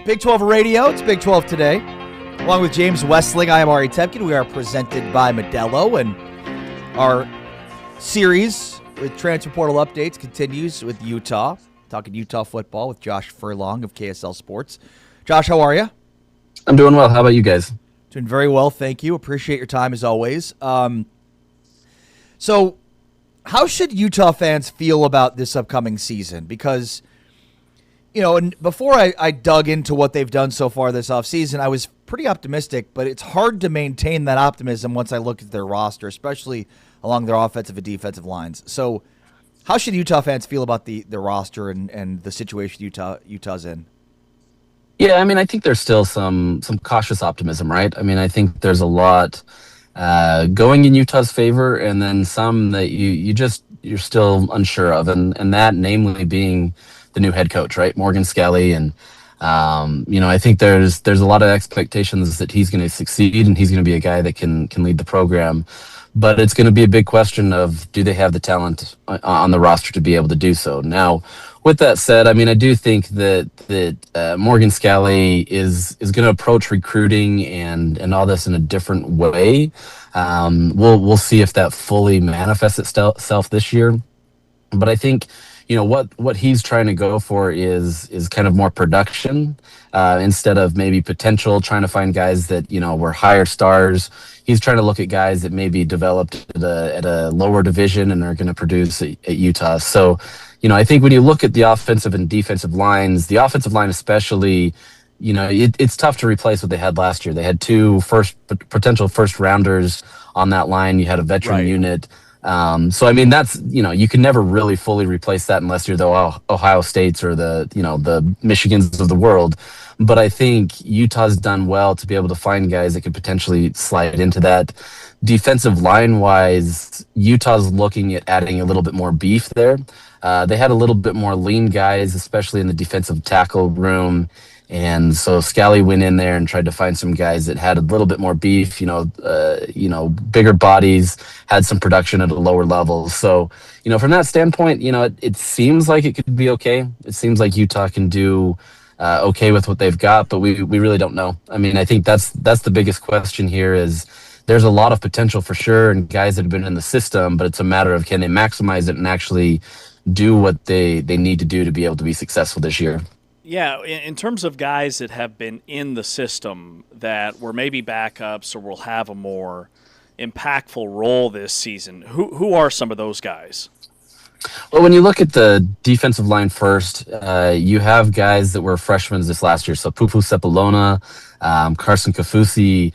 B: Big 12 Radio. It's Big 12 today. Along with James Westling, I am Ari Tepkin. We are presented by Modelo, and our series with transfer portal updates continues with Utah. Talking Utah football with Josh Furlong of KSL Sports. Josh, how are you?
I: I'm doing well. How about you guys?
B: Doing very well, thank you. Appreciate your time as always. So, how should Utah fans feel about this upcoming season? Because, you know, and before I dug into what they've done so far this offseason, I was pretty optimistic, but it's hard to maintain that optimism once I look at their roster, especially along their offensive and defensive lines. So, how should Utah fans feel about the roster and the situation Utah's in?
I: Yeah, I mean, I think there's still some cautious optimism, right? I mean, I think there's a lot going in Utah's favor, and then some that you're still unsure of, and that namely being the new head coach, right, Morgan Scally, and I think there's a lot of expectations that he's going to succeed, and he's going to be a guy that can lead the program. But it's going to be a big question of, do they have the talent on the roster to be able to do so? Now, with that said, I mean, I do think that Morgan Scally is going to approach recruiting and all this in a different way. We'll see if that fully manifests itself this year. But I think, what he's trying to go for is kind of more production instead of maybe potential, trying to find guys that, were higher stars. He's trying to look at guys that maybe developed at a lower division and are going to produce at Utah. So, I think when you look at the offensive and defensive lines, the offensive line especially, it's tough to replace what they had last year. They had two potential first rounders on that line. You had a veteran unit. So, I mean, that's, you can never really fully replace that unless you're the Ohio States or the Michigans of the world. But I think Utah's done well to be able to find guys that could potentially slide into that. Defensive line-wise, Utah's looking at adding a little bit more beef there. They had a little bit more lean guys, especially in the defensive tackle room. And so Scally went in there and tried to find some guys that had a little bit more beef, bigger bodies, had some production at a lower level. So, from that standpoint, it seems like it could be okay. It seems like Utah can do okay with what they've got, but we really don't know. I mean, I think that's the biggest question here is there's a lot of potential for sure and guys that have been in the system, but it's a matter of can they maximize it and actually do what they need to do to be able to be successful this year.
C: Yeah, in terms of guys that have been in the system that were maybe backups or will have a more impactful role this season, who are some of those guys?
I: Well, when you look at the defensive line first, you have guys that were freshmen this last year. So Pupu Sepulona, Carson Kafusi,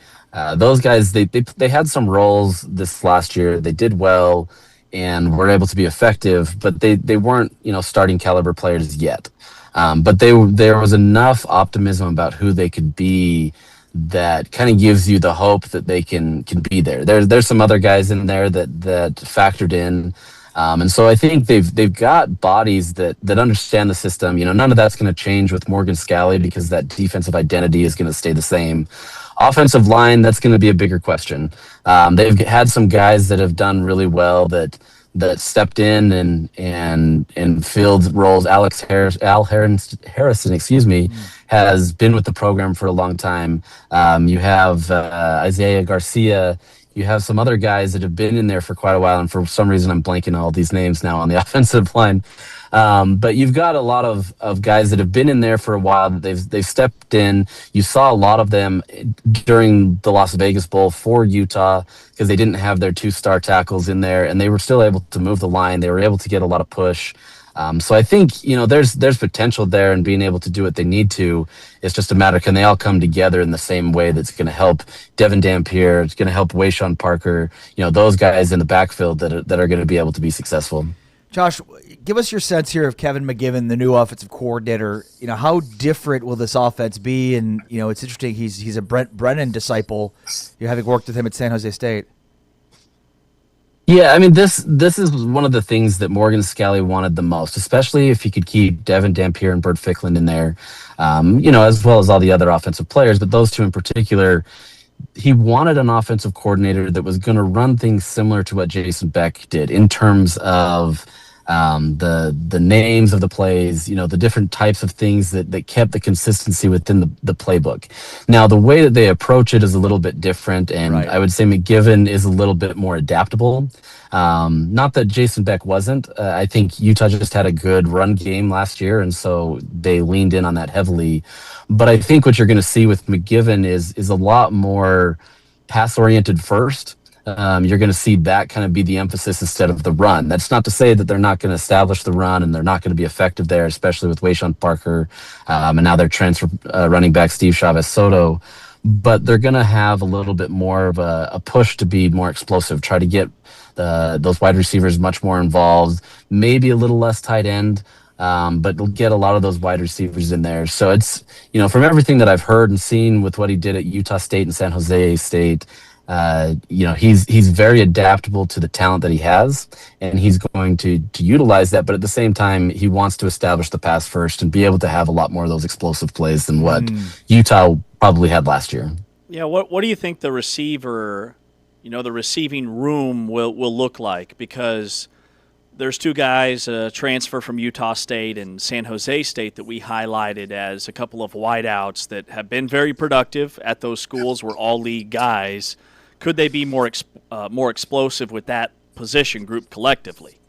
I: those guys, they had some roles this last year. They did well and were able to be effective, but they weren't, starting caliber players yet. But there was enough optimism about who they could be that kind of gives you the hope that they can be there. There's some other guys in there that factored in. And so I think they've got bodies that understand the system. None of that's going to change with Morgan Scally because that defensive identity is going to stay the same. Offensive line, that's going to be a bigger question. They've had some guys that have done really well that stepped in and filled roles. Al Harrison, has been with the program for a long time. You have Isaiah Garcia. You have some other guys that have been in there for quite a while, and for some reason I'm blanking all these names now on the offensive line. But you've got a lot of guys that have been in there for a while that they've stepped in. You saw a lot of them during the Las Vegas Bowl for Utah because they didn't have their 2-star tackles in there, and they were still able to move the line. They were able to get a lot of push. So I think, there's potential there and being able to do what they need to. It's just a matter, can they all come together in the same way that's going to help Devin Dampier, it's going to help Wayshawn Parker, those guys in the backfield that are going to be able to be successful.
B: Josh, give us your sense here of Kevin McGivern, the new offensive coordinator. How different will this offense be? And, it's interesting. He's a Brent Brennan disciple, having worked with him at San Jose State.
I: Yeah, I mean, this is one of the things that Morgan Scally wanted the most, especially if he could keep Devin Dampier and Bert Ficklin in there, as well as all the other offensive players, but those two in particular. He wanted an offensive coordinator that was going to run things similar to what Jason Beck did in terms of the names of the plays, the different types of things that kept the consistency within the playbook. Now, the way that they approach it is a little bit different, and I would say McGiven is a little bit more adaptable. Not that Jason Beck wasn't. I think Utah just had a good run game last year, and so they leaned in on that heavily. But I think what you're going to see with McGiven is a lot more pass-oriented first. You're going to see that kind of be the emphasis instead of the run. That's not to say that they're not going to establish the run and they're not going to be effective there, especially with Wayshawn Parker and now their transfer running back Steve Chavez Soto. But they're going to have a little bit more of a push to be more explosive, try to get those wide receivers much more involved, maybe a little less tight end. But they'll get a lot of those wide receivers in there. So it's, from everything that I've heard and seen with what he did at Utah State and San Jose State, he's very adaptable to the talent that he has, and he's going to utilize that. But at the same time, he wants to establish the pass first and be able to have a lot more of those explosive plays than what Utah probably had last year.
C: Yeah, what do you think the receiver, the receiving room will look like? Because there's two guys, transfer from Utah State and San Jose State, that we highlighted as a couple of wideouts that have been very productive at those schools, were all league guys. Could they be more explosive with that position group collectively?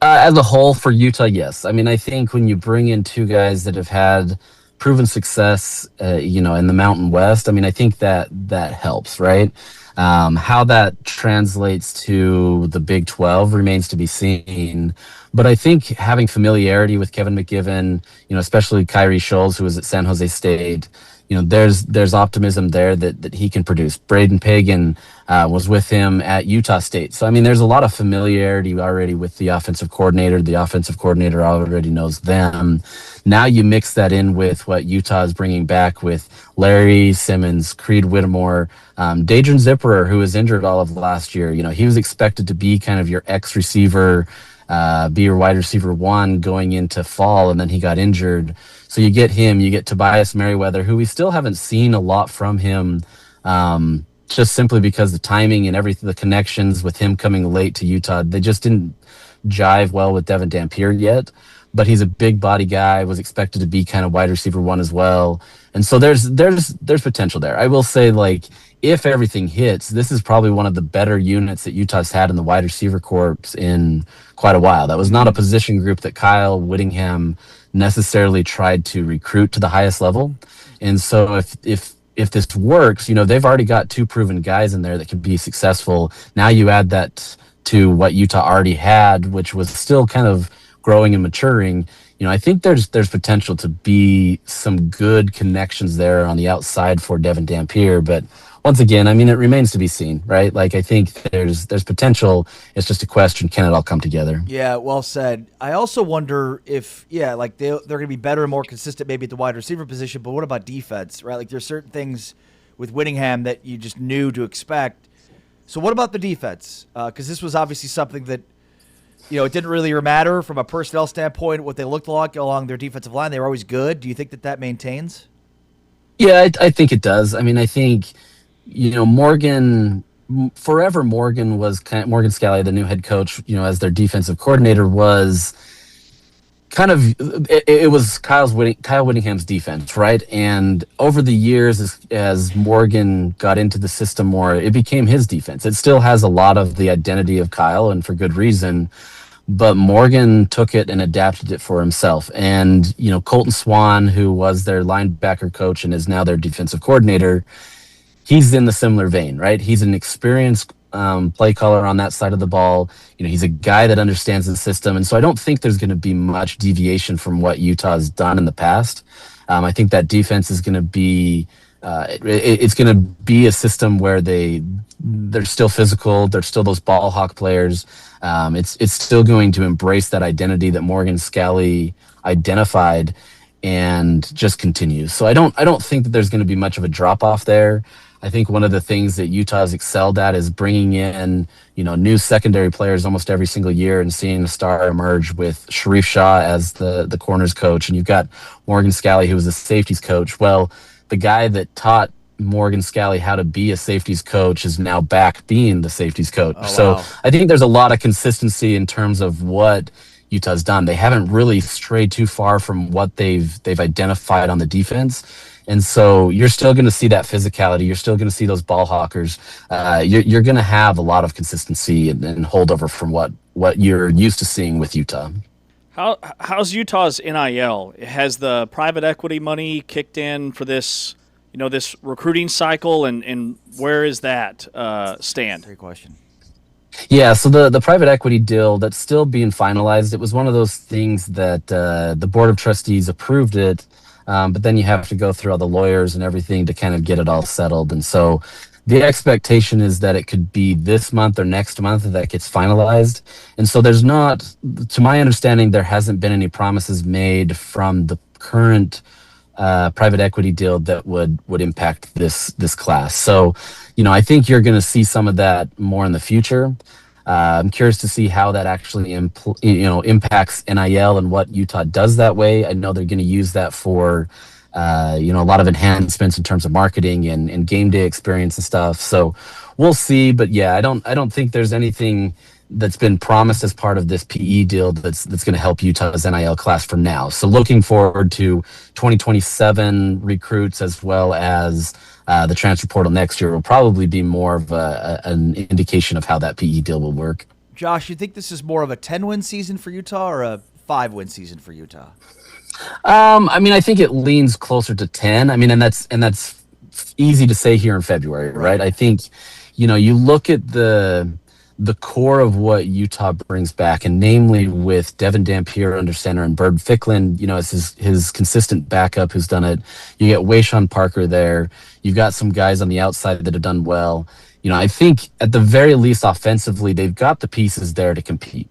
I: As a whole for Utah, yes. I mean, I think when you bring in two guys that have had proven success, in the Mountain West, I mean, I think that helps, right? How that translates to the Big 12 remains to be seen. But I think having familiarity with Kevin McGiven, especially Kyrie Scholes, who was at San Jose State, there's optimism there that he can produce. Braden Pagan was with him at Utah State. So, I mean, there's a lot of familiarity already with the offensive coordinator. The offensive coordinator already knows them. Now you mix that in with what Utah is bringing back with Larry Simmons, Creed Whittemore, Dadrian Zipperer, who was injured all of last year. He was expected to be kind of your X receiver, be your wide receiver one going into fall, and then he got injured. So you get him, you get Tobias Merriweather, who we still haven't seen a lot from him, just simply because the timing and everything, the connections with him coming late to Utah, they just didn't jive well with Devin Dampier yet. But he's a big body guy, was expected to be kind of wide receiver one as well. And so there's potential there. I will say, if everything hits, this is probably one of the better units that Utah's had in the wide receiver corps in quite a while. That was not a position group that Kyle Whittingham necessarily tried to recruit to the highest level. And so if this works, they've already got two proven guys in there that can be successful. Now you add that to what Utah already had, which was still kind of growing and maturing. I think there's potential to be some good connections there on the outside for Devin Dampier. But once again, I mean, it remains to be seen, right? I think there's potential. It's just a question, can it all come together?
B: Yeah, well said. I also wonder if, they're going to be better and more consistent maybe at the wide receiver position, but what about defense, right? There's certain things with Whittingham that you just knew to expect. So what about the defense? Because this was obviously something that, it didn't really matter from a personnel standpoint what they looked like along their defensive line. They were always good. Do you think that maintains?
I: Yeah, I think it does. I mean, I think, Morgan was Morgan Scalley, the new head coach, as their defensive coordinator, was kind of, it was Kyle Whittingham's defense, right? And over the years, as Morgan got into the system more, it became his defense. It still has a lot of the identity of Kyle, and for good reason. But Morgan took it and adapted it for himself. And, Colton Swan, who was their linebacker coach and is now their defensive coordinator, he's in the similar vein, right? He's an experienced play caller on that side of the ball. He's a guy that understands the system. And so I don't think there's going to be much deviation from what Utah has done in the past. I think that defense is going to be it's going to be a system where they're still physical. They're still those ball hawk players. It's still going to embrace that identity that Morgan Scalley identified and just continues. So I don't think that there's going to be much of a drop off there. I think one of the things that Utah has excelled at is bringing in, new secondary players almost every single year and seeing a star emerge with Sharif Shah as the corners coach. And you've got Morgan Scalley, who was the safeties coach. Well, the guy that taught Morgan Scalley how to be a safeties coach is now back being the safeties coach.
B: Oh,
I: So
B: wow.
I: I think there's a lot of consistency in terms of what Utah's done. They haven't really strayed too far from what they've identified on the defense. And so you're still going to see that physicality. You're still going to see those ball hawkers. You're going to have a lot of consistency and holdover from what you're used to seeing with Utah.
C: How's Utah's NIL? Has the private equity money kicked in for this, this recruiting cycle, and where is that stand?
B: Great question.
I: Yeah, so the private equity deal that's still being finalized. It was one of those things that the board of trustees approved it, but then you have to go through all the lawyers and everything to kind of get it all settled. And so the expectation is that it could be this month or next month that gets finalized. And so there's not, to my understanding, there hasn't been any promises made from the current private equity deal that would impact this class. So, I think you're going to see some of that more in the future. I'm curious to see how that actually impacts NIL and what Utah does that way. I know they're going to use that for a lot of enhancements in terms of marketing and game day experience and stuff. So we'll see. But yeah, I don't think there's anything that's been promised as part of this PE deal that's going to help Utah's NIL class for now. So looking forward to 2027 recruits as well as the transfer portal next year will probably be more of an indication of how that PE deal will work.
B: Josh, you think this is more of a 10-win season for Utah or a 5-win season for Utah?
I: I think it leans closer to 10. And that's easy to say here in February, right? I think, you look at the core of what Utah brings back, and namely with Devin Dampier under center and Bird Ficklin, as his consistent backup who's done it. You get Wayshawn Parker there. You've got some guys on the outside that have done well. I think at the very least offensively, they've got the pieces there to compete.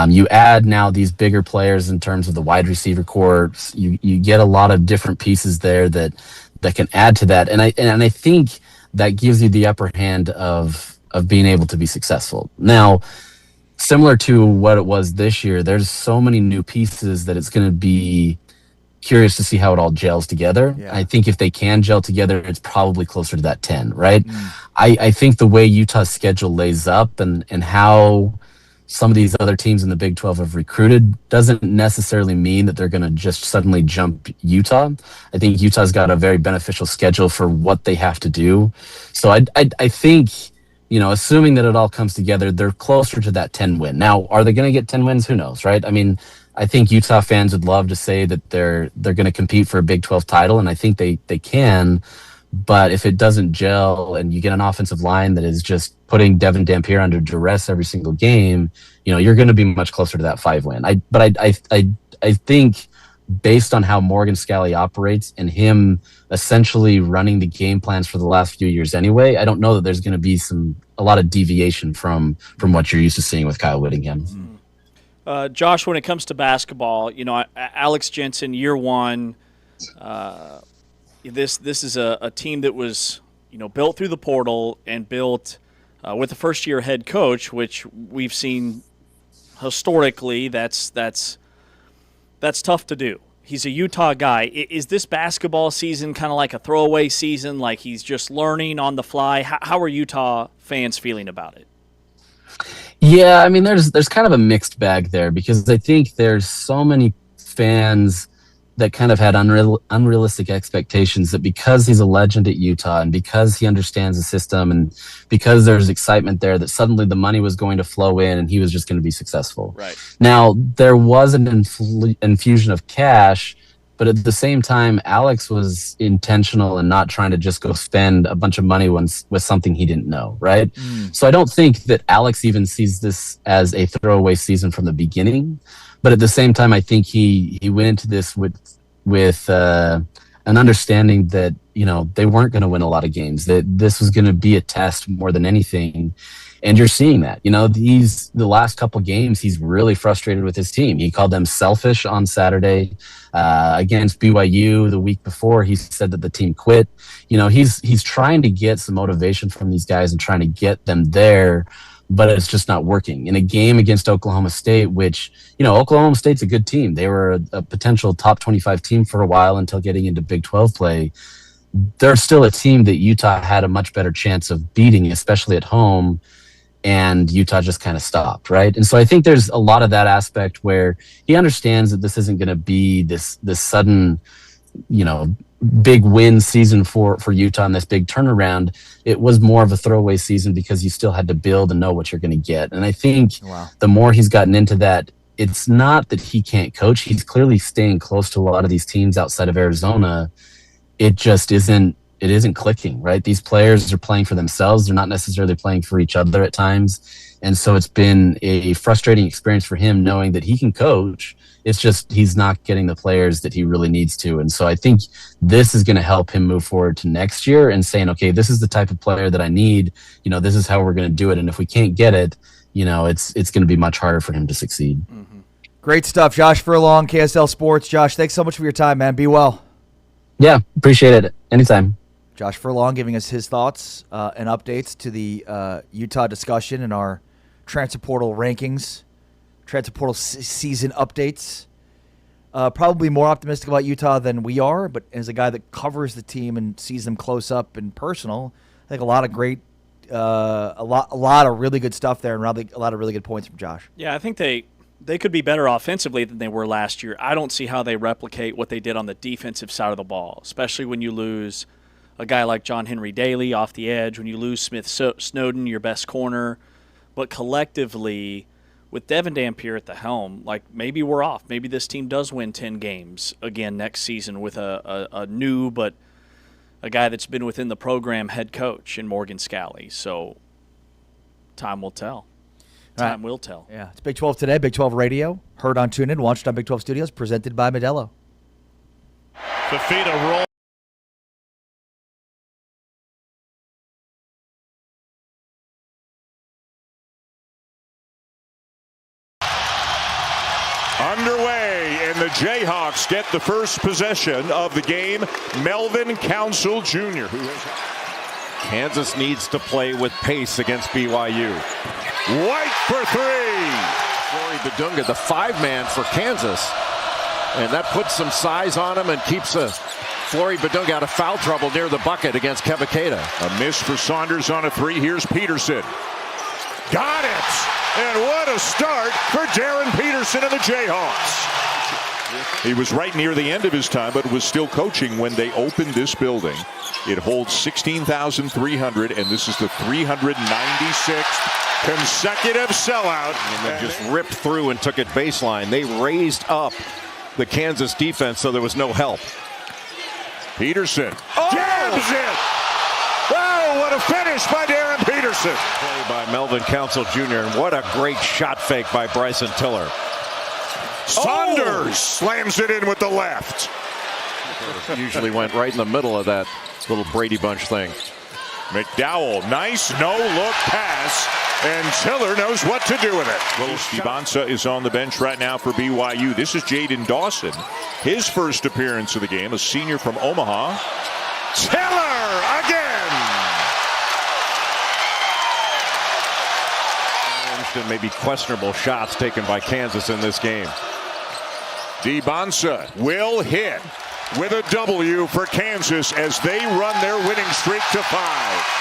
I: You add now these bigger players in terms of the wide receiver corps. You get a lot of different pieces there that can add to that. And I think that gives you the upper hand of being able to be successful. Now, similar to what it was this year, there's so many new pieces that it's going to be curious to see how it all gels together. Yeah. I think if they can gel together, it's probably closer to that 10, right? I think the way Utah's schedule lays up and how some of these other teams in the Big 12 have recruited doesn't necessarily mean that they're going to just suddenly jump Utah. I think Utah's got a very beneficial schedule for what they have to do. So I think, assuming that it all comes together, they're closer to that 10 win. Now, are they going to get 10 wins? Who knows, right? I think Utah fans would love to say that they're going to compete for a Big 12 title, and I think they can. But if it doesn't gel and you get an offensive line that is just putting Devin Dampier under duress every single game, you're going to be much closer to that 5 win. I think based on how Morgan Scalley operates and him essentially running the game plans for the last few years anyway, I don't know that there's going to be a lot of deviation from what you're used to seeing with Kyle Whittingham.
C: Josh, when it comes to basketball, Alex Jensen, year one, this is a team that was built through the portal and built with a first-year head coach, which we've seen historically that's tough to do. He's a Utah guy. Is this basketball season kind of like a throwaway season, like he's just learning on the fly? How are Utah fans feeling about it?
I: Yeah, there's kind of a mixed bag there because I think there's so many fans that kind of had unrealistic expectations that because he's a legend at Utah and because he understands the system and because there's excitement there that suddenly the money was going to flow in and he was just going to be successful.
C: Right.
I: Now, there was an infusion of cash, but at the same time, Alex was intentional and not trying to just go spend a bunch of money with something he didn't know, right? So I don't think that Alex even sees this as a throwaway season from the beginning. But at the same time, I think he went into this with an understanding that, they weren't going to win a lot of games, that this was going to be a test more than anything. And you're seeing that, the last couple games, he's really frustrated with his team. He called them selfish on Saturday against BYU. The week before, he said that the team quit. He's trying to get some motivation from these guys and trying to get them there, but it's just not working. In a game against Oklahoma State, which, Oklahoma State's a good team. They were a potential top 25 team for a while until getting into Big 12 play. they're still a team that Utah had a much better chance of beating, especially at home. And Utah just kind of stopped, right? And so I think there's a lot of that aspect where he understands that this isn't going to be this sudden, big win season for Utah and this big turnaround. It was more of a throwaway season because you still had to build and know what you're going to get. And I think the more he's gotten into that, it's not that he can't coach. He's clearly staying close to a lot of these teams outside of Arizona. It just isn't clicking, right? These players are playing for themselves. They're not necessarily playing for each other at times. And so it's been a frustrating experience for him knowing that he can coach. It's just he's not getting the players that he really needs to. And so I think this is going to help him move forward to next year and saying, okay, this is the type of player that I need. This is how we're going to do it. And if we can't get it, it's going to be much harder for him to succeed.
B: Mm-hmm. Great stuff. Josh Furlong, KSL Sports. Josh, thanks so much for your time, man. Be well.
I: Yeah, appreciate it. Anytime.
B: Josh Furlong giving us his thoughts and updates to the Utah discussion and our transfer portal rankings, transfer portal season updates. Probably more optimistic about Utah than we are, but as a guy that covers the team and sees them close up and personal, I think a lot of great, a lot of really good stuff there, and a lot of really good points from Josh.
C: Yeah, I think they could be better offensively than they were last year. I don't see how they replicate what they did on the defensive side of the ball, especially when you lose a guy like John Henry Daly off the edge, when you lose Smith Snowden, your best corner. But collectively, with Devin Dampier at the helm, maybe we're off. Maybe this team does win 10 games again next season with a new but a guy that's been within the program head coach in Morgan Scalley. So time will tell. Time will tell.
B: Yeah, it's Big 12 today, Big 12 radio, heard on TuneIn, watched on Big 12 Studios, presented by Modelo.
F: Fafita roll. Underway, and the Jayhawks get the first possession of the game. Melvin Council Jr. Kansas needs to play with pace against BYU. White for three.
H: Flory Badunga, the 5-man for Kansas. And that puts some size on him and keeps Flory Badunga out of foul trouble near the bucket against Kebaketa.
F: A miss for Saunders on a three. Here's Peterson. Got it! And what a start for Darren Peterson and the Jayhawks. He was right near the end of his time, but was still coaching when they opened this building. It holds 16,300, and this is the 396th consecutive sellout.
H: And they just ripped through and took it baseline. They raised up the Kansas defense so there was no help.
F: Peterson jabs it. Oh, what a finish by Darren Peterson.
H: Play by Melvin Council Jr. And what a great shot fake by Bryson Tiller.
F: Saunders slams it in with the left.
H: Usually went right in the middle of that little Brady Bunch thing.
F: McDowell, nice no-look pass, and Tiller knows what to do with it. Stibanza is on the bench right now for BYU. This is Jaden Dawson, his first appearance of the game, a senior from Omaha. Tiller again!
H: And maybe questionable shots taken by Kansas in this game.
F: Stibanza will hit with a W for Kansas as they run their winning streak to 5.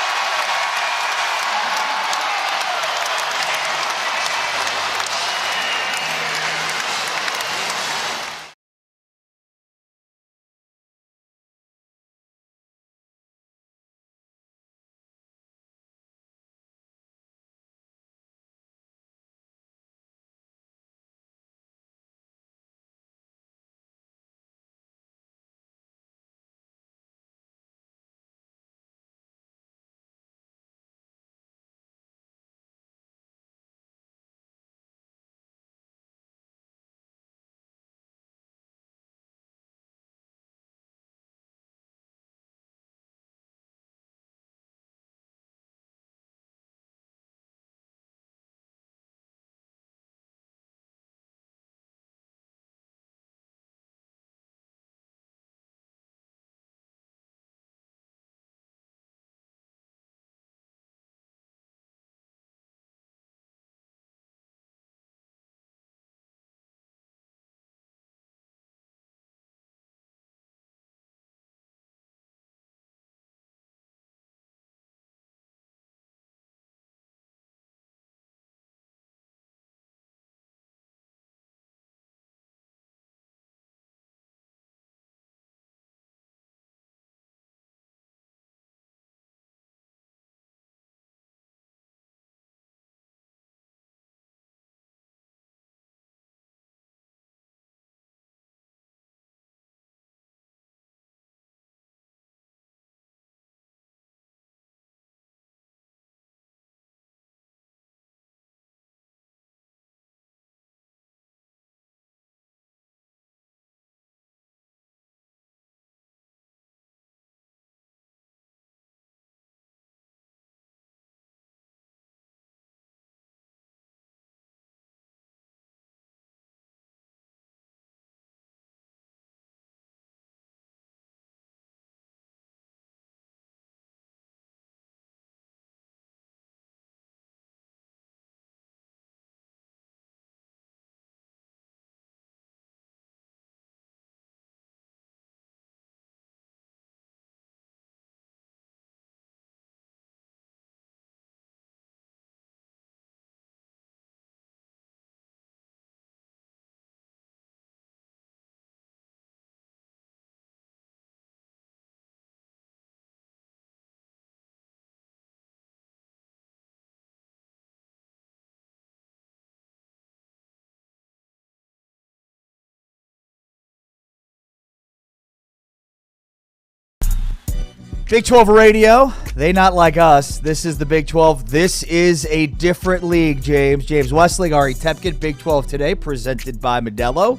B: Big 12 radio. They not like us. This is the Big 12. This is a different league, James. James Wesley, Ari Tepkin, Big 12 today, presented by Modelo.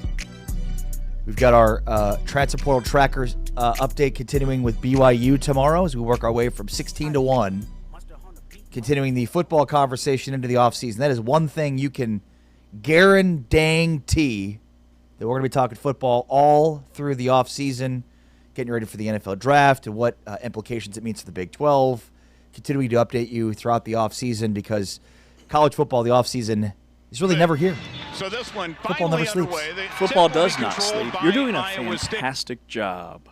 B: We've got our transfer portal trackers update continuing with BYU tomorrow as we work our way from 16 to 1. Continuing the football conversation into the offseason. That is one thing you can guarantee that we're going to be talking football all through the offseason, getting ready for the NFL draft and what implications it means for the Big 12. Continuing to update you throughout the offseason because college football, the offseason, is really never here.
G: So this one
B: football never sleeps.
C: Football does not sleep. You're doing a fantastic job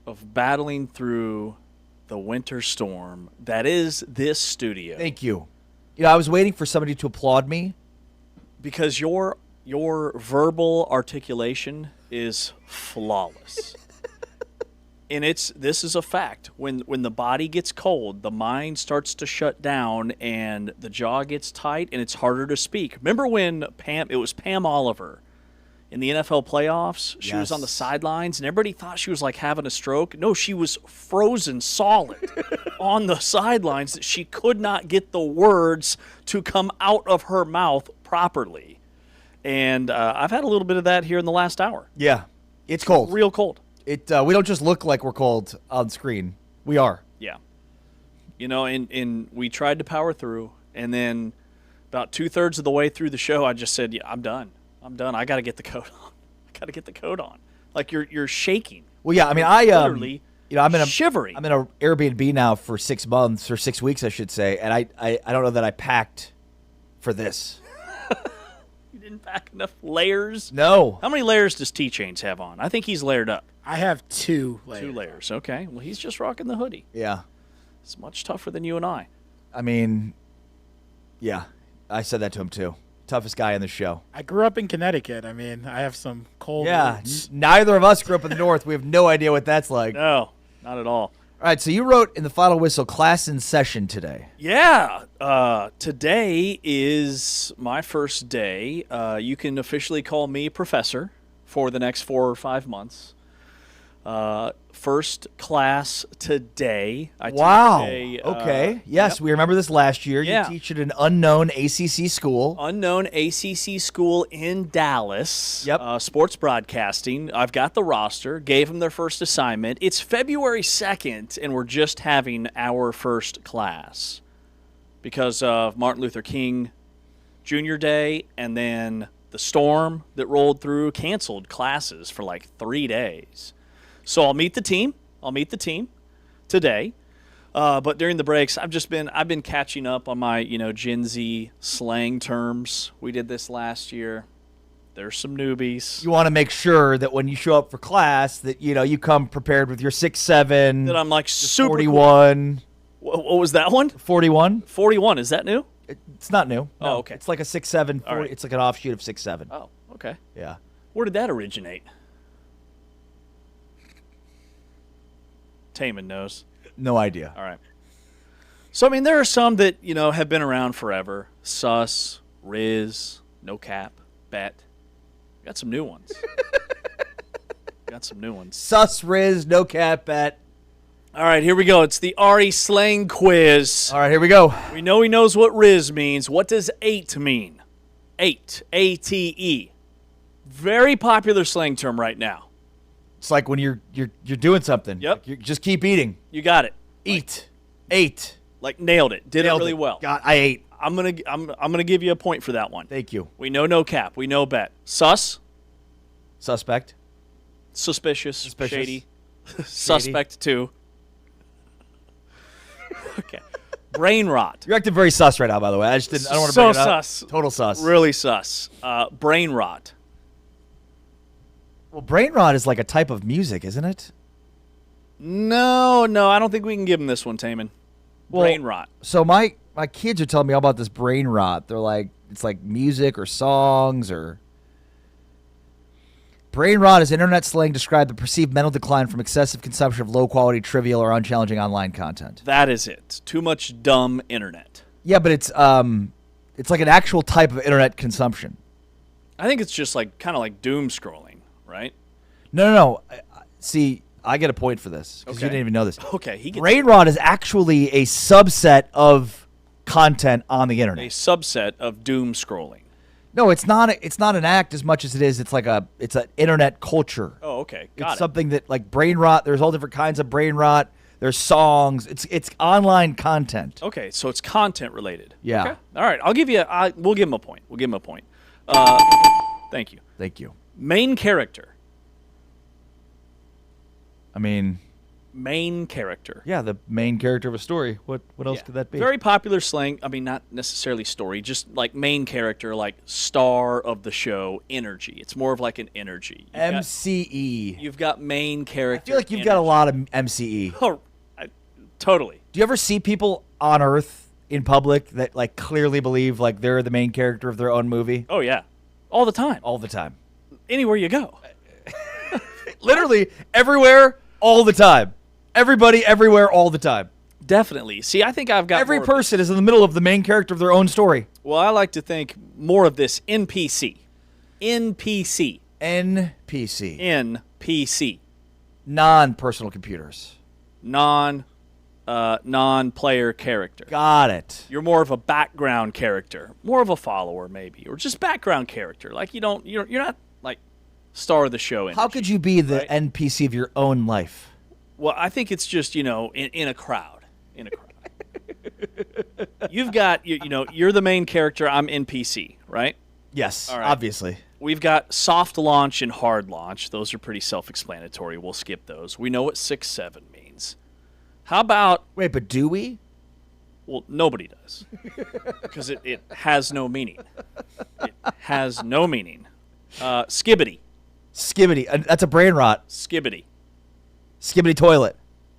C: of battling through the winter storm that is this studio.
B: Thank you. You know, I was waiting for somebody to applaud me.
C: Because your verbal articulation is flawless. And this is a fact. When the body gets cold, the mind starts to shut down and the jaw gets tight and it's harder to speak. Remember when it was Pam Oliver in the NFL playoffs? She was on the sidelines and everybody thought she was like having a stroke. No, she was frozen solid on the sidelines that she could not get the words to come out of her mouth properly. And I've had a little bit of that here in the last hour.
B: Yeah, it's cold.
C: Real cold.
B: We don't just look like we're cold on screen. We are.
C: Yeah. You know, and we tried to power through, and then about 2/3 of the way through the show, I just said, "Yeah, I'm done. I got to get the coat on. Like you're shaking.
B: Well, yeah. I mean,
C: literally,
B: I'm
C: shivering.
B: I'm in an Airbnb now for 6 months or 6 weeks, I should say, and I don't know that I packed for this.
C: You didn't pack enough layers.
B: No.
C: How many layers does T-Chains have on? I think he's layered up.
J: I have 2 layers.
C: 2 layers. Okay. Well, he's just rocking the hoodie.
B: Yeah.
C: It's much tougher than you and I.
B: I mean, yeah. I said that to him too. Toughest guy in the show.
J: I grew up in Connecticut. I mean, I have some cold roots.
B: Neither of us grew up in the North. We have no idea what that's like.
C: No, not at all.
B: All right, so you wrote in the Final Whistle class in session today.
C: Yeah. Today is my first day. You can officially call me professor for the next 4 or 5 months. First class today.
B: Wow.
C: Teach
B: okay. Yes,
C: yep.
B: We remember this last year.
C: Yeah.
B: You teach at an unknown ACC school.
C: Unknown ACC school in Dallas.
B: Yep.
C: Sports broadcasting. I've got the roster. Gave them their first assignment. It's February 2nd, and we're just having our first class because of Martin Luther King Jr. Day, and then the storm that rolled through canceled classes for like 3 days. So I'll meet the team. Today. But during the breaks, I've been catching up on my, Gen Z slang terms. We did this last year. There's some newbies.
B: You want to make sure that when you show up for class that, you come prepared with your 6'7".
C: That I'm like super
B: 41.
C: Cool. What was that one?
B: 41.
C: 41. Is that new?
B: It's not new.
C: Oh, okay.
B: It's like a 6'7".
C: Right.
B: It's like an offshoot of 6'7".
C: Oh, okay.
B: Yeah.
C: Where did that originate? Taman knows.
B: No idea.
C: All right. So, I mean, there are some that, have been around forever. Sus, Riz, No Cap, Bet. Got some new ones.
B: Sus, Riz, No Cap, Bet.
C: All right, here we go. It's the Ari slang quiz.
B: All right, here we go.
C: We know he knows what Riz means. What does 8 mean? 8, A-T-E. Very popular slang term right now.
B: It's like when you're doing something.
C: Yep.
B: Like you just keep eating.
C: You got it.
B: Eat. Ate.
C: Like nailed it. Did
B: nailed
C: it really well.
B: God, I ate.
C: I'm gonna give you a point for that one.
B: Thank you.
C: We know No Cap. We know Bet. Sus.
B: Suspect.
C: Suspicious. Shady. Suspect too. Okay. Brain rot.
B: You're acting very sus right now, by the way. I don't want to bring it up.
C: Sus.
B: Total sus.
C: Really sus. Brain rot.
B: Well, brain rot is like a type of music, isn't it?
C: No, I don't think we can give him this one, Taman. Brain rot.
B: So my kids are telling me all about this brain rot. They're like, it's like music or songs or... Brain rot is internet slang to describe the perceived mental decline from excessive consumption of low-quality, trivial, or unchallenging online content.
C: That is it. Too much dumb internet.
B: Yeah, but it's like an actual type of internet consumption.
C: I think it's just like kind of like doom scrolling, right?
B: No. See, I get a point for this because you didn't even know this.
C: Okay, he gets
B: Brain rot is actually a subset of content on the internet.
C: a subset of doom scrolling.
B: No, it's not. It's not an act as much as it is. It's like it's an internet culture.
C: Oh, okay, got
B: It's
C: it.
B: something that like brain rot. There's all different kinds of brain rot. There's songs. It's online content.
C: Okay, so it's content related.
B: Yeah.
C: Okay. All right, I'll give you. We'll give him a point. We'll give him a point. Thank you.
B: Thank you.
C: Main character.
B: I mean,
C: Main character.
B: yeah, the main character of a story. What else could that be?
C: Very popular slang. I mean, not necessarily story, just like main character, like star of the show, energy. It's more of like an energy.
B: MCE.
C: You've got main character.
B: I feel like you've got a lot of MCE.
C: Oh, totally.
B: Do you ever see people on Earth in public that like clearly believe like they're the main character of their own movie?
C: Oh yeah, all the time.
B: All the time.
C: Anywhere you go.
B: Literally everywhere, all the time. Everybody, everywhere, all the time.
C: Definitely. See, I think I've got
B: Every
C: more of
B: person is in the middle of the main character of their own story.
C: Well, I like to think more of this NPC. NPC.
B: NPC.
C: NPC.
B: Non-personal computers.
C: Non-player character.
B: Got it.
C: You're more of a background character, more of a follower maybe, or just background character. Like you're not like star of the show.
B: How could you be the NPC of your own life?
C: Well, I think it's just, in a crowd. In a crowd. You've got, you're the main character. I'm NPC, right?
B: Yes,
C: All right.
B: obviously.
C: We've got soft launch and hard launch. Those are pretty self-explanatory. We'll skip those. We know what 6-7 means. How about...
B: Wait, but do we?
C: Well, nobody does. Because it has no meaning. It has no meaning. Skibbity.
B: Skibbity. That's a brain rot.
C: Skibbity.
B: Skibbity toilet.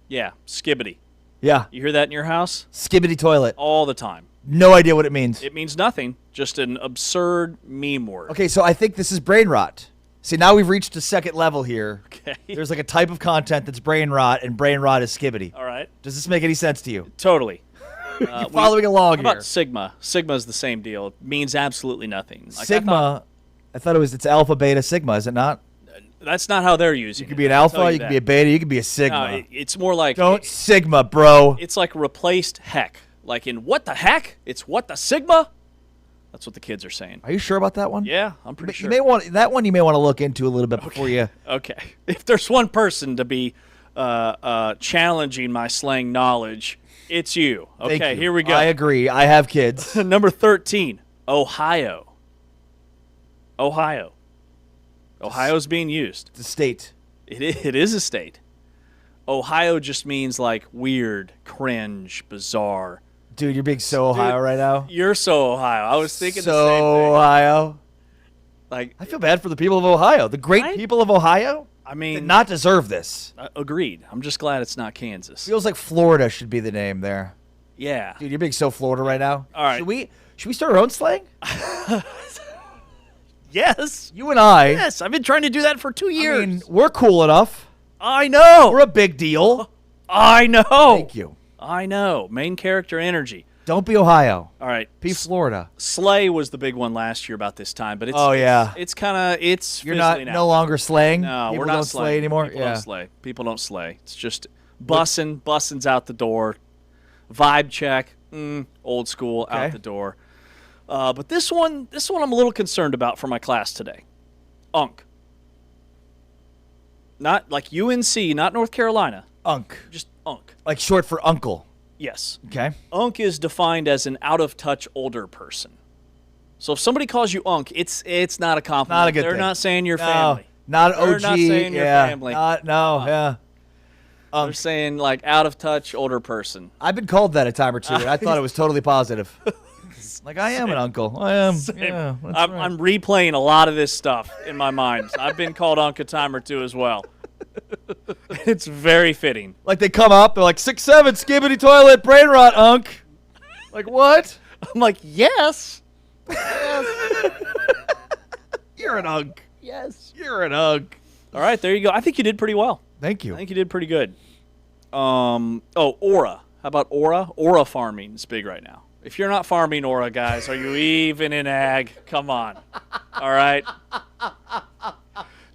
C: Yeah, skibbity.
B: Yeah.
C: You hear that in your house?
B: Skibbity toilet.
C: All the time.
B: No idea what it means.
C: It means nothing. Just an absurd meme word.
B: Okay, so I think this is brain rot. See, now we've reached a second level here.
C: Okay.
B: There's like a type of content that's brain rot, and brain rot is skibbity.
C: All right.
B: Does this make any sense to you?
C: Totally.
B: You're following along
C: How about
B: here.
C: Sigma? Sigma is the same deal. It means absolutely nothing. Like,
B: Sigma, I thought it's alpha, beta, sigma, is it not?
C: That's not how they're using it.
B: You could be an
C: I'll
B: alpha,
C: tell
B: you could be a beta, you could be a sigma.
C: No, it's more like...
B: Don't sigma, bro.
C: It's like replaced heck. Like in what the heck? It's what the sigma? That's what the kids are saying.
B: Are you sure about that one?
C: Yeah, I'm pretty sure.
B: You may want you may want to look into a little bit before you...
C: Okay. If there's one person to be challenging my slang knowledge, it's you. Okay,
B: Thank you.
C: Here we go.
B: I agree. I have kids.
C: Number 13, Ohio. Ohio. Ohio's being used.
B: It's a state.
C: It is a state. Ohio just means like weird, cringe, bizarre.
B: Dude, you're being so Ohio right now.
C: You're so Ohio. I was thinking the
B: So
C: same thing.
B: Ohio.
C: Like,
B: I feel bad for the people of Ohio. The great people of Ohio
C: I mean,
B: did not deserve this.
C: Agreed. I'm just glad it's not Kansas.
B: Feels like Florida should be the name there.
C: Yeah.
B: Dude, you're being so Florida right now.
C: All right.
B: Should we start our own slang?
C: Yes.
B: You and I.
C: Yes, I've been trying to do that for 2 years.
B: I mean, we're cool enough.
C: I know.
B: We're a big deal.
C: I know.
B: Thank you.
C: I know. Main character energy.
B: Don't be Ohio.
C: All right.
B: Be Florida.
C: Slay was the big one last year about this time, but it's it's kind of
B: You're not
C: fizzling out.
B: no longer slaying.
C: No,
B: People
C: we're not
B: don't slay anymore.
C: People
B: yeah.
C: don't slay. People don't slay. It's just bussing's out the door. Vibe check, old school
B: Okay.
C: out the door. But this one I'm a little concerned about for my class today. UNC. Not like UNC, not North Carolina.
B: UNC.
C: Just UNC.
B: Like short for uncle.
C: Yes.
B: Okay.
C: UNC is defined as an out-of-touch older person. So if somebody calls you UNC, it's not a compliment.
B: Not a good
C: They're
B: thing.
C: not saying your
B: No,
C: family.
B: Not
C: They're
B: OG.
C: not saying your
B: yeah.
C: family.
B: Yeah.
C: They're saying like out-of-touch older person.
B: I've been called that a time or two, and I thought it was totally positive. Like, I am an uncle. I am. Yeah, that's right.
C: I'm replaying a lot of this stuff in my mind. I've been called UNC a time or two as well. It's very fitting.
B: Like, they come up, they're like, 6'7", skibbity toilet, brain rot, Unc. Like, what?
C: I'm like, yes.
B: You're an Unc.
C: Yes.
B: You're an Unc.
C: All right, there you go. I think you did pretty well.
B: Thank you.
C: I think you did pretty good. Aura. How about Aura? Aura farming is big right now. If you're not farming Aura, guys, are you even in ag? Come on. All right.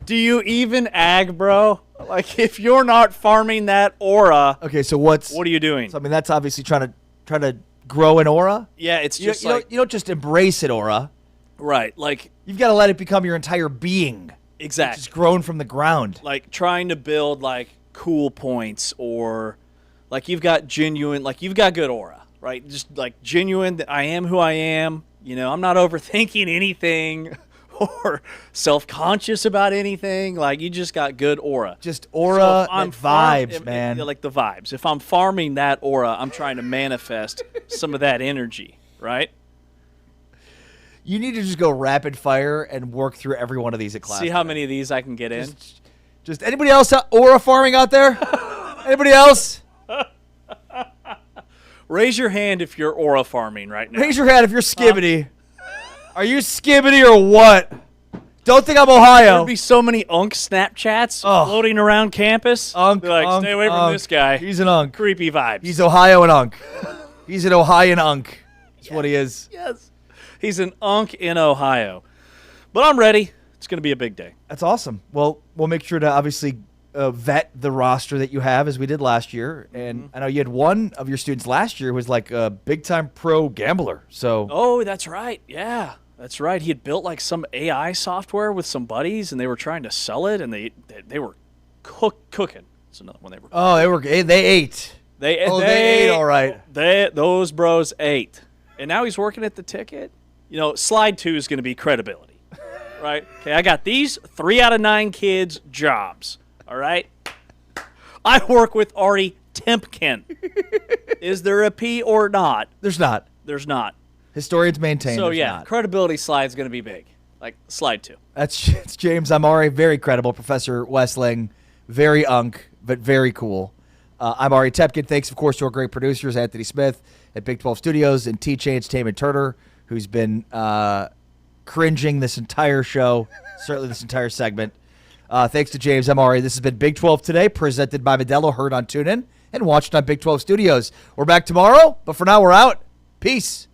C: Do you even ag, bro? Like, if you're not farming that aura,
B: okay, so what
C: are you doing?
B: So, I mean, that's obviously trying to grow an aura.
C: Yeah, it's just
B: you don't just embrace it, aura.
C: Right, like
B: you've got to let it become your entire being.
C: Exactly.
B: It's grown from the ground.
C: Like trying to build like cool points, or like you've got good aura, right? Just like genuine that I am who I am. You know, I'm not overthinking anything or self-conscious about anything. Like you just got good aura.
B: Just aura
C: I'm
B: vibes, man.
C: Like the vibes. If I'm farming that aura, I'm trying to manifest some of that energy, right?
B: You need to just go rapid fire and work through every one of these at class.
C: See how many of these I can get in.
B: Just anybody else aura farming out there? Anybody else?
C: Raise your hand if you're aura farming right now.
B: Raise your hand if you're skibbity. Are you skibbity or what? Don't think I'm Ohio.
C: There'd be so many Unk Snapchats floating around campus.
B: Unk,
C: be like,
B: Unk,
C: stay away from
B: Unk.
C: this guy.
B: He's an Unk.
C: Creepy vibes.
B: He's Ohio and Unk. He's an Ohioan Unk. That's what he is.
C: Yes. He's an Unk in Ohio. But I'm ready. It's going to be a big day.
B: That's awesome. Well, we'll make sure to obviously vet the roster that you have as we did last year. And I know you had one of your students last year who was like a big-time pro gambler. So
C: Oh, that's right. Yeah, that's right. He had built like some AI software with some buddies, and they were trying to sell it, and they were cooking. That's another one they were.
B: Oh, they ate.
C: They
B: ate all right.
C: Those bros ate. And now he's working at the ticket. You know, slide 2 is going to be credibility, right? Okay, I got these 3 out of 9 kids jobs, all right? I work with Ari Tempkin. Is there a P or not?
B: There's not.
C: There's not.
B: Historians maintain
C: So,
B: there's
C: yeah,
B: not.
C: credibility slide is going to be big, like slide 2.
B: It's James Amari, very credible. Professor Westling, very Unk, but very cool. I'm Ari Tepkin. Thanks, of course, to our great producers, Anthony Smith at Big 12 Studios and T. Change Taman Turner, who's been cringing this entire show, certainly this entire segment. Thanks to James Amari. This has been Big 12 Today, presented by Modelo, heard on TuneIn and watched on Big 12 Studios. We're back tomorrow, but for now, we're out. Peace.